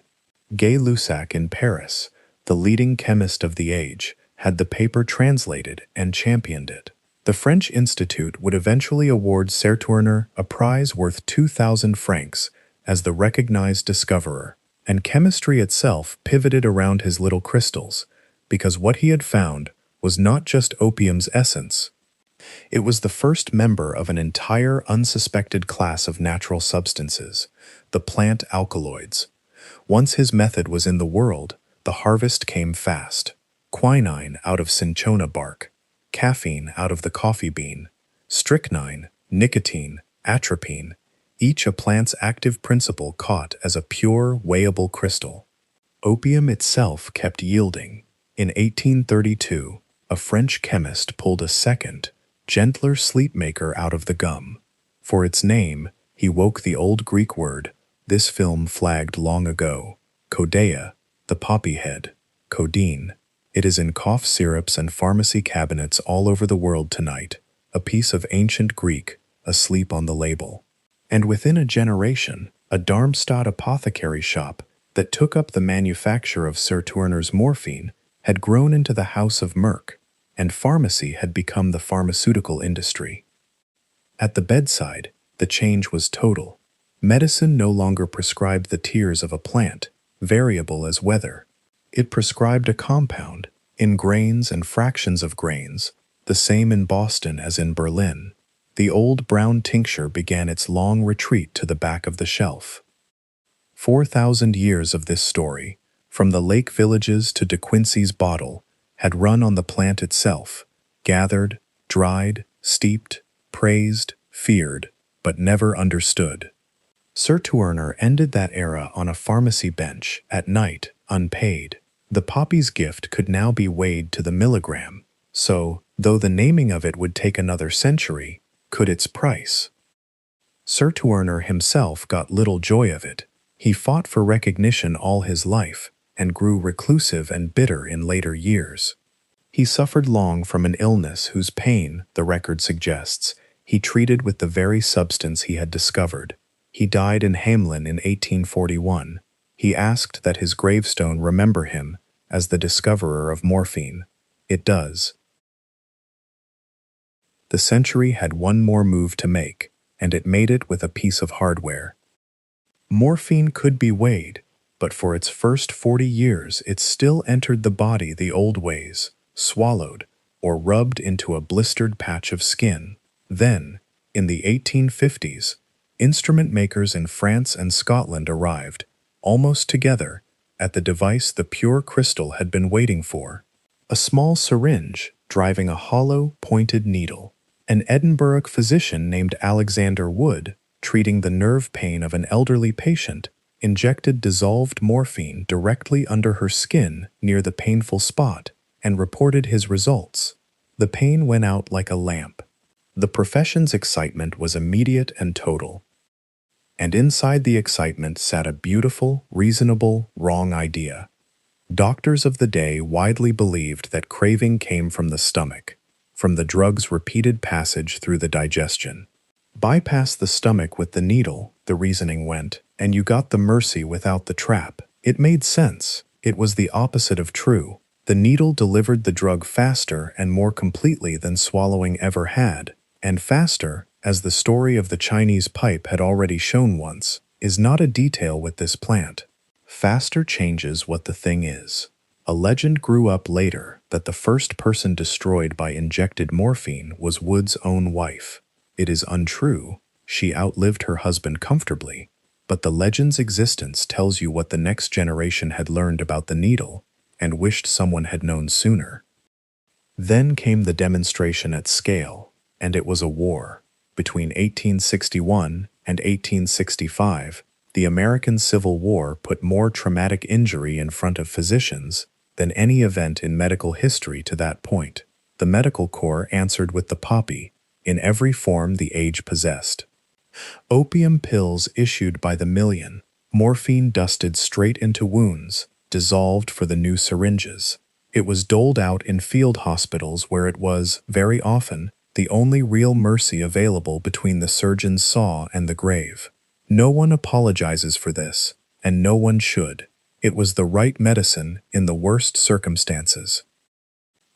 Gay-Lussac in Paris, the leading chemist of the age, had the paper translated and championed it. The French Institute would eventually award Sir Turner a prize worth 2,000 francs as the recognized discoverer, and chemistry itself pivoted around his little crystals, because what he had found was not just opium's essence. It was the first member of an entire unsuspected class of natural substances, the plant alkaloids. Once his method was in the world, the harvest came fast. Quinine out of cinchona bark, caffeine out of the coffee bean, strychnine, nicotine, atropine, each a plant's active principle caught as a pure, weighable crystal. Opium itself kept yielding. In 1832, a French chemist pulled a second, gentler sleep-maker out of the gum. For its name, he woke the old Greek word, this film flagged long ago, codeia, the poppy head, codeine. It is in cough syrups and pharmacy cabinets all over the world tonight, a piece of ancient Greek, asleep on the label. And within a generation, a Darmstadt apothecary shop that took up the manufacture of Sir Turner's morphine had grown into the house of Merck, and pharmacy had become the pharmaceutical industry. At the bedside, the change was total. Medicine no longer prescribed the tears of a plant, variable as weather. It prescribed a compound, in grains and fractions of grains, the same in Boston as in Berlin. The old brown tincture began its long retreat to the back of the shelf. 4,000 years of this story, from the lake villages to De Quincey's bottle, had run on the plant itself, gathered, dried, steeped, praised, feared, but never understood. Sir Turner ended that era on a pharmacy bench, at night, unpaid. The poppy's gift could now be weighed to the milligram, so, though the naming of it would take another century, could its price. Sir Turner himself got little joy of it. He fought for recognition all his life, and grew reclusive and bitter in later years. He suffered long from an illness whose pain, the record suggests, he treated with the very substance he had discovered. He died in Hamelin in 1841. He asked that his gravestone remember him as the discoverer of morphine. It does. The century had one more move to make, and it made it with a piece of hardware. Morphine could be weighed, but for its first 40 years it still entered the body the old ways, swallowed, or rubbed into a blistered patch of skin. Then, in the 1850s, instrument makers in France and Scotland arrived, almost together, at the device the pure crystal had been waiting for. A small syringe driving a hollow, pointed needle. An Edinburgh physician named Alexander Wood, treating the nerve pain of an elderly patient, injected dissolved morphine directly under her skin near the painful spot and reported his results. The pain went out like a lamp. The profession's excitement was immediate and total. And inside the excitement sat a beautiful, reasonable, wrong idea. Doctors of the day widely believed that craving came from the stomach, from the drug's repeated passage through the digestion. Bypass the stomach with the needle, the reasoning went, and you got the mercy without the trap. It made sense. It was the opposite of true. The needle delivered the drug faster and more completely than swallowing ever had, and faster, as the story of the Chinese pipe had already shown once, is not a detail with this plant. Faster changes what the thing is. A legend grew up later that the first person destroyed by injected morphine was Wood's own wife. It is untrue. She outlived her husband comfortably, but the legend's existence tells you what the next generation had learned about the needle and wished someone had known sooner. Then came the demonstration at scale, and it was a war. Between 1861 and 1865, the American Civil War put more traumatic injury in front of physicians than any event in medical history to that point. The medical corps answered with the poppy, in every form the age possessed. Opium pills issued by the million, morphine dusted straight into wounds, dissolved for the new syringes. It was doled out in field hospitals where it was, very often, the only real mercy available between the surgeon's saw and the grave. No one apologizes for this, and no one should. It was the right medicine in the worst circumstances.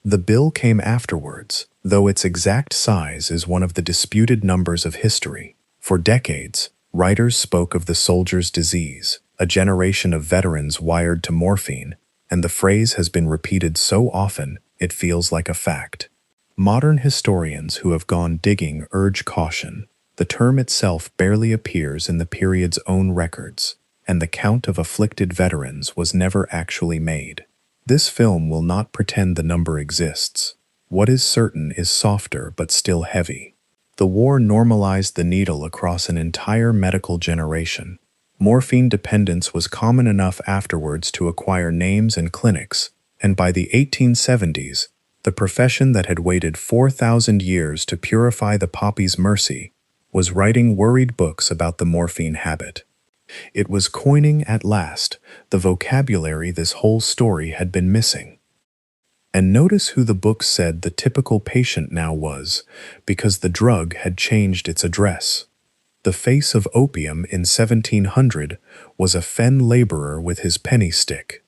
The bill came afterwards, though its exact size is one of the disputed numbers of history. For decades, writers spoke of the soldier's disease, a generation of veterans wired to morphine, and the phrase has been repeated so often it feels like a fact. Modern historians who have gone digging urge caution. The term itself barely appears in the period's own records, and the count of afflicted veterans was never actually made. This film will not pretend the number exists. What is certain is softer but still heavy. The war normalized the needle across an entire medical generation. Morphine dependence was common enough afterwards to acquire names and clinics, and by the 1870s, the profession that had waited 4,000 years to purify the poppy's mercy was writing worried books about the morphine habit. It was coining, at last, the vocabulary this whole story had been missing. And notice who the book said the typical patient now was, because the drug had changed its address. The face of opium in 1700 was a fen laborer with his penny stick.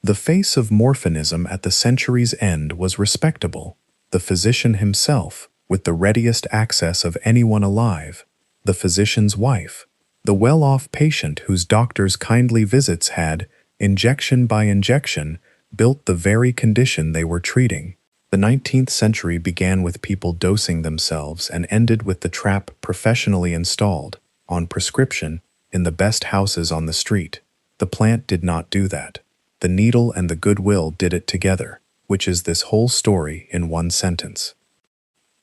The face of morphinism at the century's end was respectable, the physician himself, with the readiest access of anyone alive, the physician's wife, the well-off patient whose doctor's kindly visits had, injection by injection, built the very condition they were treating. The 19th century began with people dosing themselves and ended with the trap professionally installed, on prescription, in the best houses on the street. The plant did not do that. The needle and the goodwill did it together, which is this whole story in one sentence.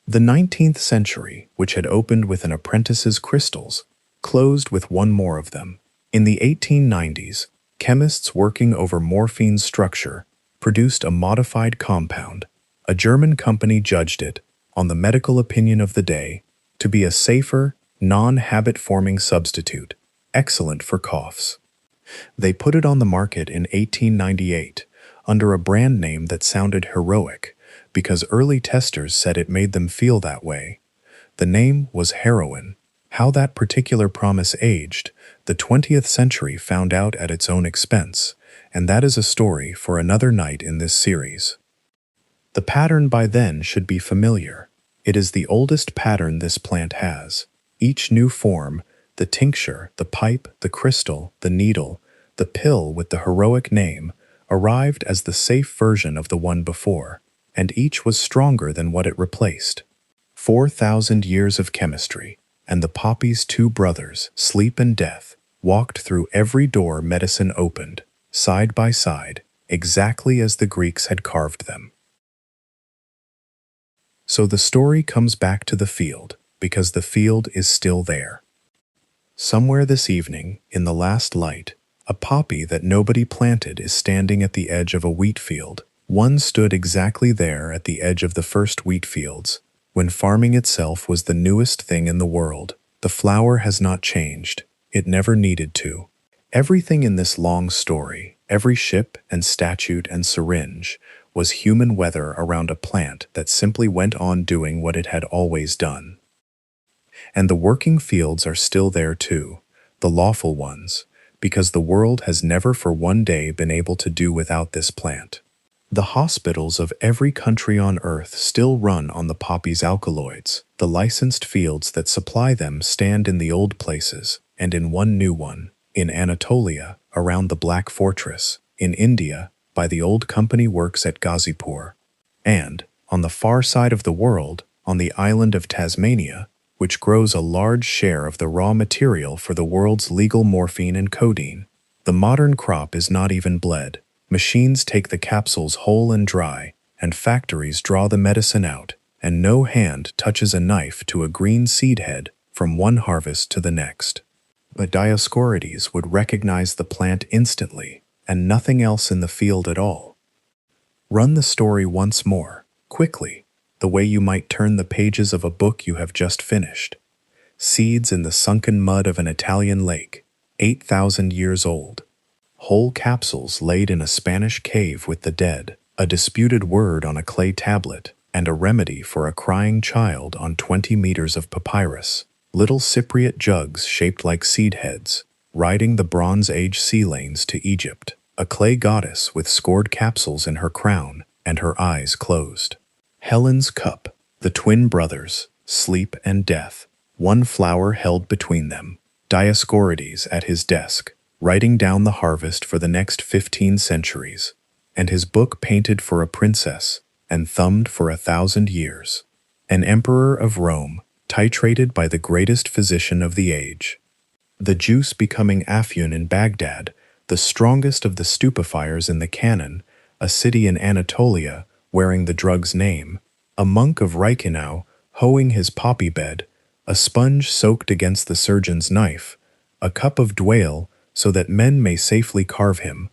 The 19th century, which had opened with an apprentice's crystals, closed with one more of them. In the 1890s, chemists working over morphine's structure produced a modified compound. A German company judged it, on the medical opinion of the day, to be a safer, non-habit-forming substitute, excellent for coughs. They put it on the market in 1898, under a brand name that sounded heroic, because early testers said it made them feel that way. The name was heroin. How that particular promise aged, the 20th century found out at its own expense, and that is a story for another night in this series. The pattern by then should be familiar. It is the oldest pattern this plant has. Each new form, the tincture, the pipe, the crystal, the needle, the pill with the heroic name, arrived as the safe version of the one before, and each was stronger than what it replaced. 4,000 years of chemistry, and the poppy's two brothers, sleep and death, walked through every door medicine opened, side by side, exactly as the Greeks had carved them. So the story comes back to the field, because the field is still there. Somewhere this evening, in the last light, a poppy that nobody planted is standing at the edge of a wheat field. One stood exactly there at the edge of the first wheat fields, when farming itself was the newest thing in the world. The flower has not changed. It never needed to. Everything in this long story, every ship and statute and syringe, was human weather around a plant that simply went on doing what it had always done. And the working fields are still there too, the lawful ones, because the world has never for one day been able to do without this plant. The hospitals of every country on earth still run on the poppy's alkaloids. The licensed fields that supply them stand in the old places, and in one new one, in Anatolia, around the Black Fortress, in India, by the old company works at Ghazipur, and, on the far side of the world, on the island of Tasmania, which grows a large share of the raw material for the world's legal morphine and codeine. The modern crop is not even bled. Machines take the capsules whole and dry, and factories draw the medicine out, and no hand touches a knife to a green seed head from one harvest to the next. But Dioscorides would recognize the plant instantly, and nothing else in the field at all. Run the story once more, quickly, the way you might turn the pages of a book you have just finished. Seeds in the sunken mud of an Italian lake, 8,000 years old. Whole capsules laid in a Spanish cave with the dead, a disputed word on a clay tablet, and a remedy for a crying child on 20 meters of papyrus. Little Cypriot jugs shaped like seed heads, riding the Bronze Age sea lanes to Egypt. A clay goddess with scored capsules in her crown and her eyes closed. Helen's cup, the twin brothers, sleep and death, one flower held between them. Dioscorides at his desk, writing down the harvest for the next 15 centuries, and his book painted for a princess and thumbed for 1,000 years. An emperor of Rome, titrated by the greatest physician of the age. The juice becoming Afyun in Baghdad, the strongest of the stupefiers in the canon, a city in Anatolia wearing the drug's name, a monk of Reichenau hoeing his poppy bed, a sponge soaked against the surgeon's knife, a cup of dwale so that men may safely carve him,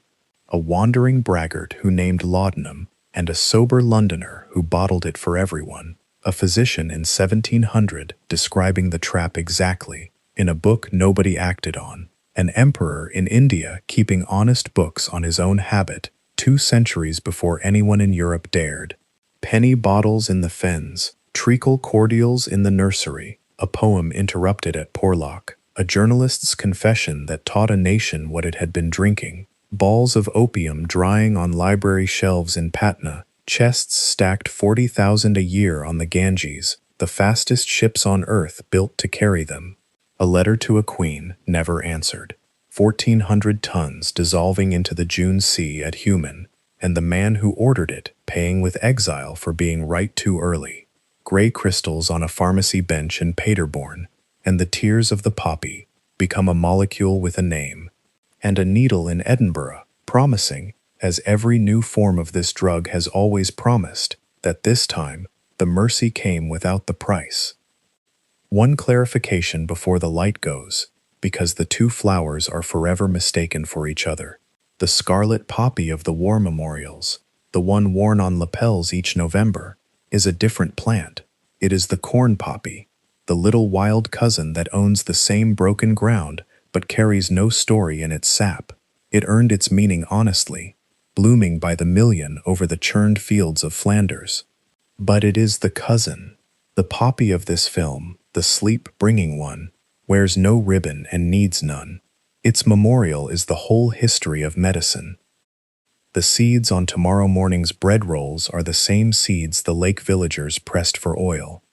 a wandering braggart who named Laudanum, and a sober Londoner who bottled it for everyone, a physician in 1700 describing the trap exactly, in a book nobody acted on, an emperor in India keeping honest books on his own habit 2 centuries before anyone in Europe dared. Penny bottles in the fens, treacle cordials in the nursery, a poem interrupted at Porlock, a journalist's confession that taught a nation what it had been drinking, balls of opium drying on library shelves in Patna, chests stacked 40,000 a year on the Ganges, the fastest ships on earth built to carry them. A letter to a queen, never answered. 1,400 tons dissolving into the June Sea at Humen. and the man who ordered it paying with exile for being right too early. Gray crystals on a pharmacy bench in Paderborn, and the tears of the poppy become a molecule with a name, and a needle in Edinburgh, promising, as every new form of this drug has always promised, that this time the mercy came without the price. One clarification before the light goes, because the two flowers are forever mistaken for each other. The scarlet poppy of the war memorials, the one worn on lapels each November, is a different plant. It is the corn poppy, the little wild cousin that owns the same broken ground but carries no story in its sap. It earned its meaning honestly, blooming by the million over the churned fields of Flanders. But it is the cousin, the poppy of this film, the sleep-bringing one, wears no ribbon and needs none. Its memorial is the whole history of medicine. The seeds on tomorrow morning's bread rolls are the same seeds the lake villagers pressed for oil.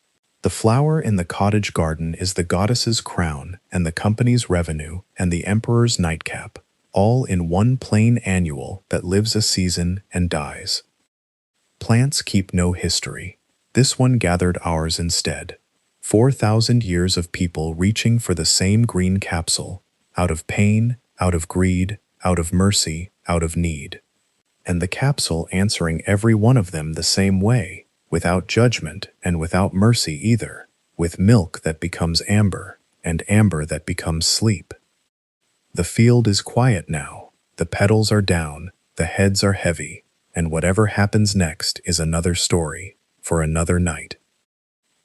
The flower in the cottage garden is the goddess's crown and the company's revenue and the emperor's nightcap, all in one plain annual that lives a season and dies. Plants keep no history. This one gathered ours instead. 4,000 years of people reaching for the same green capsule, out of pain, out of greed, out of mercy, out of need. And the capsule answering every one of them the same way, without judgment and without mercy either, with milk that becomes amber, and amber that becomes sleep. The field is quiet now, the petals are down, the heads are heavy, and whatever happens next is another story, for another night.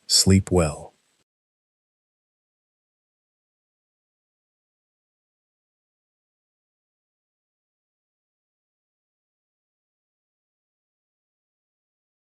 Sleep well.